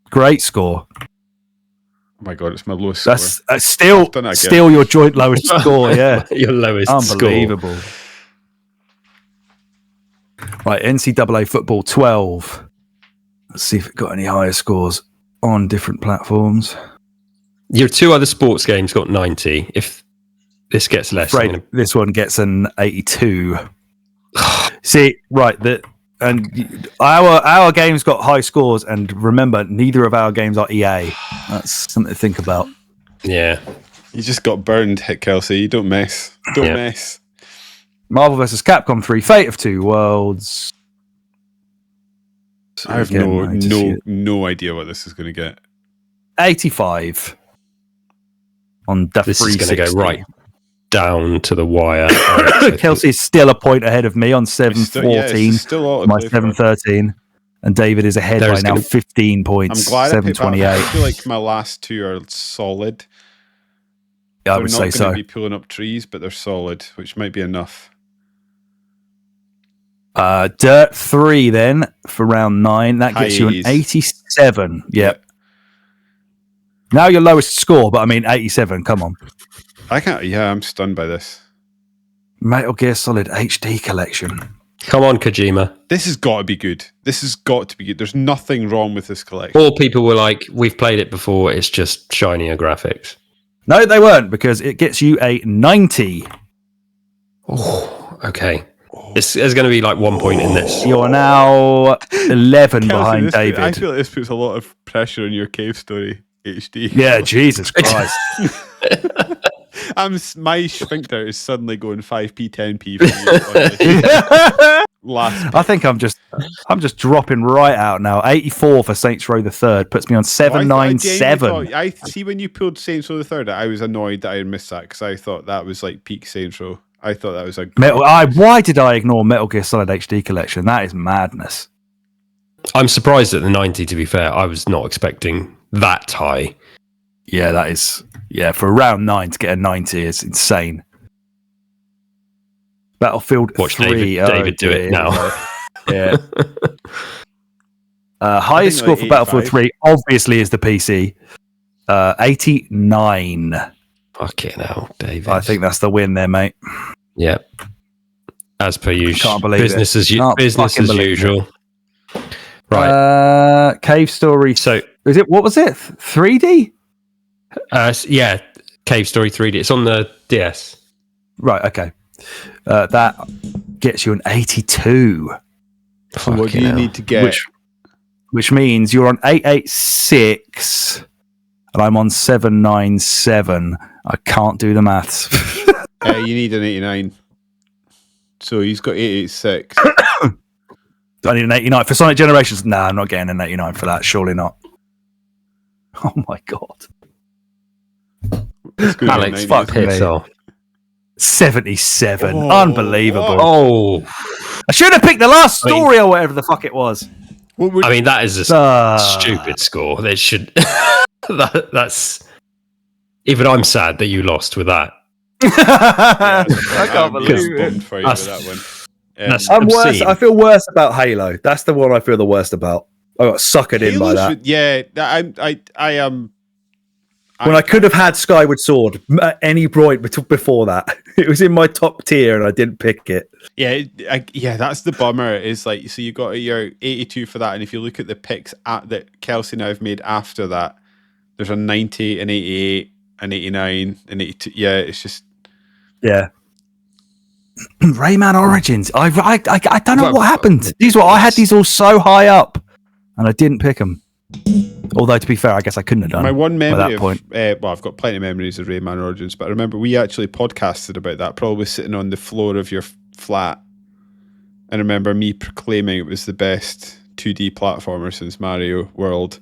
Great score. Oh my god, it's my lowest That's score. still your joint lowest score. Yeah, Your lowest unbelievable. Right, NCAA football 12. Let's see if it got any higher scores on different platforms. Your two other sports games got 90. If this gets less, I'm gonna... this one gets an 82. See, right, our games got high scores, and remember, neither of our games are EA. That's something to think about. Yeah. You just got burned, Kelsey. You don't mess. Don't mess. Marvel vs. Capcom 3, Fate of Two Worlds. I have no idea what this is going to get. 85 on the This 360. is going to go right down to the wire. Kelsey's still a point ahead of me on 714. Still my 713. And David is ahead by now 15 points. I'm glad 728. I feel like my last two are solid. Yeah, I would say so. They're not going to be pulling up trees, but they're solid, which might be enough. Dirt 3 then for round 9. That gets you an 87. Yep. Now your lowest score, but I mean 87. Come on. I'm stunned by this. Metal Gear Solid HD collection. Come on, Kojima. This has got to be good. There's nothing wrong with this collection. All people were like, we've played it before, it's just shinier graphics. No, they weren't, because it gets you a 90. Oh, okay. There's going to be like 1 point in this. You're now 11 behind Kelsey, David. I feel like this puts a lot of pressure on your Cave Story HD. Yeah, Jesus Christ. My sphincter is suddenly going 5p, 10p. For last. I think I'm just dropping right out now. 84 for Saints Row the Third puts me on 797. I see when you pulled Saints Row the Third, I was annoyed that I had missed that because I thought that was like peak Saints Row. I thought that was a why did I ignore Metal Gear Solid HD collection? That is madness. I'm surprised at the 90, to be fair. I was not expecting that high. Yeah, that is. Yeah, for round 9 to get a 90 is insane. Battlefield Watch 3. David do it now. Yeah. Highest score for 85. Battlefield 3 obviously is the PC. 89. Fucking hell, David. I think that's the win there, mate. Yeah. As per usual. Can't believe business it. Business as usual. It. Right. Cave Story. So, what was it? 3D? yeah. Cave Story 3D. It's on the DS. Right, okay. That gets you an 82. So what do you need to get? Which means you're on 886 and I'm on 797. I can't do the maths. You need an 89. So he's got 886. I need an 89 for Sonic Generations. Nah, I'm not getting an 89 for that. Surely not. Oh my god. Alex, fuck me. 77. Unbelievable. Oh. I should have picked the last story or whatever the fuck it was. I mean, that is a stupid score. They should. That's. Even I'm sad that you lost with that. I can't believe it. For you with that one. I'm worse. I feel worse about Halo. That's the one I feel the worst about. I got suckered in by that. I am. When I could have had Skyward Sword at any point before that, it was in my top tier and I didn't pick it. Yeah, that's the bummer. Is like, so you got your 82 for that, and if you look at the picks that Kelsey and I have made after that, there's a 90, an 88, an 89, an 82. Yeah, it's just Rayman Origins. I don't know what happened. I had these all so high up, and I didn't pick them. Although, to be fair, I guess I couldn't have done my one memory at that point. Well, I've got plenty of memories of Rayman Origins, but I remember we actually podcasted about that, probably sitting on the floor of your flat. And I remember me proclaiming it was the best 2D platformer since Mario World.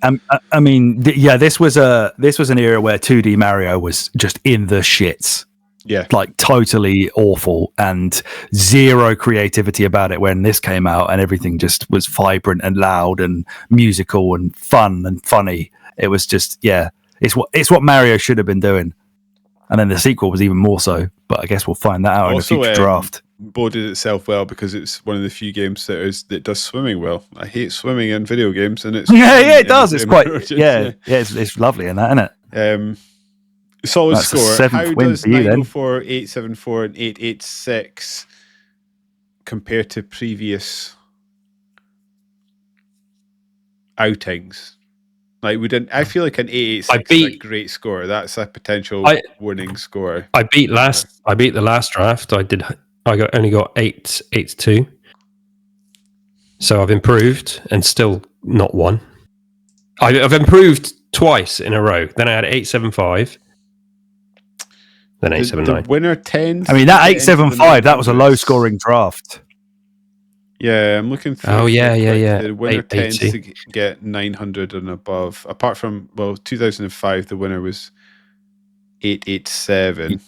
I mean, this was an era where 2D Mario was just in the shits. Yeah, like totally awful and zero creativity about it when this came out, and everything just was vibrant and loud and musical and fun and funny. It was just, it's what Mario should have been doing. And then the sequel was even more so, but I guess we'll find that out also, in a future draft. Boded itself well because it's one of the few games that does swimming well. I hate swimming in video games, and it's it does. It's quite it's lovely in that, isn't it? Solid That's score. How does 904, 874, and 886 compare to previous outings? Like I feel like an 886 is a great score. That's a potential winning score. I beat the last draft. I only got 882. So I've improved and still not won. I've improved twice in a row. Then I had 875. Then 879. The winner tends. I mean, that 875, that was a low scoring draft. Yeah, I'm looking through. Oh, yeah. The winner tends to get 900 and above. Apart from, 2005, the winner was 887.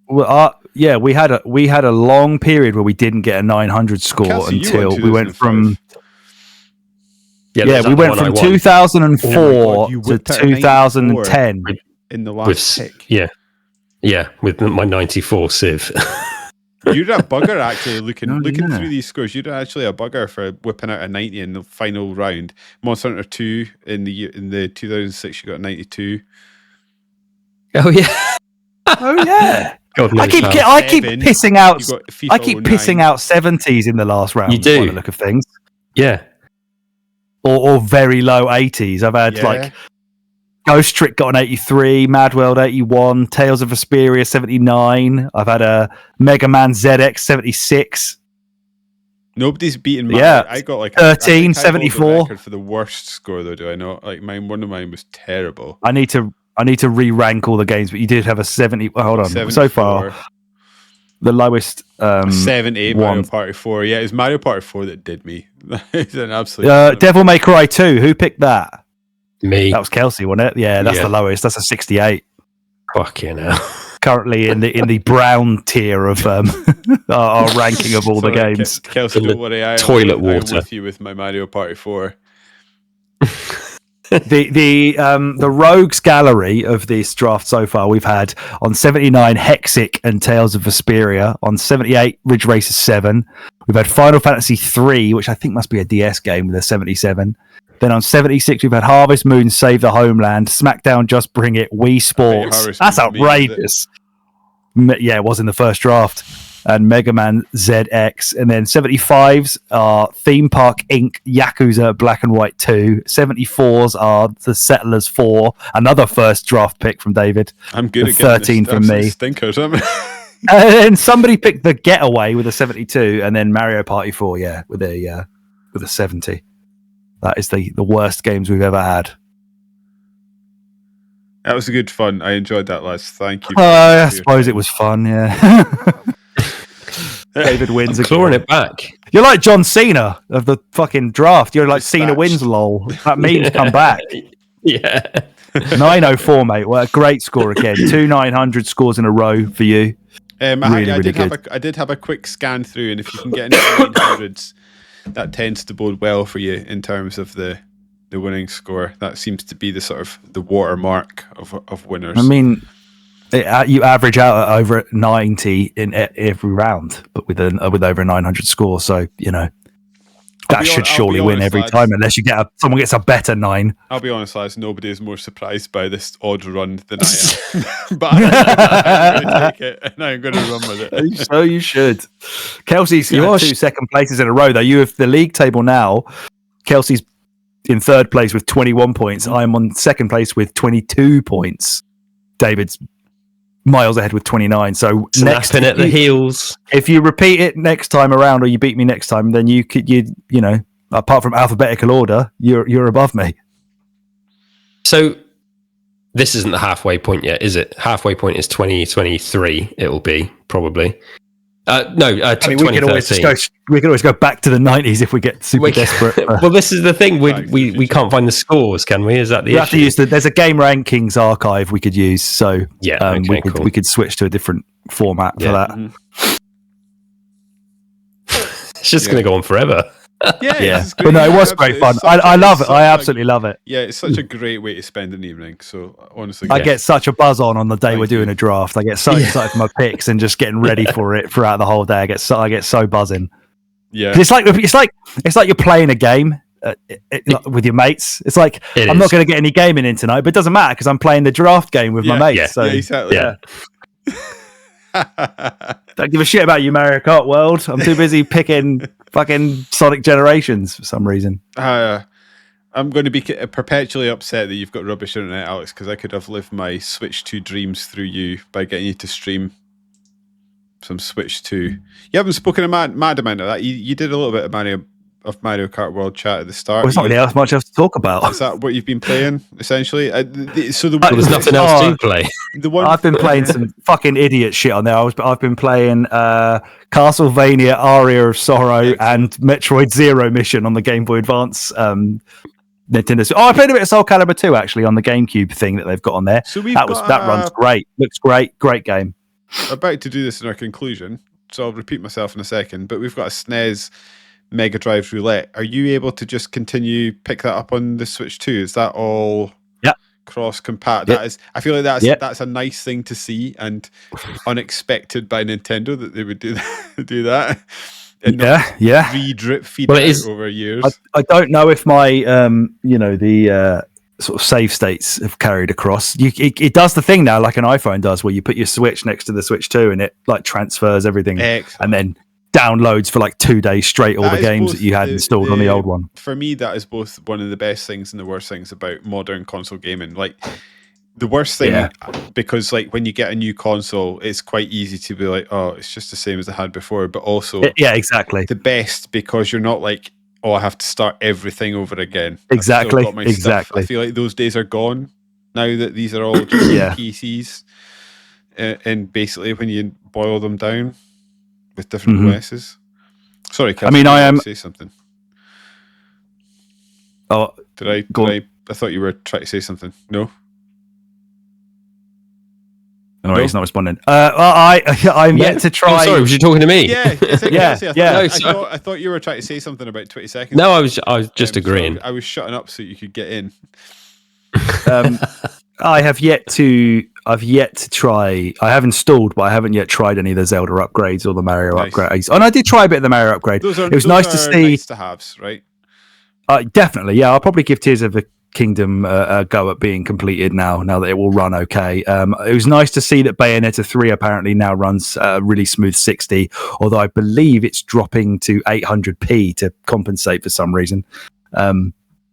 Well, we had a long period where we didn't get a 900 score Kelsey, until we went from. We went from 2004 to 2010 in the last pick. Yeah, with my 94 Civ. You're a bugger, actually, looking through these scores. You're actually a bugger for whipping out a 90 in the final round. Monster Hunter 2 in the 2006, you got a 92. Oh, yeah. Oh, yeah. God I keep pissing out 70s in the last round. You do. By the look of things. Yeah. Or very low 80s. I've had Ghost Trick got an 83, Mad World 81, Tales of Vesperia 79. I've had a Mega Man ZX 76. Nobody's beaten mine. Yeah, I got like 13, 74 for the worst score though. Do I know? Like one of mine was terrible. I need to re-rank all the games, but you did have a 70. Hold on, 74. So far the lowest 70 Mario Party 4. Yeah, it's Mario Party 4 that did me. It's an absolute. Devil May Cry 2. Who picked that? Me. That was Kelsey, wasn't it? Yeah, that's the lowest. That's a 68. Fucking hell. Currently in the brown tier of our ranking of all the games. Kelsey, don't worry, I'm with you with my Mario Party 4. The rogues gallery of this draft so far, we've had on 79 Hexic and Tales of Vesperia, on 78 Ridge Racer 7. We've had Final Fantasy 3, which I think must be a DS game, with a 77. Then on 76, we've had Harvest Moon, Save the Homeland, SmackDown, Just Bring It, Wii Sports. That's outrageous. Yeah, it was in the first draft. And Mega Man ZX. And then 75s are Theme Park Inc., Yakuza Black and White 2. 74s are The Settlers 4, another first draft pick from David. I'm good at 13 from me. Stinkers, and somebody picked The Getaway with a 72, and then Mario Party 4, with a 70. That is the worst games we've ever had. That was a good fun. I enjoyed that, lads. Thank you. I suppose it was fun, yeah. David wins again. Clawing it back. You're like John Cena of the fucking draft. You're like Cena wins, lol. That meme's come back. Yeah. 904, mate. Well, a great score again. 2 900 scores in a row for you. I did have a quick scan through, and if you can get into the 900s, that tends to bode well for you in terms of the winning score. That seems to be the sort of the watermark of winners. I mean, you average out at over 90 in every round, but with over a 900 score. So that should surely win every time, unless you someone gets a better 9. I'll be honest, lads. Nobody is more surprised by this odd run than I am. But I'm going to take it, and I'm going to run with it. So you should. Kelsey's got 2 second places in a row, though. You have the league table now. Kelsey's in third place with 21 points. I'm on second place with 22 points. David's miles ahead with 29. So snapping at the heels. If you repeat it next time around, or you beat me next time, then you apart from alphabetical order, you're above me. So this isn't the halfway point yet, is it? Halfway point is 2023. It will be probably. No, I mean, we could always go back to the 90s if we get super desperate. Well, this is the thing. We can't find the scores, can we? Is that the issue? Have to use there's a game rankings archive we could use. So we could switch to a different format for that. Mm-hmm. It's just going to go on forever. Yeah. But no, it was great fun. I love it. I absolutely love it. Yeah, it's such a great way to spend an evening. So honestly, I get such a buzz on the day we're doing a draft. I get so excited for my picks and just getting ready for it throughout the whole day. I get so buzzing. Yeah, it's like you're playing a game with your mates. It's like I'm not going to get any gaming in tonight, but it doesn't matter because I'm playing the draft game with my mates. Yeah, so exactly. Yeah. Don't give a shit about you, Mario Kart world. I'm too busy picking fucking Sonic Generations for some reason. I'm going to be perpetually upset that you've got rubbish internet, Alex, because I could have lived my Switch 2 dreams through you by getting you to stream some Switch 2. You haven't spoken a mad amount of that. You did a little bit of Mario Kart World chat at the start. Well, it's not really much else to talk about. Is that what you've been playing, essentially? There's nothing else to play. I've been playing some fucking idiot shit on there. I've been playing Castlevania Aria of Sorrow and Metroid Zero Mission on the Game Boy Advance Nintendo. I played a bit of Soul Calibur 2 actually on the GameCube thing that they've got on there. So that runs great. Looks great. Great game. About to do this in our conclusion, so I'll repeat myself in a second, but we've got a SNES Mega Drive Roulette. Are you able to just continue pick that up on the Switch 2? Is that all cross compat? That is, I feel like that's a nice thing to see and unexpected by Nintendo that they would do that. And re-drip feed over years. I don't know if my the sort of save states have carried across. It does the thing now like an iPhone does, where you put your Switch next to the Switch 2 and it like transfers everything. Excellent. And then downloads for like 2 days straight all the games that you had installed on the old one. For me, that is both one of the best things and the worst things about modern console gaming. Like the worst thing, because like when you get a new console, it's quite easy to be like, oh, it's just the same as I had before. But also, exactly. The best because you're not like, oh, I have to start everything over again. Exactly. I feel like those days are gone now that these are all just PCs. And basically, when you boil them down with different OSs. Sorry, Kelsey, I am say something. Oh, I thought you were trying to say something. No. No, he's not responding. I'm yet to try. Oh, sorry, was you talking to me? Yeah, I thought you were trying to say something about 20 seconds. No, I was just agreeing. So I was shutting up so you could get in. I've yet to try. I have installed, but I haven't yet tried any of the Zelda upgrades or the Mario upgrades. And I did try a bit of the Mario upgrade. It was nice to see. Nice to haves, right? Definitely, yeah. I'll probably give Tears of the Kingdom a go at being completed now that it will run okay. It was nice to see that Bayonetta 3 apparently now runs really smooth 60, although I believe it's dropping to 800p to compensate for some reason.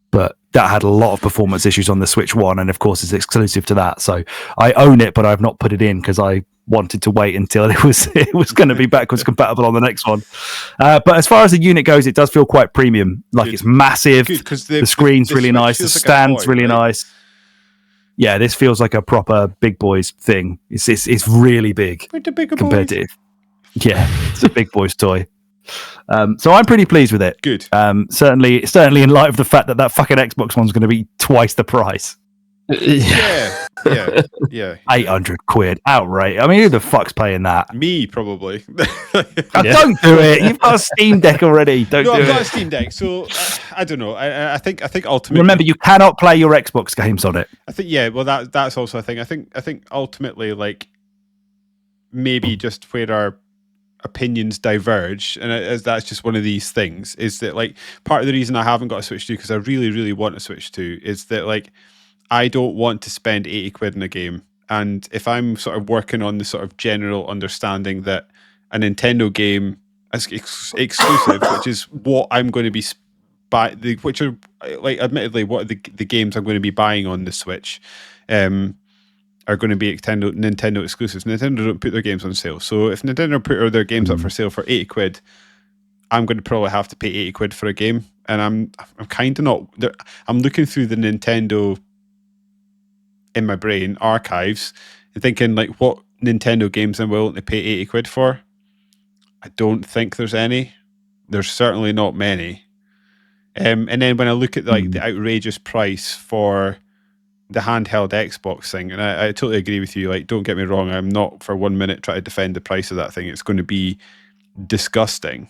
But that had a lot of performance issues on the Switch 1, and of course it's exclusive to that. So I own it, but I've not put it in because I wanted to wait until it was going to be backwards compatible on the next one. But as far as the unit goes, it does feel quite premium. Like it's massive. The screen's really nice. The stand's really nice. Yeah, this feels like a proper big boys thing. It's really big compared to it's a big boys toy. So I'm pretty pleased with it. Good. Certainly in light of the fact that fucking Xbox one's going to be twice the price. Yeah. 800 quid. Outright. I mean, who the fuck's paying that? Me, probably. Don't do it. You've got a Steam Deck already. I've got a Steam Deck, so I don't know. I think ultimately. Remember, you cannot play your Xbox games on it. I think well that's also a thing. I think ultimately, like, maybe just where our opinions diverge, and that's just one of these things, is that like part of the reason I haven't got a Switch 2 because I really, really want a Switch 2 is that like I don't want to spend 80 quid in a game. And if I'm sort of working on the sort of general understanding that a Nintendo game is exclusive, which is what I'm going to be which are like admittedly what the games I'm going to be buying on the Switch are going to be Nintendo exclusives. Nintendo don't put their games on sale. So if Nintendo put their games up for sale for 80 quid, I'm going to probably have to pay 80 quid for a game. And I'm kind of not. I'm looking through the Nintendo in my brain archives and thinking like, what Nintendo games I'm willing to pay 80 quid for. I don't think there's any. There's certainly not many. And then when I look at like the outrageous price for the handheld Xbox thing, and I totally agree with you. Like, don't get me wrong, I'm not for 1 minute trying to defend the price of that thing. It's going to be disgusting.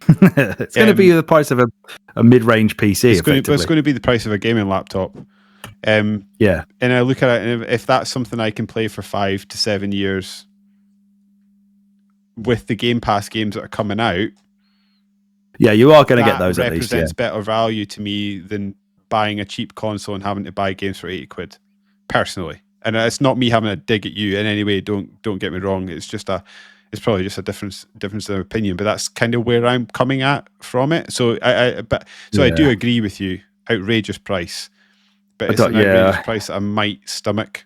It's going to be the price of a mid-range PC. It's going to be the price of a gaming laptop. Yeah, and I look at it, and if that's something I can play for 5 to 7 years with the Game Pass games that are coming out, yeah, you are going to get those at least. Represents better value to me than buying a cheap console and having to buy games for 80 quid, personally. And it's not me having a dig at you in any way. Don't get me wrong. It's just it's probably just a difference of opinion, but that's kind of where I'm coming at from it. So I do agree with you. Outrageous price, but it's an outrageous price that I might stomach.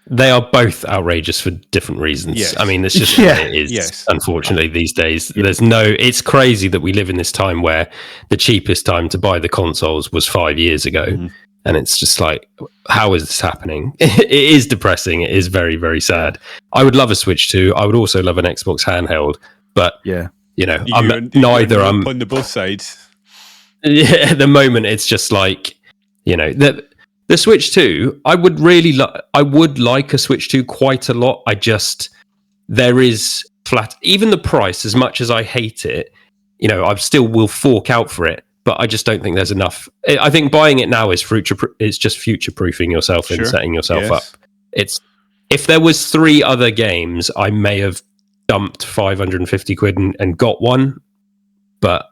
They are both outrageous for different reasons. Yes. I mean, it's just what it is. Yes. Unfortunately, these days, it's crazy that we live in this time where the cheapest time to buy the consoles was 5 years ago. Mm-hmm. And it's just like, how is this happening? It is depressing. It is very, very sad. I would love a Switch 2. I would also love an Xbox handheld. But, I'm neither. I'm on the both sides. Yeah, at the moment, it's just like, the Switch 2, I would like a Switch 2 quite a lot. There is flat, even the price, as much as I hate it, I still will fork out for it, but I just don't think there's enough. I think buying it now is just future-proofing yourself and setting yourself up. If there was 3 other games, I may have dumped 550 quid and got one, but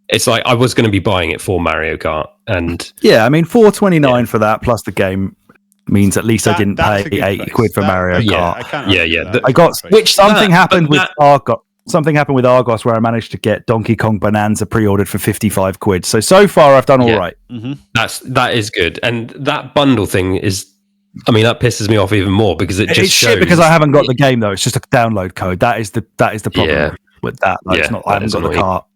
it's like I was going to be buying it for Mario Kart, and I mean, $4.29 for that plus the game means at least I didn't pay 80 quid for Mario Kart. I got something happened with Argos. Something happened with Argos where I managed to get Donkey Kong Bonanza pre-ordered for 55 quid. So far I've done all right. Mm-hmm. That is good, and that bundle thing is. I mean, that pisses me off even more because it's shows shit because I haven't got the game though. It's just a download code. That is the problem with that. Like, it's not. I haven't got the cart.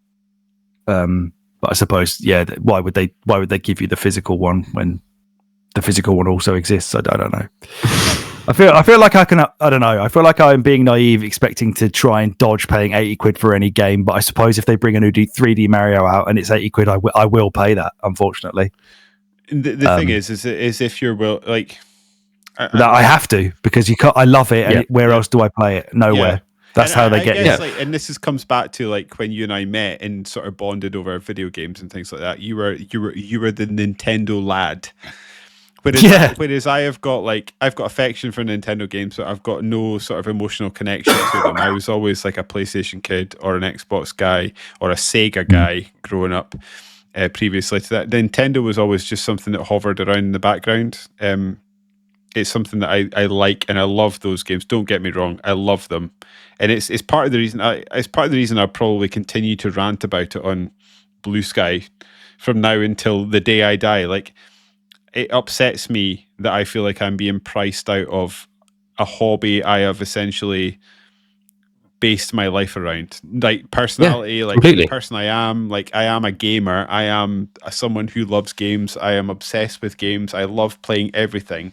But I suppose, why would they give you the physical one when the physical one also exists? I don't know. I feel like I don't know. I feel like I'm being naive, expecting to try and dodge paying 80 quid for any game. But I suppose if they bring a new 3D Mario out and it's 80 quid, I will pay that. Unfortunately, the thing is if you're like, I have to because you can't. I love it. And where else do I play it? Nowhere. Yeah. That's how they get it. Like, and this comes back to like when you and I met and sort of bonded over video games and things like that. You were the Nintendo lad. Whereas I've got affection for Nintendo games, but I've got no sort of emotional connection to them. I was always like a PlayStation kid or an Xbox guy or a Sega guy growing up. Previously to that, Nintendo was always just something that hovered around in the background. It's something that I like and I love those games. Don't get me wrong, I love them, and it's part of the reason I'll probably continue to rant about it on Blue Sky from now until the day I die. Like, it upsets me that I feel like I'm being priced out of a hobby I have essentially based my life around. Like personality, the person I am. Like, I am a gamer. I am someone who loves games. I am obsessed with games. I love playing everything.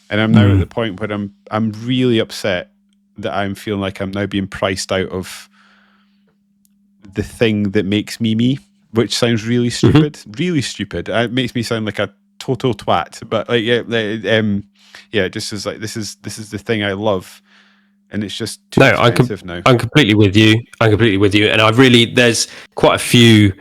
And I'm now at the point where I'm really upset that I'm feeling like I'm now being priced out of the thing that makes me, which sounds really stupid. Really stupid. It makes me sound like a total twat. But just as like this is the thing I love, and it's just too expensive now. I'm completely with you. And there's quite a few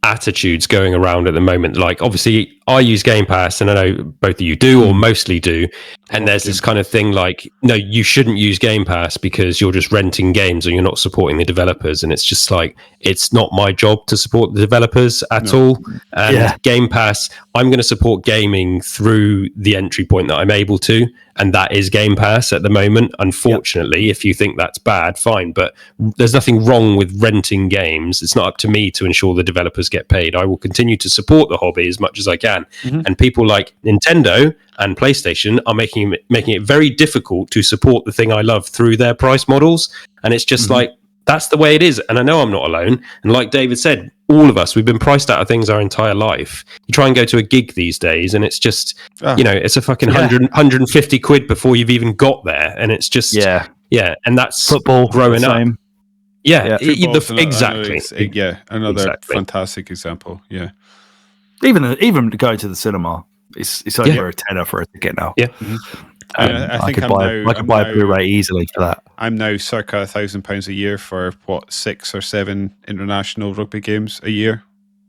attitudes going around at the moment. Like, obviously I use Game Pass, and I know both of you do or mostly do, and there's this kind of thing like, no, you shouldn't use Game Pass because you're just renting games and you're not supporting the developers. And it's just like, it's not my job to support the developers at all. And Game Pass, I'm going to support gaming through the entry point that I'm able to, and that is Game Pass at the moment. Unfortunately, if you think that's bad, fine, but there's nothing wrong with renting games. It's not up to me to ensure the developers get paid. I will continue to support the hobby as much as I can. And people like Nintendo and PlayStation are making it very difficult to support the thing I love through their price models. And it's just like, that's the way it is. And I know I'm not alone. And like David said, all of us, we've been priced out of things our entire life. You try and go to a gig these days, and it's just, it's a fucking 150 quid before you've even got there. And it's just, and that's football growing up. Yeah, exactly. Another Exactly. fantastic example. Yeah. Even going to the cinema, it's over a tenner for a ticket now. Yeah. I could buy a Blu-ray easily for that. I'm now circa £1,000 a year for 6 or 7 international rugby games a year.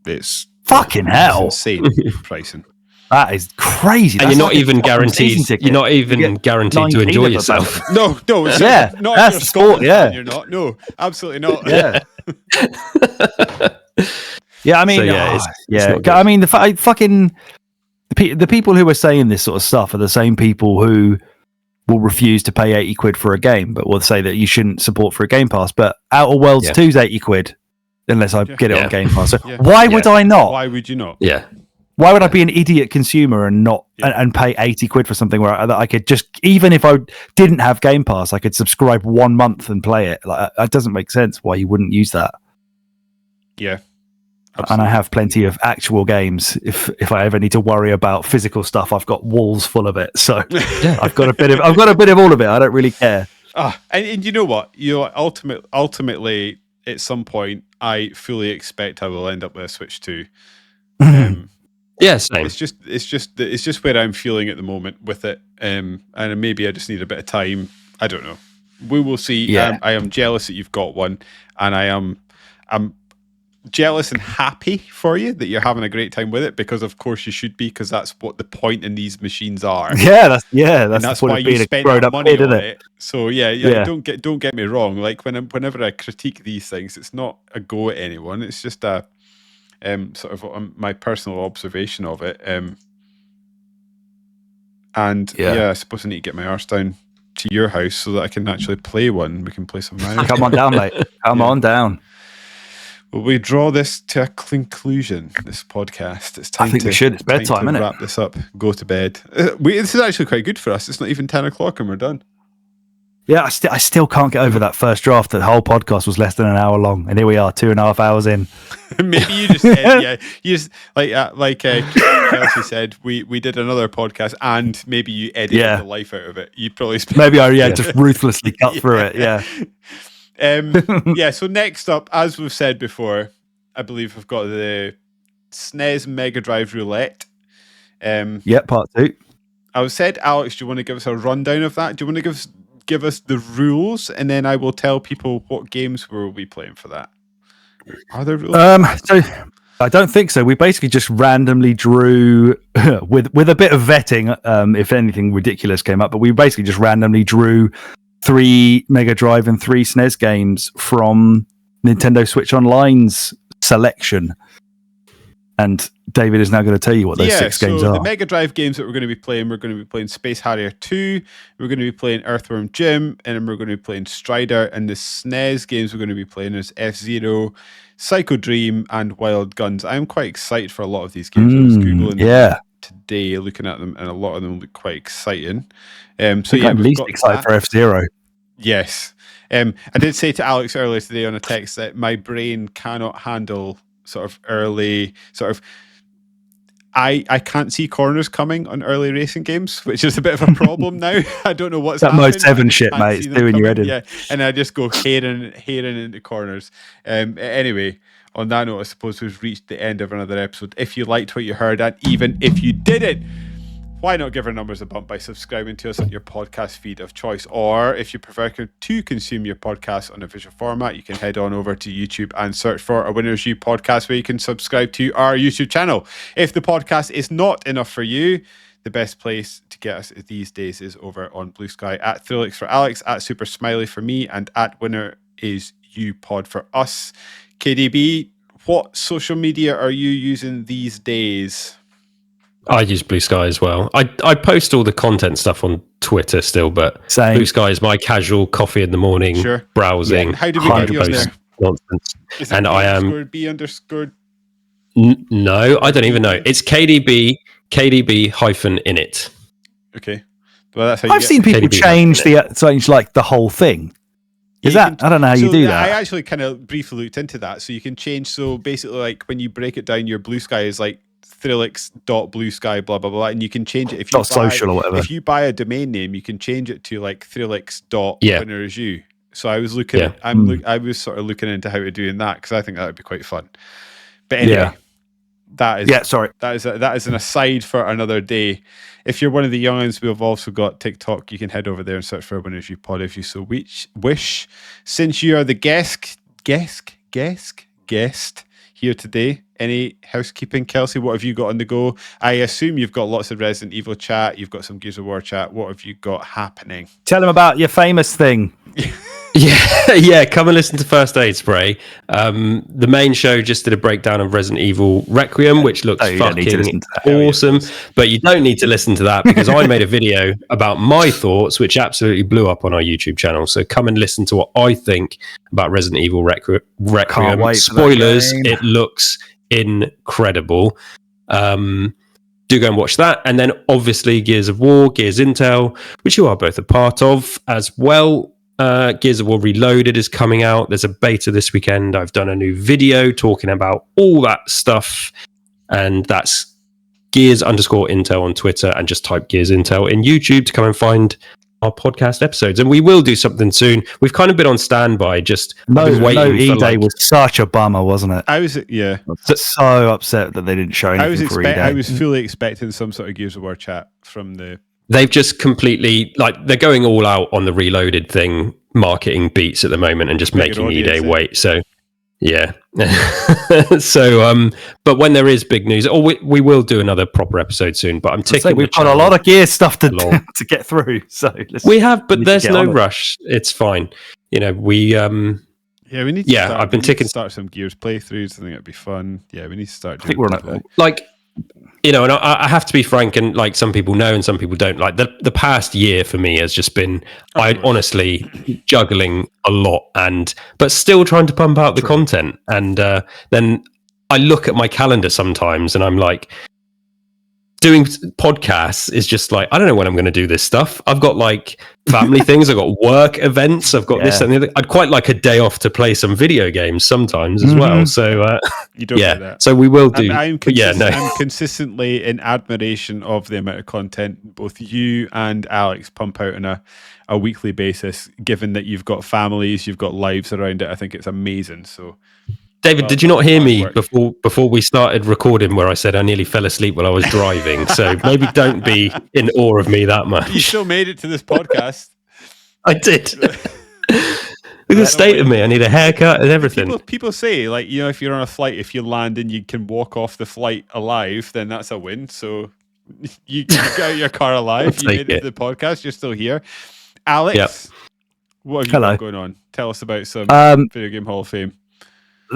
It's fucking hell, insane pricing. That is crazy. And you're not even guaranteed. You're not even guaranteed to enjoy yourself. No, it's not. That's the sport. Yeah, you're not. No, absolutely not. Yeah. Yeah, I mean, I mean, the people who are saying this sort of stuff are the same people who will refuse to pay 80 quid for a game, but will say that you shouldn't support for a Game Pass. But Outer Worlds 2 is 80 quid unless I get it on Game Pass. So why would I not? Why would you not? Yeah. Why would I be an idiot consumer and not and pay 80 quid for something where I could just, even if I didn't have Game Pass, I could subscribe 1 month and play it? Like, it doesn't make sense why you wouldn't use that. Yeah. Absolutely. And I have plenty of actual games. If I ever need to worry about physical stuff, I've got walls full of it. So I've got a bit of all of it. I don't really care. And you know what? Ultimately, at some point, I fully expect I will end up with a Switch 2. Yeah, same. It's just where I'm feeling at the moment with it, and maybe I just need a bit of time. I don't know. We will see. Yeah. I am jealous that you've got one, and I'm jealous and happy for you that you're having a great time with it, because of course you should be, because that's what the point in these machines are. That's why you spend that money on it. So yeah. Don't get me wrong. Like whenever I critique these things, it's not a go at anyone. It's just a sort of my personal observation of it. I suppose I need to get my arse down to your house so that I can actually play one. We can play some Mario. Come on down, mate. Come on down. Well, we draw this to a conclusion, this podcast. It's time we should. It's bedtime, isn't it? Wrap this up. Go to bed. This is actually quite good for us. It's not even 10 o'clock and we're done. Yeah, I still can't get over that first draft. The whole podcast was less than an hour long, and here we are, 2.5 hours in. Maybe you just said, you just like Kelsey said, we did another podcast, and maybe you edited the life out of it. You probably maybe I just ruthlessly cut through it. Yeah. So next up, as we've said before, I believe we've got the SNES Mega Drive Roulette. Part 2. I said, Alex, do you want to give us a rundown of that? Do you want to give us the rules, and then I will tell people what games we'll be playing for that? Are there rules? So I don't think so. We basically just randomly drew with a bit of vetting, if anything ridiculous came up, but we basically just randomly drew 3 Mega Drive and 3 SNES games from Nintendo Switch Online's selection. And David is now going to tell you what those 6 games are. The Mega Drive games that we're going to be playing Space Harrier 2, we're going to be playing Earthworm Jim, and then we're going to be playing Strider. And the SNES games we're going to be playing is F-Zero, Psycho Dream, and Wild Guns. I'm quite excited for a lot of these games. I was Googling today, looking at them, and a lot of them look quite exciting. I'm least excited for F-Zero. Yes. I did say to Alex earlier today on a text that my brain cannot handle I can't see corners coming on early racing games, which is a bit of a problem now. I don't know what's that happening. Mode 7 shit, mate. It's doing your head in. Yeah, and I just go hearing into corners. Anyway, on that note, I suppose we've reached the end of another episode. If you liked what you heard, and even if you didn't, why not give our numbers a bump by subscribing to us on your podcast feed of choice? Or if you prefer to consume your podcast on a visual format, you can head on over to YouTube and search for a Winner's You podcast, where you can subscribe to our YouTube channel. If the podcast is not enough for you, the best place to get us these days is over on Blue Sky at Thrillix for Alex, at Super Smiley for me, and at Winner is You Pod for us. KDB, what social media are you using these days? I use Blue Sky as well. I post all the content stuff on Twitter still, but Same. Blue Sky is my casual coffee in the morning browsing. Yeah. How do we get you on there? Nonsense. And I am B_. No, I don't even know. It's KDB -init. Okay. Well, that's how you I've seen people change the whole thing. Is that? I don't know how you do that. I actually kind of briefly looked into that. So you can change. So basically, like when you break it down, your blue sky is like Thrillix.bluesky, blah blah blah, and you can change it if you social or whatever. If you buy a domain name, you can change it to like Thrillix.winnerisU. So I was looking. I was sort of looking into how to doing that because I think that would be quite fun. But anyway, that is that is an aside for another day. If you're one of the youngins, we've also got TikTok. You can head over there and search for WinnersU Pod if you so wish. Since you are the guest here today, any housekeeping, Kelsey? What have you got on the go? I assume you've got lots of Resident Evil chat. You've got some Gears of War chat. What have you got happening? Tell them about your famous thing. Yeah. Come and listen to First Aid Spray. The main show just did a breakdown of Resident Evil Requiem, which looks fucking awesome. But you don't need to listen to that because I made a video about my thoughts, which absolutely blew up on our YouTube channel. So come and listen to what I think about Resident Evil Requiem. Spoilers, it looks incredible. Do go and watch that. And then obviously Gears of War, Gears Intel, which you are both a part of as well. Gears of War Reloaded is coming out. There's a beta this weekend. I've done a new video talking about all that stuff, and that's Gears_Intel on Twitter, and just type Gears Intel in YouTube to come and find our podcast episodes. And we will do something soon. We've kind of been on standby, just waiting. E-Day was such a bummer, wasn't it? I was so upset that they didn't show anything for E-Day. I was fully expecting some sort of Gears of War chat from the. They've just completely, they're going all out on the Reloaded thing, marketing beats at the moment and just making E-Day wait. So, yeah. But when there is big news, we will do another proper episode soon, but I'm ticking. We've got a lot of Gear stuff to get through. So we have, but there's no rush. It's fine. We need to I've been ticking. Start some Gears playthroughs. I think it'd be fun. Yeah, we need to start doing. I think we're on it. And I have to be frank, and some people know and some people don't. The past year for me has just been, honestly juggling a lot, but still trying to pump out the content. And then I look at my calendar sometimes and I'm like, doing podcasts is just I don't know when I'm going to do this stuff. I've got family things, I've got work events, I've got this and the other. I'd quite like a day off to play some video games sometimes as well. So you don't do that. So we will do. I'm consistently in admiration of the amount of content both you and Alex pump out on a weekly basis. Given that you've got families, you've got lives around it, I think it's amazing. So. David, did you not hear me before we started recording where I said I nearly fell asleep while I was driving? So maybe don't be in awe of me that much. You still made it to this podcast. I did. Look at the state of me. I need a haircut and everything. People say, if you're on a flight, if you land and you can walk off the flight alive, then that's a win. So you got out your car alive. You made it to the podcast. You're still here. Alex, what have you got going on? Tell us about some Video Game Hall of Fame.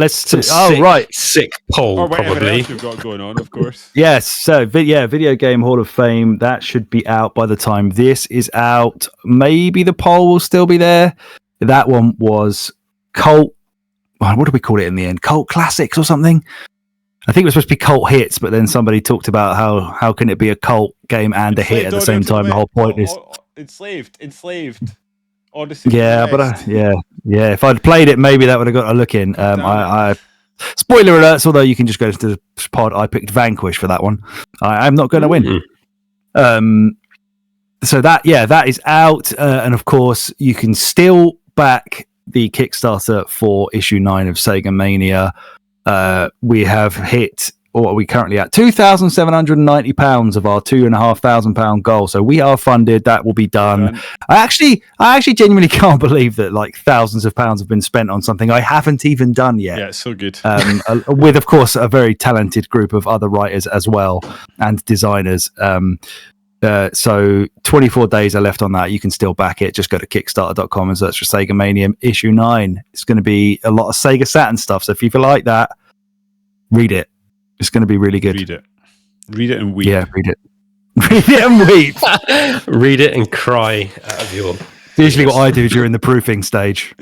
Sick poll, or whatever probably. Else you've got going on, of course. Yes, so Video Game Hall of Fame, that should be out by the time this is out. Maybe the poll will still be there. That one was Cult. What did we call it in the end? Cult Classics or something? I think it was supposed to be Cult Hits, but then somebody talked about how can it be a cult game and a hit at the same time? The whole point is enslaved. Odyssey. Yeah, but if I'd played it, maybe that would have got a look in. I spoiler alerts. Although you can just go to the pod. I picked Vanquish for that one. I'm not going to win. So that is out, and of course you can still back the Kickstarter for issue 9 of Sega Mania. We have hit. What are we currently at? £2,790 of our £2,500 goal. So we are funded. That will be done. I actually genuinely can't believe that thousands of pounds have been spent on something I haven't even done yet. Yeah, it's so good. With, of course, a very talented group of other writers as well and designers. So 24 days are left on that. You can still back it. Just go to Kickstarter.com and search for Sega Mania issue 9. It's going to be a lot of Sega Saturn stuff. So if you like that, read it. It's going to be really good. Read it and weep. Yeah, read it. Read it and weep. Read it and cry out of your... Usually what I do during the proofing stage.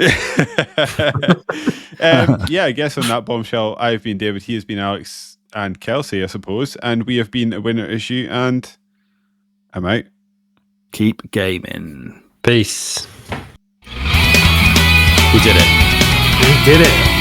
I guess on that bombshell, I've been David, he has been Alex and Kelsey, I suppose, and we have been a winner issue, and I'm out. Keep gaming. Peace. We did it. We did it.